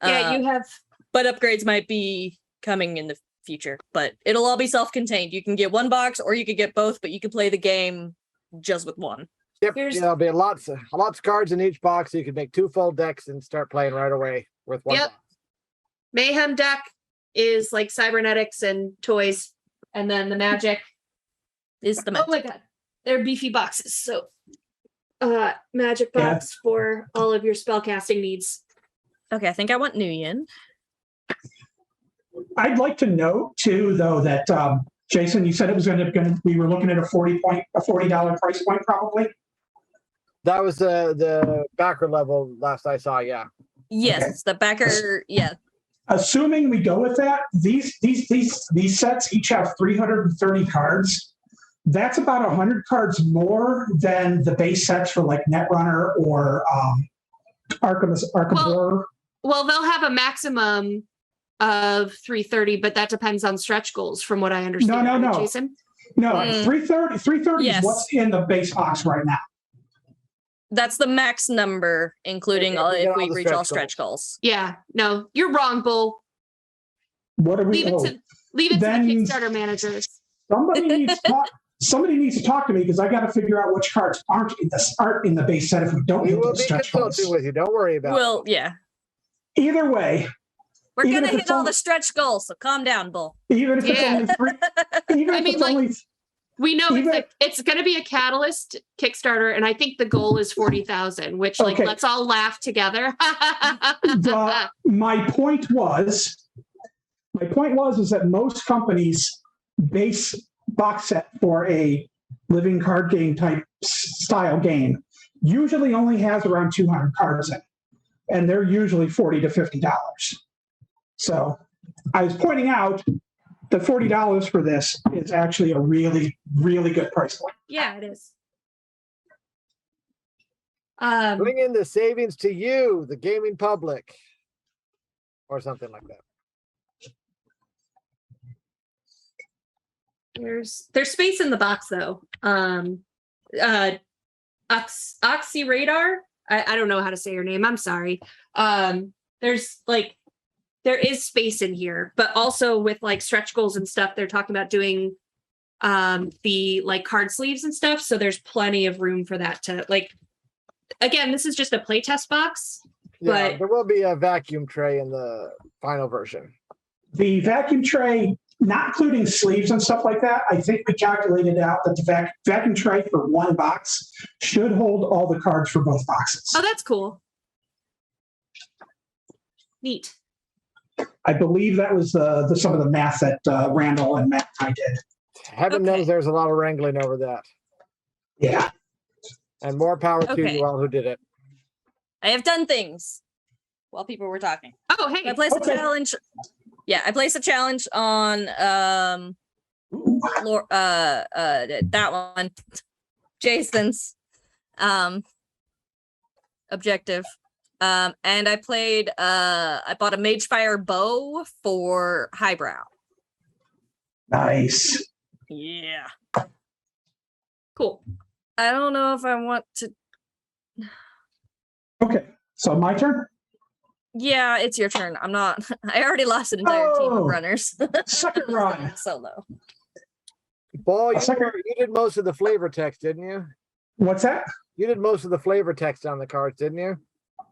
Yeah, you have. But upgrades might be coming in the future, but it'll all be self-contained. You can get 1 box or you could get both, but you can play the game just with 1. Yep, Here's- there'll be lots of cards in each box. So you can make 2 full decks and start playing right away with 1 Yep. box. Mayhem deck is like cybernetics and toys, and then the magic Is the Oh my god, they're beefy boxes. So, magic Yeah. box for all of your spellcasting needs. Okay, I think I want Nguyen. I'd like to note too, though, that Jason, you said it was going to we were looking at a $40 price point, probably. That was the backer level last I saw. Yeah. Yes, the backer. Yeah, Assuming we go with that, these sets each have 330 cards. That's about 100 cards more than the base sets for like Netrunner or Arkham Horror. Well, they'll have a maximum of 330, but that depends on stretch goals, from what I understand. No. right, Jason? No, Mm. 330 Yes. is what's in the base box right now. that's the max number, including Okay, all we if get all we the reach all stretch stretch goals. Yeah, no, you're wrong, Bull. What are we? Leave it to the then- Kickstarter managers. Somebody needs to talk. Somebody needs to talk to me because I got to figure out which cards aren't in the base set if we don't We hit will those be stretch goals. consulting with you. Don't worry about Well, it. yeah, Either way, we're Even gonna if hit it's all only- the stretch goals, so calm down, Bull. even if it's Yeah. only three, even I if mean, it's like- only We know Even- it's going to be a Catalyst Kickstarter, and I think the goal is 40,000. Which, like, Okay. let's all laugh together. my point was is that most companies base box set for a living card game type style game usually only has around 200 cards in it, and they're usually $40 to $50. So I was pointing out that $40 for this is actually a really, really good price point. Yeah, it is. Bring in the savings to you, the gaming public, or something like that. There's space in the box though. Oxy Radar. I don't know how to say your name. I'm sorry. There is space in here, but also with like stretch goals and stuff, they're talking about doing the like card sleeves and stuff. So there's plenty of room for that to like. Again, this is just a playtest box. Yeah, But- there will be a vacuum tray in the final version. The vacuum tray, not including sleeves and stuff like that, I think we calculated out that the vacuum tray for 1 box should hold all the cards for both boxes. Oh, that's cool. Neat. I believe that was the some of the math that Randall and Matt and I did. Heaven Okay. knows there's a lot of wrangling over that. Yeah. And more power to Okay. you all who did it. I have done things while people were talking. Oh, hey. I placed Okay. a challenge. Yeah, I placed a challenge on that one, Jason's objective. And I bought a Magefire bow for highbrow. Nice. Yeah. Cool. I don't know if I want to. Okay. So my turn. Yeah, it's your turn. I'm not. I already lost an entire team Oh. of runners. Second run. Solo. Boy, A second- you did most of the flavor text, didn't you? What's that? You did most of the flavor text on the cards, didn't you?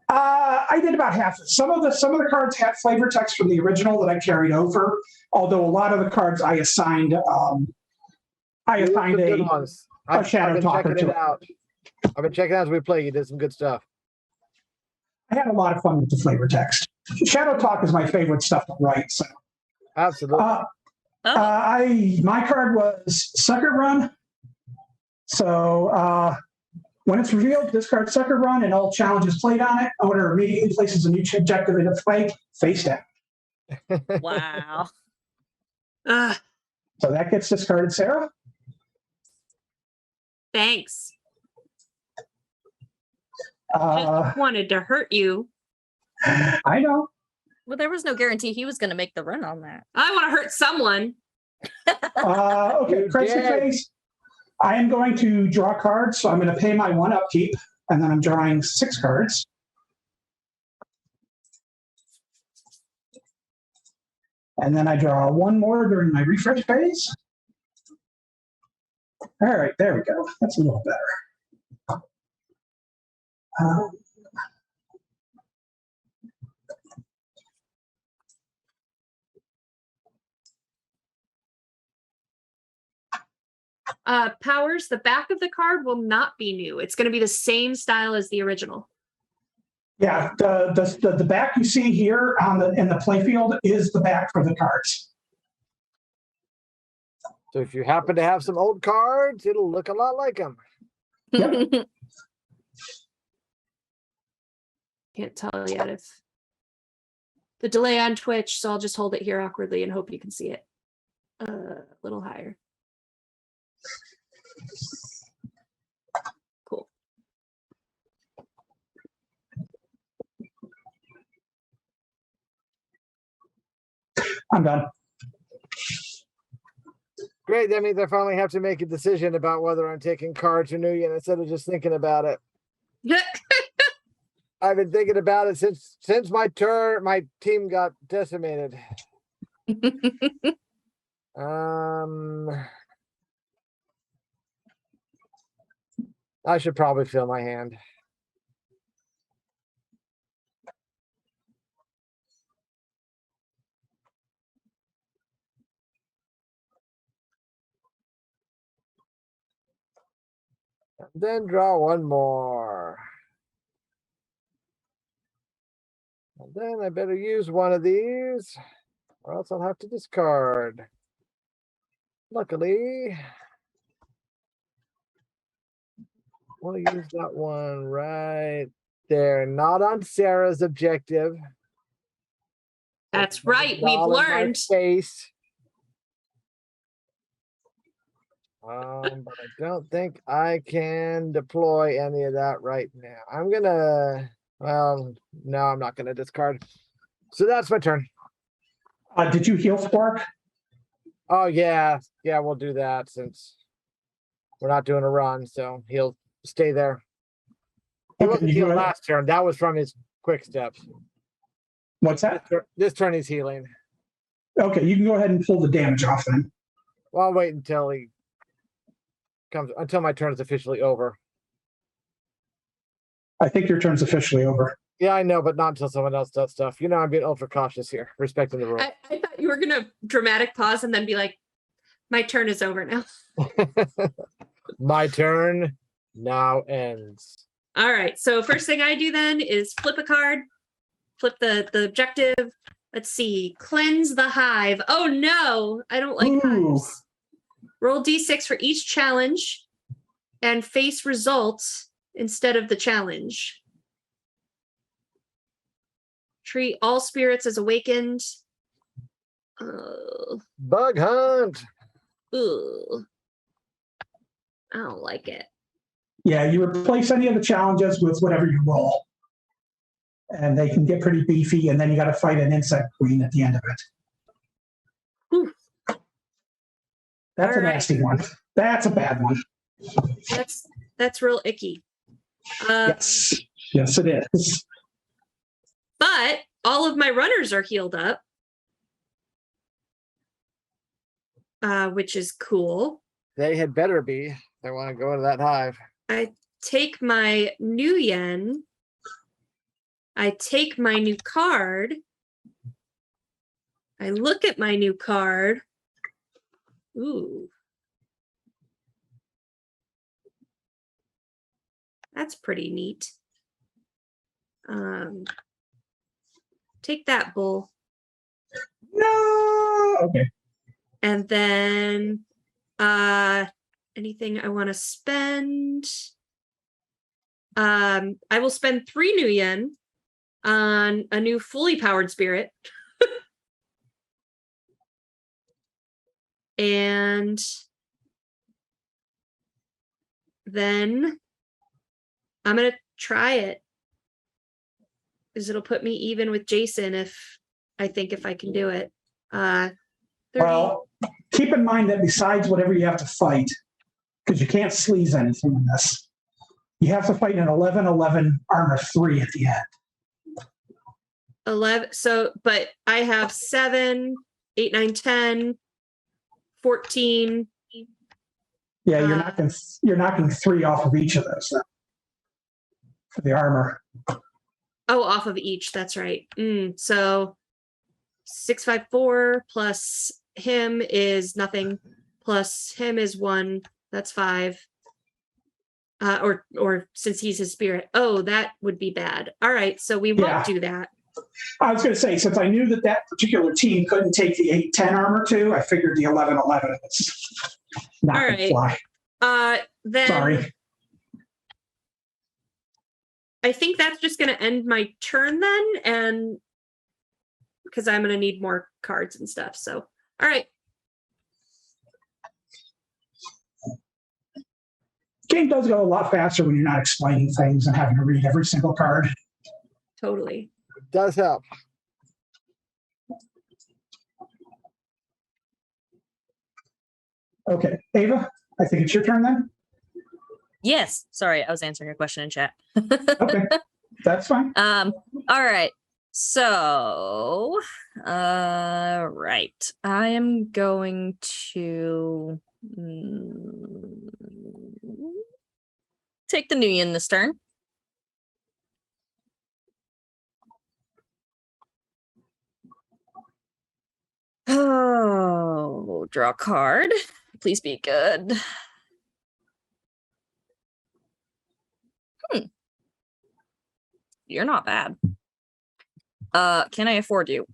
I did about half. Some of the cards had flavor text from the original that I carried over. Although a lot of the cards I assigned, You did some good a ones. shadow been talker checking to it out. I've been checking out as we play. You did some good stuff. I had a lot of fun with the flavor text. Shadow talk is my favorite stuff to write. So Absolutely. my card was Sucker Run. So when it's revealed, discard Sucker Run and all challenges played on it. Owner immediately places a new objective in its play, face down. Wow. So that gets discarded, Sarah. Thanks. Just wanted to hurt you. I know. Well, there was no guarantee he was going to make the run on that. I want to hurt someone. Okay, You Crescent did. phase. I am going to draw cards, so I'm going to pay my 1 upkeep, and then I'm drawing 6 cards. And then I draw 1 more during my refresh phase. All right, there we go. That's a little better. Powers, the back of the card will not be new. It's going to be the same style as the original. Yeah, the back you see here in the playfield is the back for the cards. So if you happen to have some old cards, it'll look a lot like them. Yep. Can't tell yet if the delay on Twitch, so I'll just hold it here awkwardly and hope you can see it a little higher. Cool. I'm done. Great. That means I finally have to make a decision about whether I'm taking cards or Nuyen instead of just thinking about it. I've been thinking about it since my team got decimated. I should probably fill my hand. And then draw 1 more. And then I better use one of these, or else I'll have to discard. Luckily, we'll use that one right there. Not on Sarah's objective. That's right. We've All in my learned. face. But I don't think I can deploy any of that right now. I'm gonna, well, no, I'm not gonna discard. So that's my turn. Did you heal Spark? Oh yeah, we'll do that since we're not doing a run, so he'll stay there. He Okay, wasn't you healed go ahead. last turn. That was from his quick steps. What's that? This turn he's healing. Okay, you can go ahead and pull the damage off then. Well, I'll wait until he comes, until my turn is officially over. I think your turn's officially over. Yeah, I know, but not until someone else does stuff. You know, I'm being ultra cautious here, respecting the rules. I thought you were going to dramatic pause and then be like, my turn is over now. My turn now ends. All right. So first thing I do then is flip a card, flip the objective. Let's see. Cleanse the hive. Oh no, I don't like Ooh. hives. Roll d6 for each challenge and face results instead of the challenge. Treat all spirits as awakened. Bug hunt. Ugh. I don't like it. Yeah, you replace any of the challenges with whatever you roll. And they can get pretty beefy, and then you got to fight an insect queen at the end of it. Whew. That's All a right. nasty one. That's a bad one. That's real icky. Yes, it is. But all of my runners are healed up, which is cool. They had better be. They want to go into that hive. I take my new yen I take my new card. I look at my new card. Ooh. That's pretty neat. Take that, bull. No. Okay. And then anything I want to spend. I will spend 3 new yen on a new fully powered spirit. And then I'm going to try it. Because it'll put me even with Jason if I can do it. 30. Well, keep in mind that besides whatever you have to fight, because you can't sleaze anything in this, you have to fight an 11/11 armor 3 at the end. 11. So, but I have 7, 8, 9, 10, 14. Yeah, you're knocking 3 off of each of those then, for the armor. Oh, off of each. That's right. So 6, 5, 4 plus him is nothing. Plus him is 1. That's 5. Or since he's his spirit. Oh, that would be bad. All right. So we won't do that. I was going to say, since I knew that particular team couldn't take the 8/10 armor 2, I figured the 11/11 was not going to fly. Then Sorry. I think that's just going to end my turn then, and because I'm going to need more cards and stuff. So, all right. Game does go a lot faster when you're not explaining things and having to read every single card. Totally. It does help. Okay, Ava, I think it's your turn then. Yes. Sorry, I was answering a question in chat. Okay, that's fine. All right. So, right. I am going to take the new yen this turn. Oh, draw a card. Please be good. You're not bad. Can I afford you?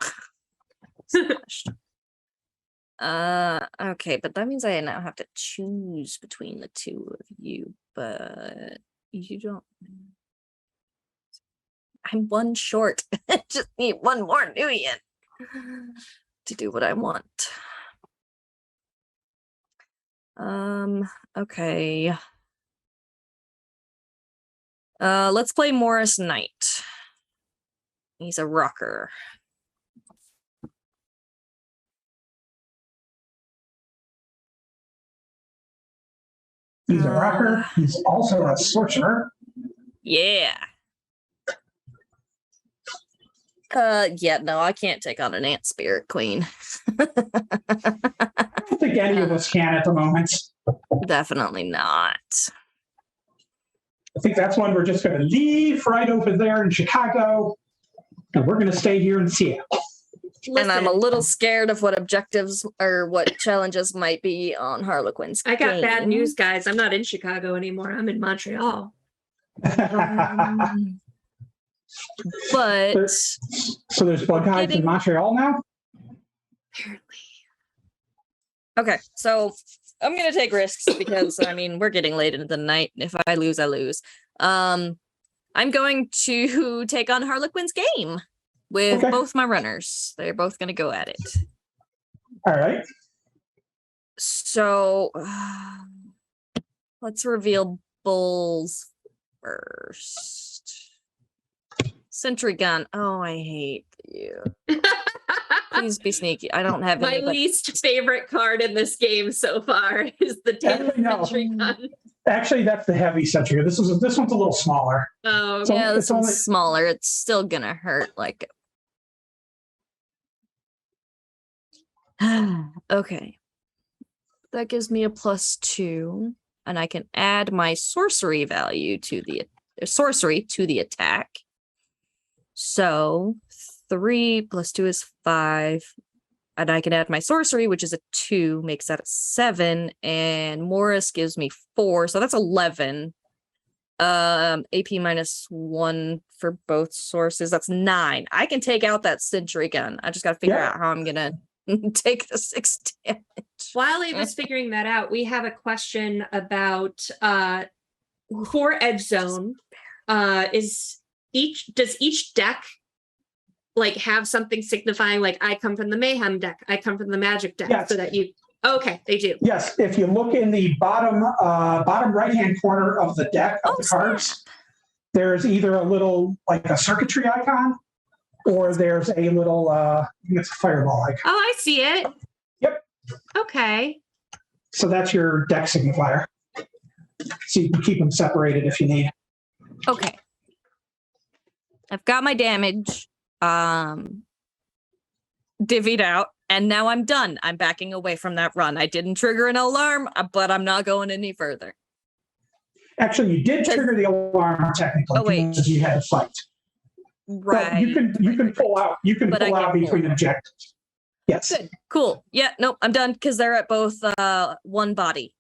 Okay, but that means I now have to choose between the two of you, but you don't. I'm 1 short. I just need 1 more new yen to do what I want. Okay. Let's play Morris Knight. He's a rocker. He's a rocker. He's also a sorcerer. Yeah. Yeah, no, I can't take on an Ant Spirit Queen. I don't think any of us can at the moment. Definitely not. I think that's one we're just going to leave right over there in Chicago, and we're going to stay here in Seattle. And I'm a little scared of what objectives or what challenges might be on Harlequin's I got game. bad news, guys. I'm not in Chicago anymore. I'm in Montreal. But so there's bug hives in Montreal now? Apparently. Okay, so I'm gonna take risks because I mean we're getting late into the night. If I lose, I lose. I'm going to take on Harlequin's game with both my runners. They're both gonna go at it. All right. So let's reveal Bulls first. Sentry gun. Oh, I hate you. Please be sneaky. I don't have my least favorite card in this game so far is the Sentry gun. Actually, that's the heavy sentry. This one's a little smaller. Oh, so yeah, this one's smaller. It's still gonna hurt. Like, okay, that gives me a +2, and I can add my sorcery value to the sorcery to the attack. So 3 plus 2 is 5. And I can add my sorcery, which is a 2, makes that a 7. And Morris gives me 4. So that's 11. AP minus 1 for both sources. That's 9. I can take out that Sentry gun. I just got to figure out how I'm going to take the 6 damage. While I was figuring that out, we have a question about for Edge Zone. Does each deck like have something signifying like I come from the Mayhem deck, I come from the Magic deck, Yes. so that you okay, they do. Yes, if you look in the bottom right-hand corner of the deck of the cards, there's either a little like a circuitry icon, or there's a little I think it's a fireball icon. Oh, I see it. Yep. Okay. So that's your deck signifier. So you can keep them separated if you need. Okay. I've got my damage divvied out, and now I'm done. I'm backing away from that run. I didn't trigger an alarm, but I'm not going any further. Actually, you did trigger the alarm technically. Oh, wait. Because you had to fight. Right. But you can pull out. You can But I pull out can between pull. objectives. Yes. Good. Cool. Yeah, nope, I'm done because they're at both one body.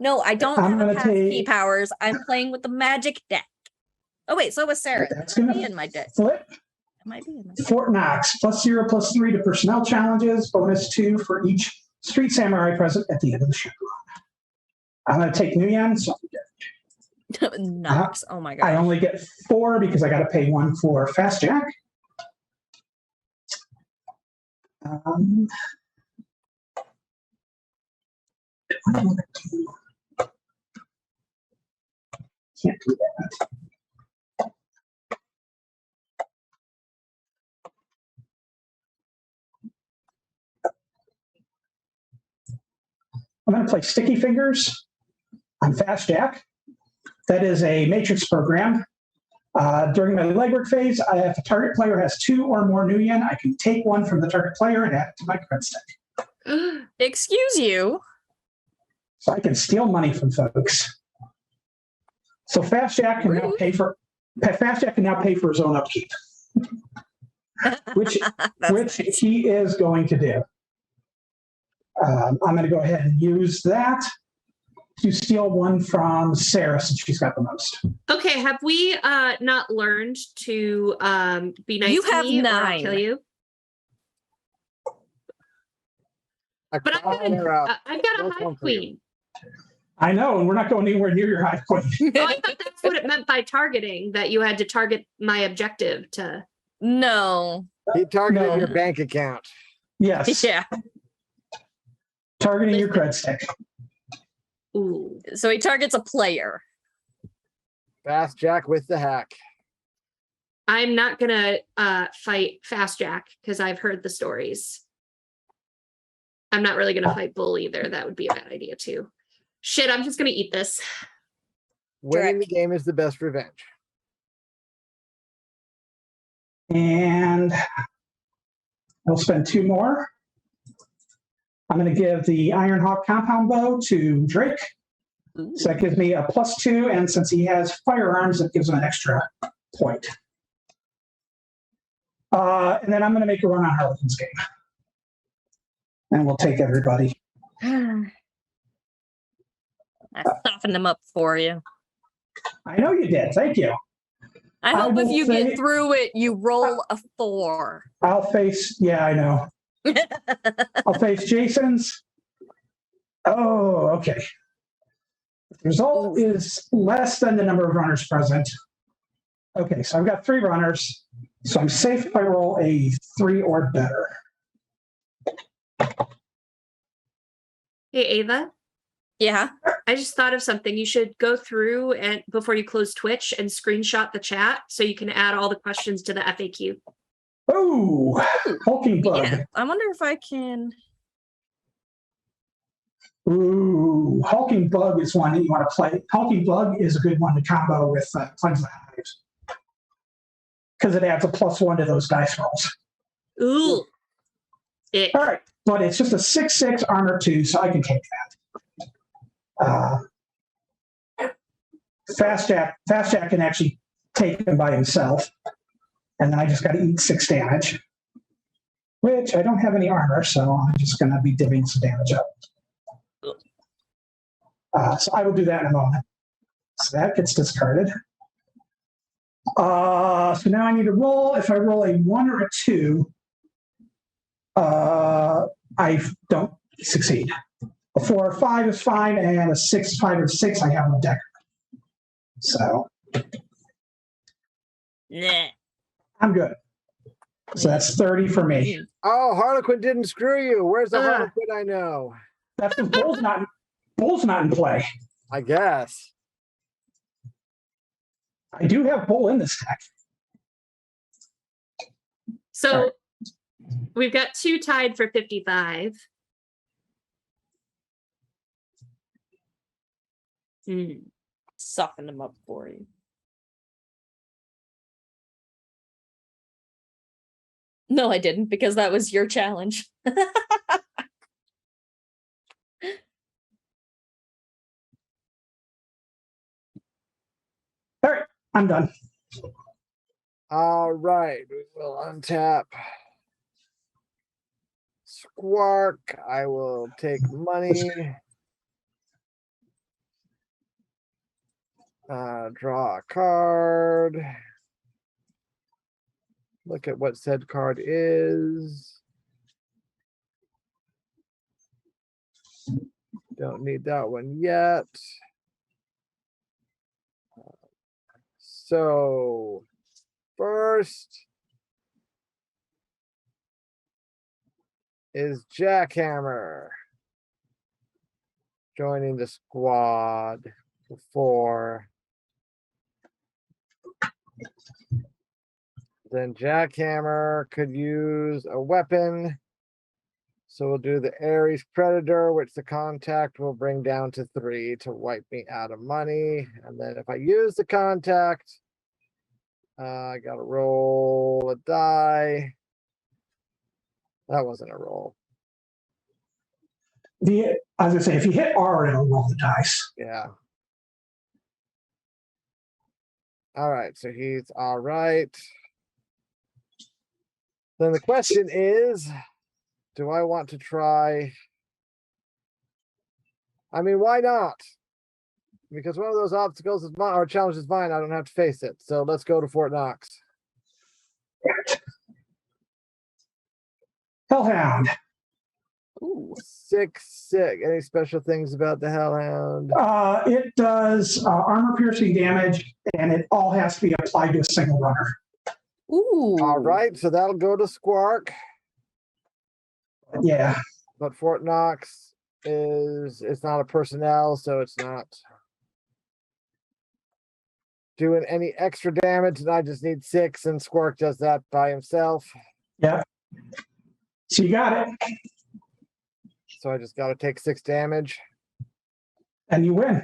No, I don't I'm have gonna key take- powers. I'm playing with the Magic deck. Oh wait, so was Sarah. That's That might gonna be in my deck. flip. It might be in my deck. Fort Knox, +0/+3 to personnel challenges, -2 for each Street Samurai present at the end of the Shadowrun. I'm going to take Nguyen, so Knox. Oh my I god. only get 4 because I got to pay 1 for Fast Jack. Can't do that. I'm going to play Sticky Fingers on Fast Jack. That is a matrix program. During my legwork phase, if a target player has 2 or more Nuyen, I can take 1 from the target player and add it to my credit stick. Excuse you. So I can steal money from folks. So Fast Jack can now pay for his own upkeep, which That's nice. he is going to do. I'm going to go ahead and use that to steal 1 from Sarah since she's got the most. Okay, have we not learned to be nice You to have me or I'll 9. kill you? But I've got a Hive Queen. I know, and we're not going anywhere near your Hive Queen. Oh, I thought that's what it meant by targeting, that you had to target my objective to... No. He targeted No. your bank account. Yes, Yeah. targeting your cred stick. Ooh. So he targets a player. Fast Jack with the hack. I'm not gonna fight Fast Jack because I've heard the stories. I'm not really gonna fight Bull either. That would be a bad idea too. Shit, I'm just gonna eat this. Winning the game is the best revenge. And I'll spend 2 more. I'm going to give the Ironhawk compound bow to Drake. So that gives me a +2, and since he has firearms, it gives him an extra point. And then I'm going to make a run on Harlequin's game. And we'll take everybody. I softened them up for you. I know you did. Thank you. I I hope if will you say- get through it, you roll a 4. I'll face, yeah, I know. I'll face Jason's. Oh, okay. The result is less than the number of runners present. Okay, so I've got 3 runners. So I'm safe if I roll a 3 or better. Hey, Ava, Yeah. I just thought of something. You should go through and before you close Twitch and screenshot the chat so you can add all the questions to the FAQ. Oh, hulking bug. Yeah. I wonder if I can. Ooh, hulking bug is one that you want to play. Hulking bug is a good one to combo with Cleanse the Hives because it adds a +1 to those dice rolls. Ooh. It. All right, but it's just a 6/6 armor 2, so I can take that. Fast Jack can actually taken by himself. And then I just got to eat 6 damage, which I don't have any armor, so I'm just going to be divvying some damage up. So I will do that in a moment. So that gets discarded. So now I need to roll. If I roll a 1 or a 2, I don't succeed. A 4 or 5 is fine, and a 6, 5 or 6, I have no decker. So Yeah. I'm good. So that's 30 for me. Oh, Harlequin didn't screw you. Where's the Ah. Harlequin I know? That's because Bull's not in play. I guess. I do have Bull in this deck. So we've got 2 tied for 55. Soften them up for you. No, I didn't, because that was your challenge. All right, I'm done. All right, we will untap Squark. I will take money. Draw a card. Look at what said card is. Don't need that one yet. So first is Jackhammer joining the squad before. Then Jackhammer could use a weapon. So we'll do the Ares Predator, which the contact will bring down to 3 to wipe me out of money. And then if I use the contact, I gotta roll a die. That wasn't a roll. I was gonna say, if you hit R, it'll roll the dice. Yeah. All right, so he's all right. Then the question is, do I want to try? I mean, why not? Because one of those obstacles is mine, or challenge is mine. I don't have to face it. So let's go to Fort Knox. Hellhound. Ooh. 6/6. Any special things about the Hellhound? It does armor piercing damage, and it all has to be applied to a single runner. Ooh. All right, so that'll go to Squark. Yeah. But Fort Knox it's not a personnel, so it's not doing any extra damage, and I just need 6, and Squark does that by himself. Yeah. So you got it. So I just got to take 6 damage. And you win.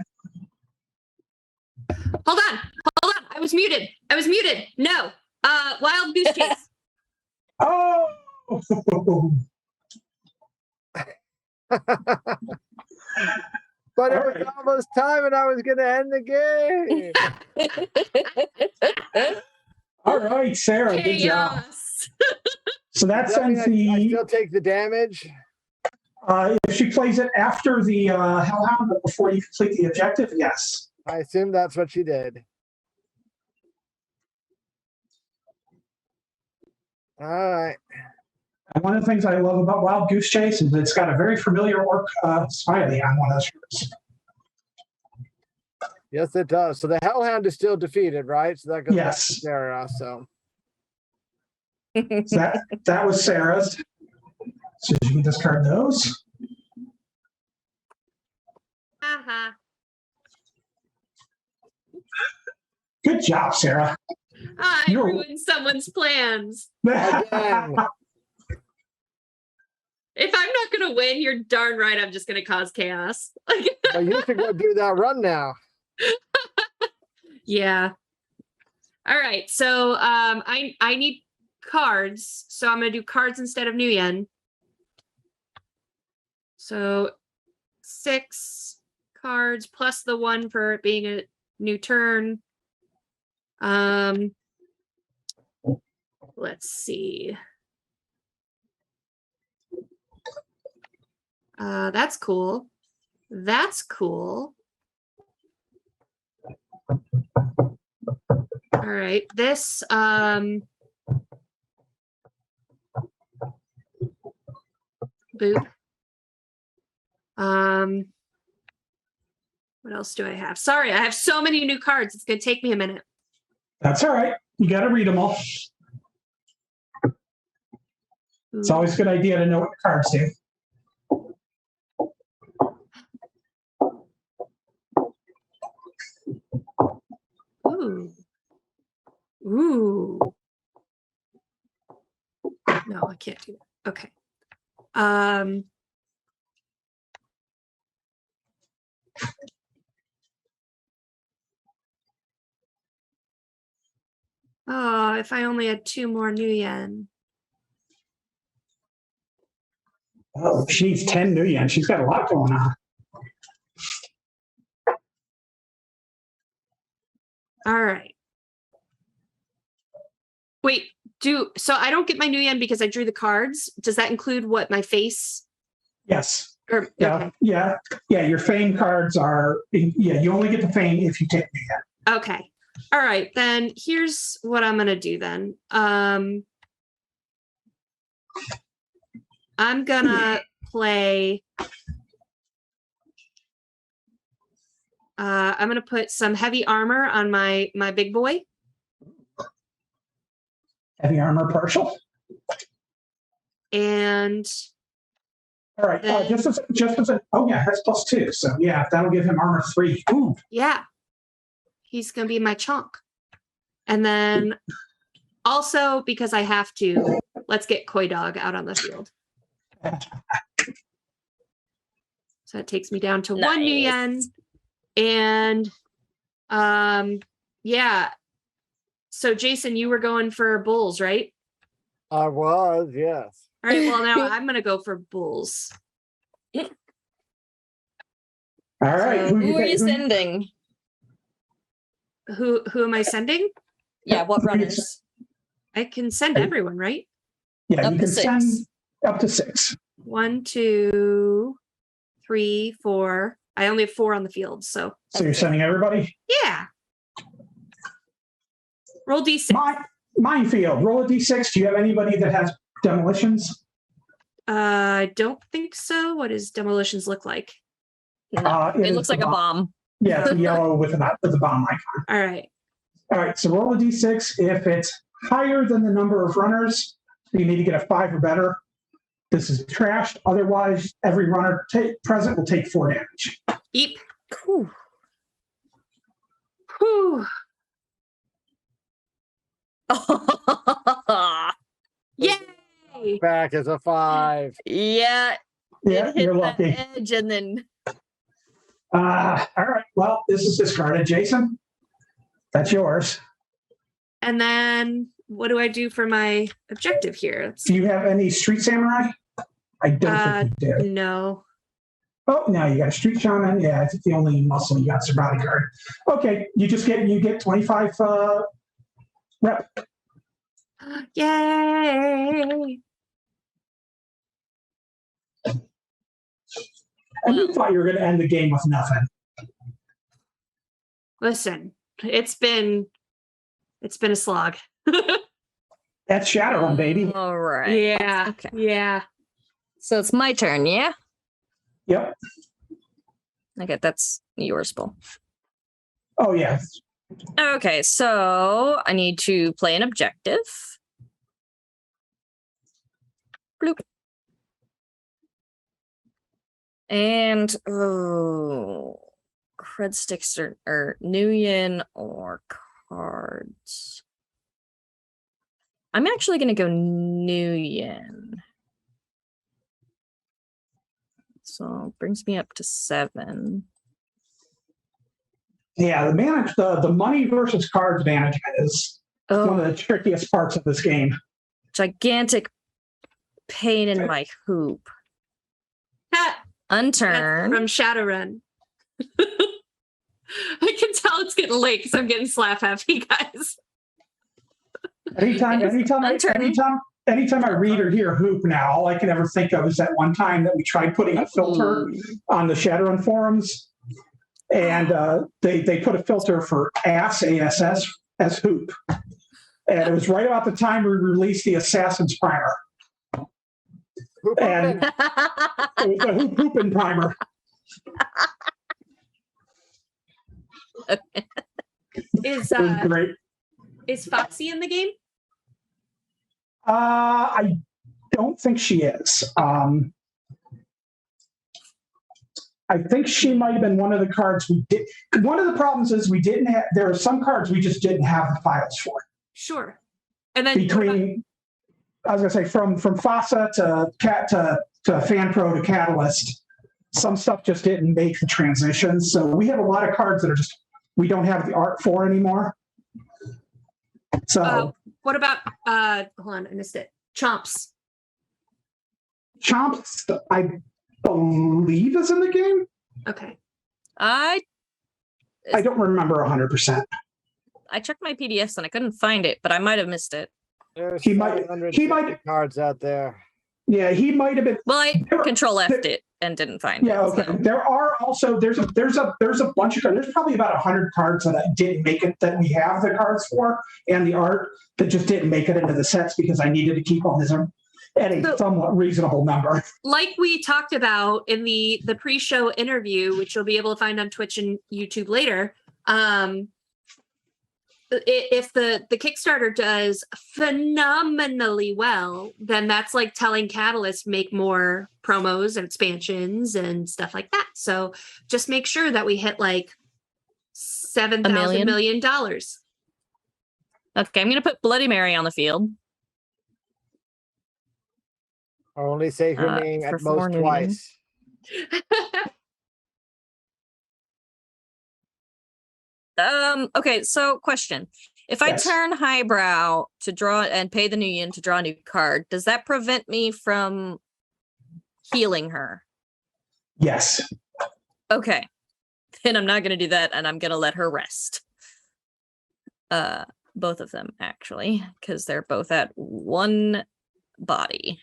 Hold on. I was muted. No. Wild Goose Chase. Oh! But it was almost time, and I was going to end the game. All right, Sarah, good job. Chaos. So that Does that mean sends I the. still take the damage? If she plays it after the Hellhound, but before you complete the objective, yes. I assume that's what she did. All right. And one of the things I love about Wild Goose Chase is it's got a very familiar orc smiley on one of the shirts. Yes, it does. So the Hellhound is still defeated, right? So that goes back to Yes. Sarah. So So that was Sarah's. So you can discard those. Haha. Good job, Sarah. I You're- ruined someone's plans. again, If I'm not gonna win, you're darn right I'm just gonna cause chaos. well, you should go do that run now. Yeah. All right. So I need cards. So I'm gonna do cards instead of Nguyen. So 6 cards plus the 1 for it being a new turn. Let's see. That's cool. That's cool. All right. This boop. What else do I have? Sorry, I have so many new cards. It's gonna take me a minute. That's all right. You got to read them all. It's always a good idea to know what the cards do. Ooh. Ooh. No, I can't do that. Okay. Oh, if I only had 2 more new yen. Oh, she needs 10 new yen. She's got a lot going on. All right. Wait, so I don't get my new yen because I drew the cards. Does that include what my face? Yes. Or, Yeah. okay. Yeah. Yeah. Your fame cards are, yeah, you only get the fame if you take new yen. Okay. All right, then here's what I'm gonna do then. I'm gonna play. I'm gonna put some heavy armor on my big boy. Heavy armor partial. And all right, just as oh yeah, that's +2. So yeah, that'll give him armor 3. Ooh. Yeah. He's going to be my chunk. And then also, because I have to, let's get Koi Dog out on the field. So that takes me down to 1 new yen. And yeah. So Jason, you were going for bulls, right? I was, yes. All right. Well, now I'm going to go for bulls. All right. So who are you sending? Who am I sending? Yeah, what runners? I can send everyone, right? Yeah, Up you to can 6. send up to 6. 1, 2, 3, 4. I only have 4 on the field, so. So you're sending everybody? Yeah. Roll D6. Minefield. Roll a D6. Do you have anybody that has demolitions? I don't think so. What does demolitions look like? No, it looks like a bomb. Yeah, it's a yellow with a bomb icon. All right. All right, so roll a D6. If it's higher than the number of runners, you need to get a 5 or better. This is trashed. Otherwise, every runner present will take 4 damage. Eep. Whew. Whew. Yay! Back as a 5. Yeah. Yeah, It hit you're that lucky. edge and then. All right, well, this is discarded. Jason, that's yours. And then what do I do for my objective here? Do you have any Street Samurai? I don't think you do. No. Oh, now you got a Street Shaman. Yeah, I think the only muscle you got is a bodyguard. Okay, you get 25 rep. Yay! And you thought you were going to end the game with nothing. Listen, it's been a slog. That's Shadowrun, baby. All right. Yeah. Okay. Yeah. So it's my turn, yeah? Yep. Okay, that's yours, Paul. Oh, yeah. Okay, so I need to play an objective. Bloop. And cred sticks or new yen or cards. I'm actually going to go new yen. So brings me up to 7. Yeah, the money versus cards management is one of the trickiest parts of this game. Gigantic pain in my hoop. Ha! Unturn. From Shadowrun. I can tell it's going getting late because I'm getting slap happy, guys. Anytime Unturning. I read or hear hoop now, all I can ever think of is that one time that we tried putting a filter on the Shadowrun forums, and they put a filter for ass, ASS, as hoop. And it was right about the time we released the Assassin's Primer. And it was a hoopin' primer. Is It was great. is Foxy in the game? I don't think she is. I think she might have been one of the cards we did. One of the problems is we didn't have. There are some cards we just didn't have the files for. Sure. And then Between, I was gonna say from FASA to FanPro to Catalyst, some stuff just didn't make the transition. So we have a lot of cards that are just we don't have the art for anymore. So what about hold on, I missed it. Chomps. Chomps, I believe is in the game. Okay. I don't remember 100%. I checked my PDFs and I couldn't find it, but I might have missed it. There's He might- 750 cards out there. Yeah, he might have been. Well, I There- control F'd it and didn't find Yeah, it. okay. so. There are also there's a bunch of cards. There's probably about 100 cards that didn't make it that we have the cards for and the art that just didn't make it into the sets because I needed to keep them at a So- somewhat reasonable number. Like we talked about in the pre-show interview, which you'll be able to find on Twitch and YouTube later. If the Kickstarter does phenomenally well, then that's like telling Catalyst make more promos and expansions and stuff like that. So just make sure that we hit like $7,000 million. Okay, I'm going to put Bloody Mary on the field. Only say her name for at most 4 million. twice. Okay, so question. If I Yes. turn highbrow to draw and pay the new yen to draw a new card, does that prevent me from healing her? Yes. Okay. Then I'm not going to do that and I'm going to let her rest. Both of them actually, because they're both at 1 body.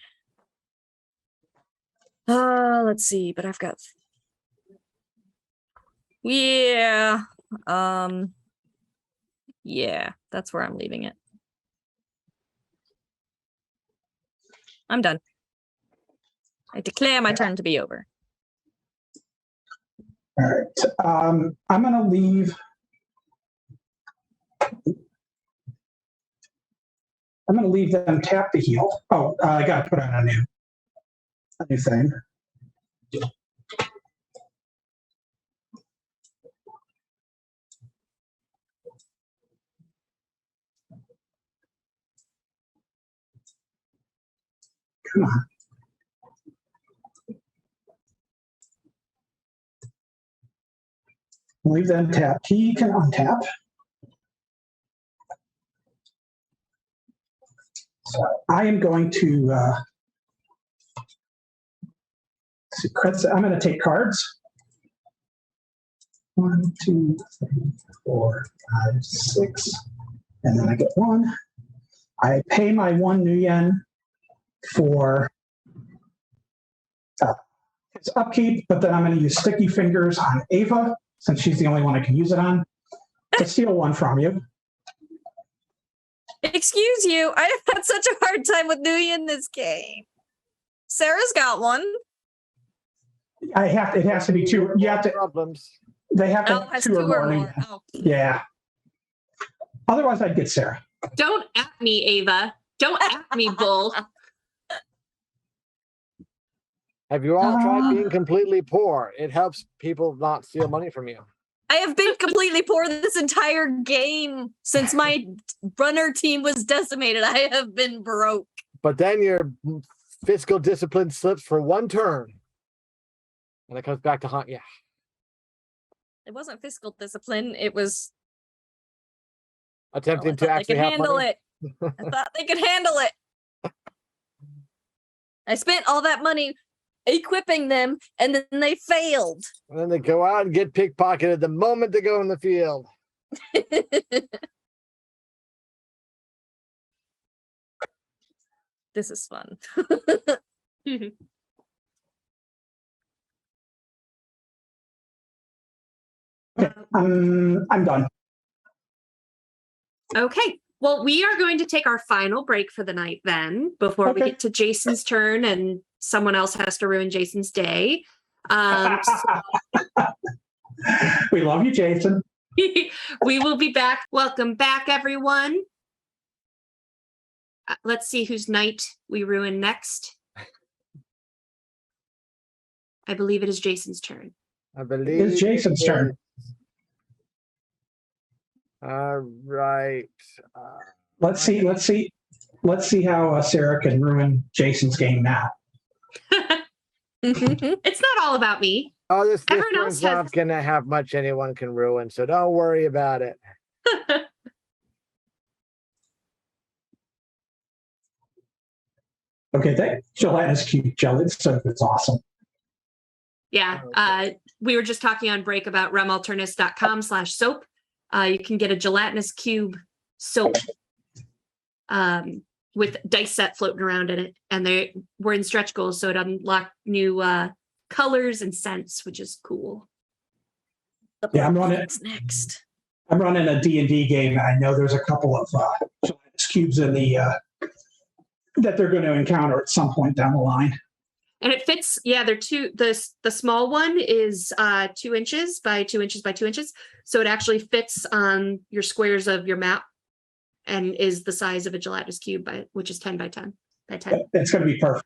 Let's see, but I've got yeah. Yeah, that's where I'm leaving it. I'm done. I declare my turn to be over. All right. I'm going to leave. I'm going to leave them tap to heal. Oh, I got to put on a new thing. Come on. Leave them tap. He can untap. So I am going to I'm going to take cards. 1, 2, 3, 4, 5, 6, and then I get 1. I pay my 1 new yen for its upkeep, but then I'm going to use Sticky Fingers on Ava, since she's the only one I can use it on, to steal 1 from you. Excuse you, I had such a hard time with Nuya in this game. Sarah's got 1. It has to be 2. You have to. Problems. They have to Oh, have has 2 or more. Oh. Yeah. Otherwise, I'd get Sarah. Don't at me, Ava. Don't at me, Bull. Have you all tried being completely poor? It helps people not steal money from you. I have been completely poor this entire game since my runner team was decimated. I have been broke. But then your fiscal discipline slips for 1 turn. And it comes back to haunt you. It wasn't fiscal discipline. It was Attempting I to thought they actually could have handle money. it. I thought they could handle it. I spent all that money equipping them, and then they failed. And then they go out and get pickpocketed the moment they go in the field. This is fun. Okay, I'm done. Okay. Well, we are going to take our final break for the night then, before we Okay. get to Jason's turn and someone else has to ruin Jason's day. We love you, Jason. We will be back. Welcome back, everyone. Let's see whose night we ruin next. I believe it is Jason's turn. I believe It's Jason's turn. All right. Let's see how Sarah can ruin Jason's game now. It's not all about me. Oh, this Everyone else one's not has- gonna have much anyone can ruin, so don't worry about it. Okay, that gelatinous cube jelly stuff is awesome. Yeah. We were just talking on break about remalternis.com/soap. You can get a gelatinous cube soap with dice set floating around in it. And they were in stretch goals, so it unlocked new colors and scents, which is cool. Yeah, I'm running. What's next? I'm running a D&D game, and I know there's a couple of gelatinous cubes in the that they're going to encounter at some point down the line. And it fits, yeah, they're two, the small one is 2 inches by 2 inches by 2 inches. So it actually fits on your squares of your map and is the size of a gelatinous cube, which is 10 by 10 by 10. It's going to be perfect.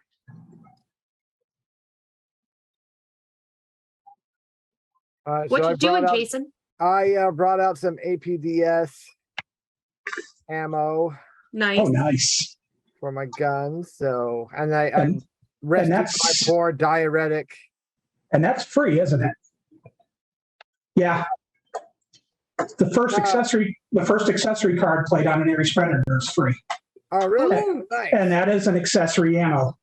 What So you doing, Jason? I brought out some APDS ammo Nice. Oh, nice. for my guns. So, I rested that's- my poor diuretic. And that's free, isn't it? Yeah. The first accessory card played on an Ares Predator is free. Oh, really? Ooh. Nice. And that is an accessory ammo.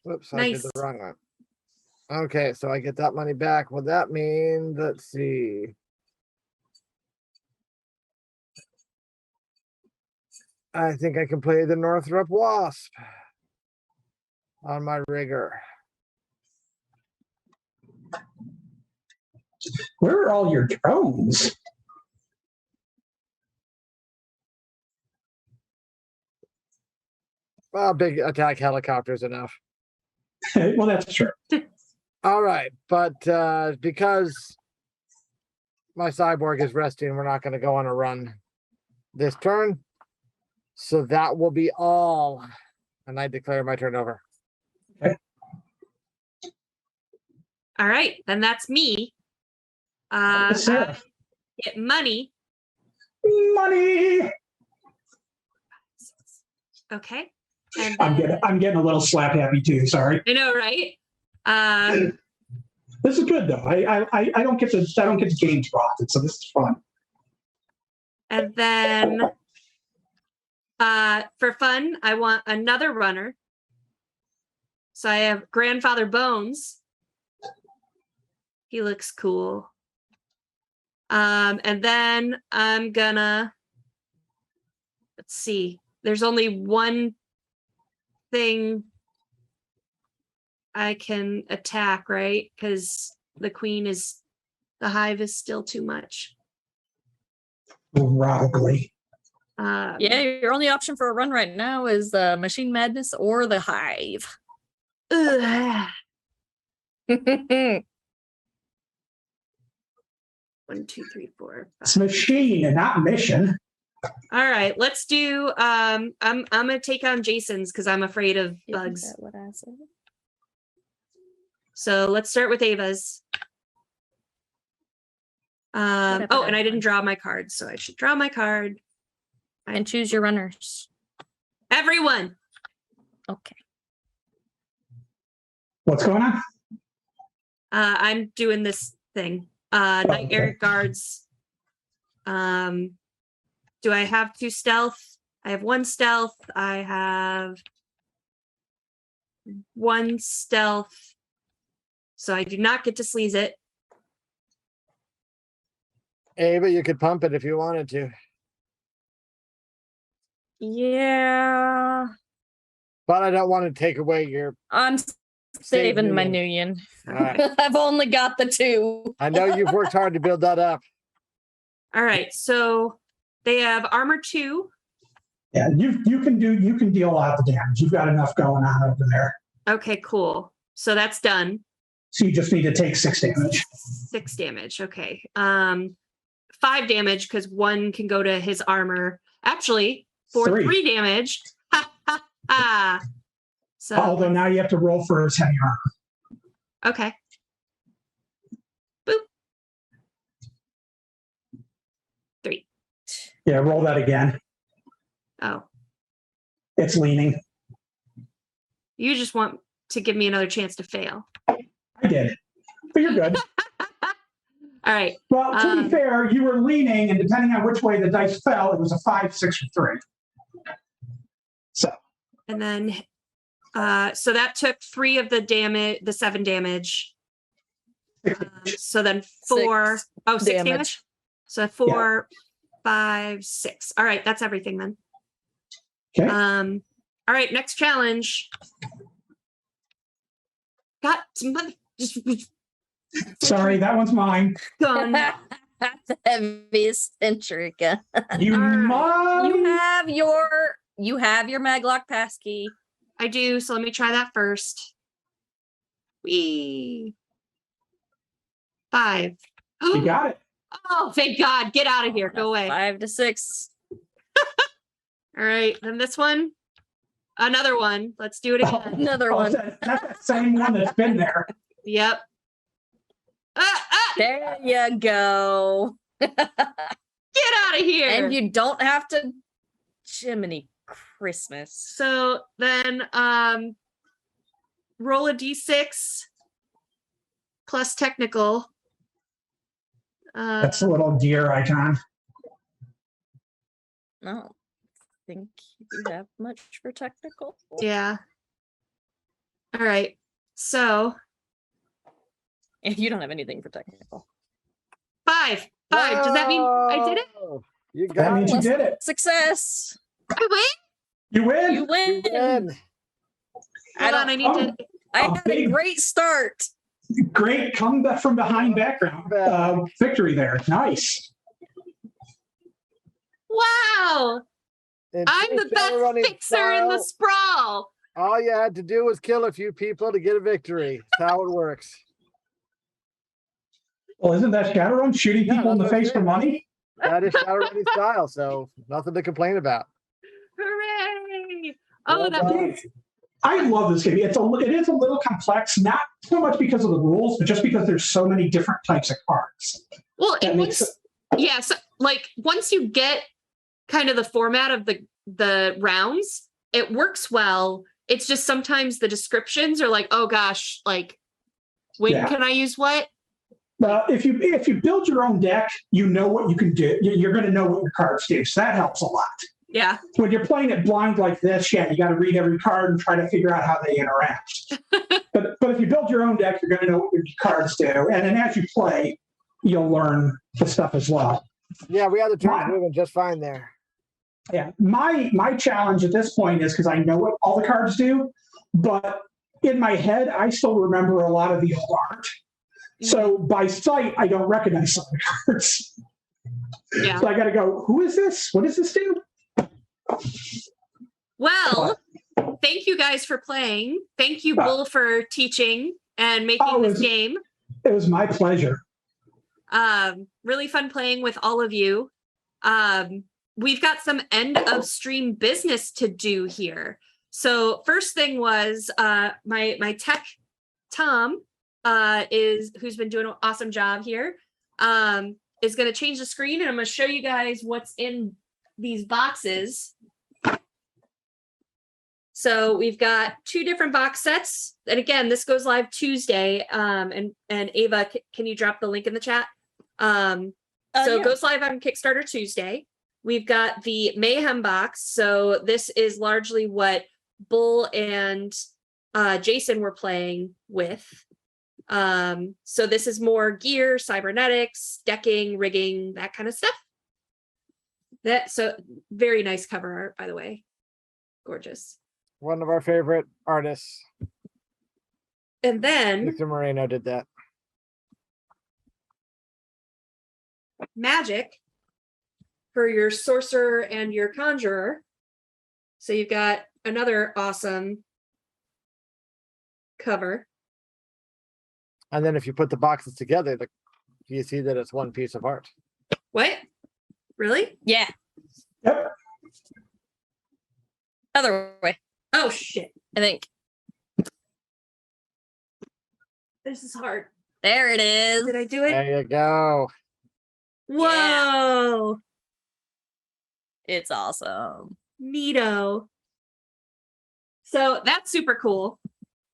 Whoops, I Nice. did the wrong one. Okay, so I get that money back. Well, that means, let's see. I think I can play the Northrop Wasp on my rigger. Where are all your drones? Well, big attack helicopters enough. Well, that's true. All right, but because my cyborg is resting, we're not going to go on a run this turn. So that will be all. And I declare my turn over. All right, then that's me. Yes, sir. I get money. Money. Okay. And I'm then, getting a little slap happy too. Sorry. I know, right? This is good though. I don't get the game profit, so this is fun. And then for fun, I want another runner. So I have Grandfather Bones. He looks cool. And then I'm gonna, let's see, there's only one thing I can attack, right? Because the hive is still too much. Probably. Yeah, your only option for a run right now is Machine Madness or the Hive. Ugh. 1, 2, 3, 4, It's 5. machine and not mission. All right, let's do. I'm gonna take on Jason's because I'm afraid of bugs. Isn't that what I said? So let's start with Ava's. Whatever Oh, that and I didn't one. draw my card, so I should draw my card. And choose your runners. Everyone. Okay. What's going on? I'm doing this thing. Night Okay. Air Guards. Do I have 2 stealth? I have 1 stealth. I have 1 stealth. So I do not get to sleaze it. Ava, you could pump it if you wanted to. Yeah. But I don't want to take away your I'm saving my Union. Union. All right. I've only got the 2. I know you've worked hard to build that up. All right, so they have armor 2. Yeah, you can deal out the damage. You've got enough going on over there. Okay, cool. So that's done. So you just need to take 6 damage. 6 damage. Okay. 5 damage because 1 can go to his armor. Actually, for 3 damage. Ha ha ha. So Although now you have to roll for his heavy armor. okay. Boop. 3. Yeah, roll that again. Oh. It's leaning. You just want to give me another chance to fail. I did. But you're good. All right. Well, to be fair, you were leaning, and depending on which way the dice fell, it was a 5, 6, or 3. So. And then, so that took 3 of the damage, the 7 damage. So then 4. 6 6 damage. damage. So 4, 5, 6. All right, that's everything then. Okay. All right, next challenge. Got some Sorry, that one's mine. gun. The heaviest Centrica. You Alright. might. You have your Maglock passkey. I do, so let me try that first. Wee. 5. You got it. Oh, thank God. Get out of here. Go away. 5 to 6. All right, then this one. Another one. Let's do it again. Another one. That's the same one that's been there. Yep. There you go. Get out of here. And you don't have to Jiminy Christmas. So then roll a d6 plus technical. That's a little gear icon. No. I think you have much for technical. Yeah. All right. So And you don't have anything for technical. 5. Does that mean I did it? Whoa! You That got means it. you did it. Success. I win? You win. You win. You win. Hold on, I need to. I had a great start. Great comeback from behind background victory there. Nice. Wow. In I'm true the best Shadowrunning fixer in the style, sprawl. all you had to do was kill a few people to get a victory. That's how it works. Well, isn't that Shadowrun shooting Yeah, people in the that's face it. for money? That is Shadowrunning style, so nothing to complain about. Hooray. Oh, Well that done. was I love this game. It is a little complex, not so much because of the rules, but just because there's so many different types of cards. well. That It makes was, yeah. So, like, once you get kind of the format of the rounds, it works well. It's just sometimes the descriptions are like, oh gosh, like, when Yeah. can I use what? If you build your own deck, you know what you can do. You're going to know what your cards do, so that helps a lot. Yeah. When you're playing it blind like this, yeah, you got to read every card and try to figure out how they interact. but if you build your own deck, you're going to know what your cards do, and then as you play, you'll learn the stuff as well. Yeah, we had the turns moving just fine there. Yeah, my challenge at this point is because I know what all the cards do, but in my head, I still remember a lot of the old art. So by sight, I don't recognize some of the cards. Yeah. So I got to go, who is this? What does this do? Well, thank you guys for playing. Thank you, Bull, for teaching and making this game. It was my pleasure. Really fun playing with all of you. We've got some end of stream business to do here. So first thing was my tech Tom who's been doing an awesome job here, is going to change the screen, and I'm going to show you guys what's in these boxes. So we've got 2 different box sets, and again, this goes live Tuesday. And Ava, can you drop the link in the chat? So it goes live on Kickstarter Tuesday. We've got the Mayhem box. So this is largely what Bull and Jason were playing with. So this is more gear, cybernetics, decking, rigging, that kind of stuff. So very nice cover art, by the way. Gorgeous. One of our favorite artists, And then Victor Moreno, did that. magic for your sorcerer and your conjurer. So you've got another awesome cover. And then if you put the boxes together, you see that it's one piece of art. What? Really? Yeah. Yep. Other way, Oh shit. I think. This is hard. There it is. Did I do it? There you go. Whoa. It's awesome. Neato. So that's super cool.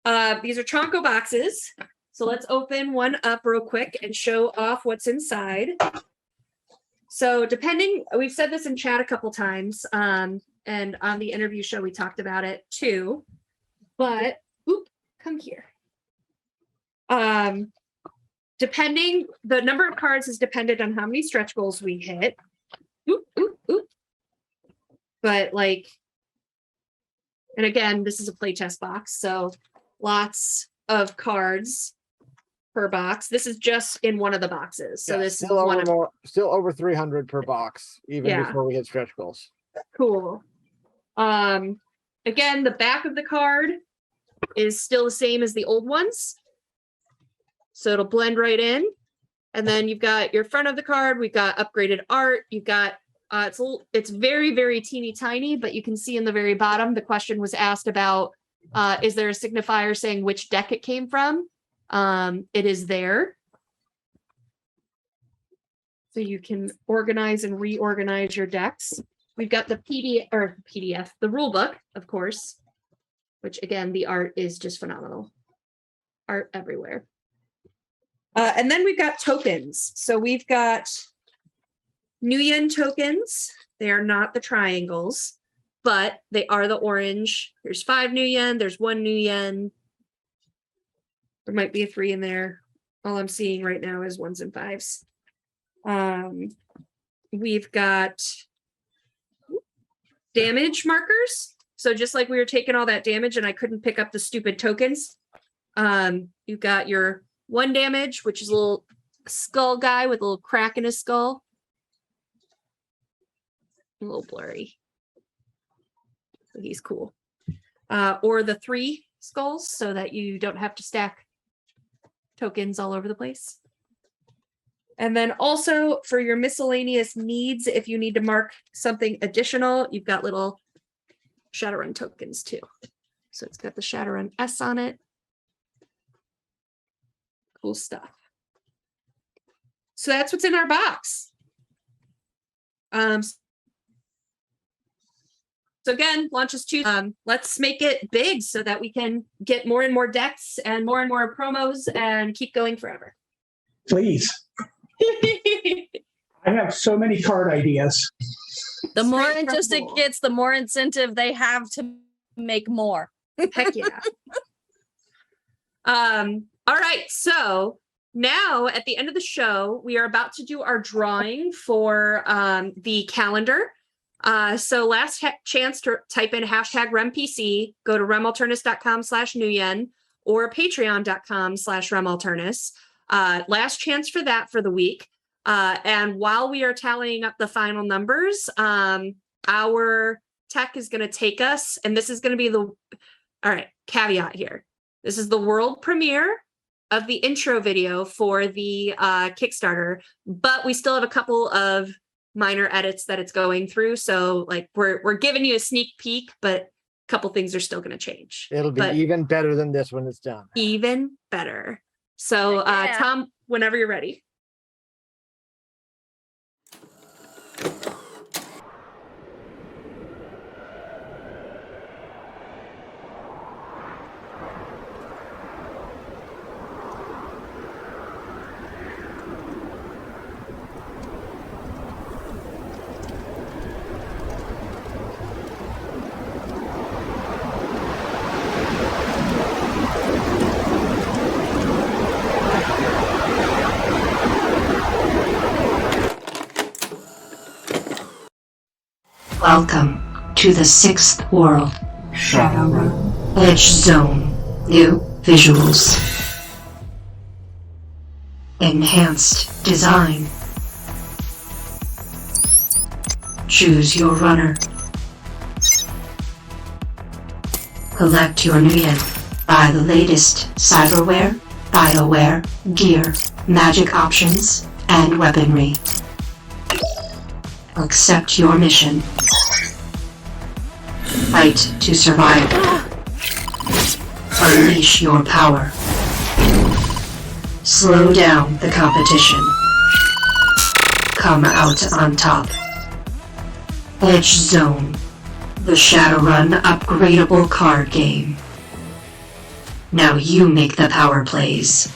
These are Chonko boxes. So let's open one up real quick and show off what's inside. So we've said this in chat a couple times, and on the interview show, we talked about it too, but, come here. The number of cards is dependent on how many stretch goals we hit. But and again, this is a playtest box, so lots of cards per box. This is just in one of the boxes. So Yeah, this is still one of still over 300 per box, even before we hit stretch goals. cool. Again, the back of the card is still the same as the old ones. So it'll blend right in. And then you've got your front of the card. We've got upgraded art. You've got it's very, very teeny tiny, but you can see in the very bottom, the question was asked about, is there a signifier saying which deck it came from? It is there. So you can organize and reorganize your decks. We've got the PDF, the rule book, of course, which again, the art is just phenomenal. Art everywhere. And then we've got tokens. So we've got Nuyen tokens. They are not the triangles, but they are the orange. There's 5 Nuyen. There's 1 Nuyen. There might be a 3 in there. All I'm seeing right now is 1s and 5s. We've got damage markers. So just like we were taking all that damage and I couldn't pick up the stupid tokens. You've got your 1 damage, which is a little skull guy with a little crack in his skull. A little blurry. But he's cool. Or the 3 skulls so that you don't have to stack tokens all over the place. And then also for your miscellaneous needs, if you need to mark something additional, you've got little Shadowrun tokens too. So it's got the Shadowrun S on it. Cool stuff. So that's what's in our box. So again, launches Tuesday. Let's make it big so that we can get more and more decks and more promos and keep going forever. Please. I have so many card ideas. The more Straight from interest it Google. gets, the more incentive they have to make more. Heck yeah. All right. So now at the end of the show, we are about to do our drawing for the calendar. So last chance to type in hashtag RemPC, go to remalternis.com/Nuyen or patreon.com/RemAlternis. Last chance for that for the week. And while we are tallying up the final numbers, our tech is going to take us, and this is going to be all right, caveat here. This is the world premiere of the intro video for the Kickstarter, but we still have a couple of minor edits that it's going through. So like we're giving you a sneak peek, but a couple things are still going to change. It'll be even better than this when it's done. Even better. So Yeah. Tom, whenever you're ready. Welcome to the 6th world, Shadowrun. Edge Zone. New visuals. Enhanced design. Choose your runner. Collect your Nuyen. Buy the latest cyberware, bioware, gear, magic options, and weaponry. Accept your mission. Fight to survive. Unleash your power. Slow down the competition. Come out on top. Edge Zone. The Shadowrun Upgradable Card Game. Now you make the power plays.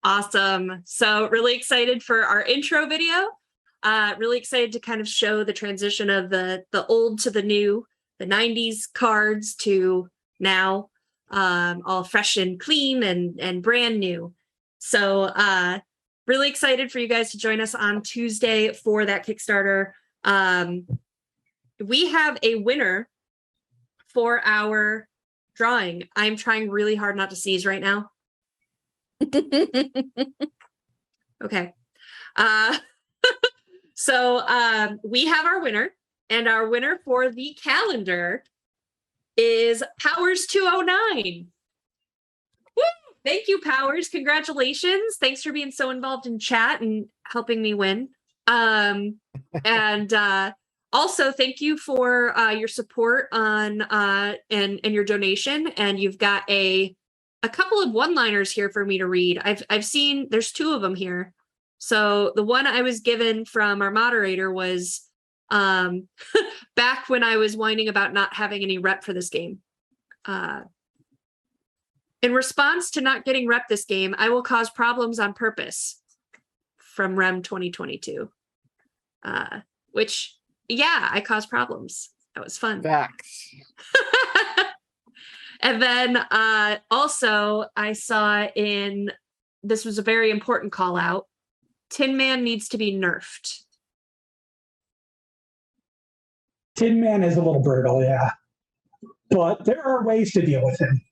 Awesome. So really excited for our intro video. Really excited to kind of show the transition of the old to the new, the 90s cards to now, all fresh and clean and brand new. So really excited for you guys to join us on Tuesday for that Kickstarter. We have a winner for our drawing. I'm trying really hard not to sneeze right now. Okay. So we have our winner, and our winner for the calendar is Powers 209. Woo! Thank you, Powers. Congratulations. Thanks for being so involved in chat and helping me win. And also thank you for your support on and your donation. And you've got a couple of one-liners here for me to read. I've seen there's 2 of them here. So the one I was given from our moderator was back when I was whining about not having any rep for this game. In response to not getting rep this game, I will cause problems on purpose. From Rem 2022. Which, yeah, I caused problems. That was fun. Facts. And then also I saw this was a very important call out. Tin Man needs to be nerfed. Tin Man is a little brutal, yeah. But there are ways to deal with him.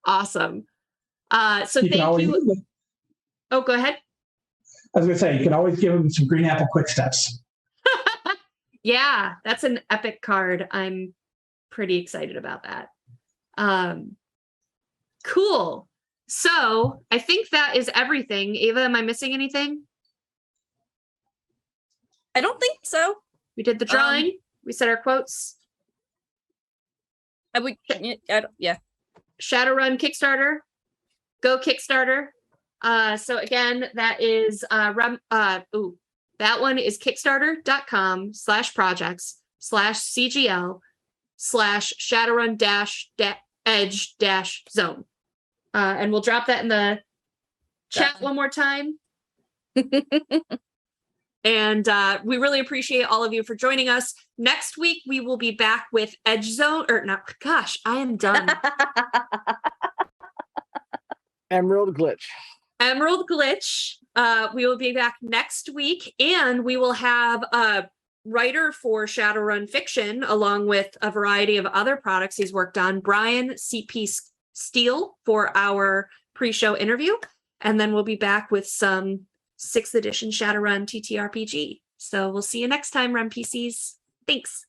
Awesome. So You can thank always, you. Oh, go ahead. I was going to say, you can always give him some green apple quick steps. Yeah, that's an epic card. I'm pretty excited about that. Cool. So I think that is everything. Ava, am I missing anything? I don't think so. We did the drawing. We said our quotes. Yeah. Shadowrun Kickstarter. Go Kickstarter. So again, that is that one is kickstarter.com/projects/Shadowrun-edge-zone. And we'll drop that in the chat one more time. And we really appreciate all of you for joining us. Next week, we will be back with Edge Zone, or not, gosh, I am done. Emerald Glitch. Emerald Glitch. We will be back next week, and we will have a writer for Shadowrun Fiction, along with a variety of other products he's worked on, Brian C.P. Steele, for our pre-show interview. And then we'll be back with some 6th edition Shadowrun TTRPG. So we'll see you next time, Rem PCs. Thanks.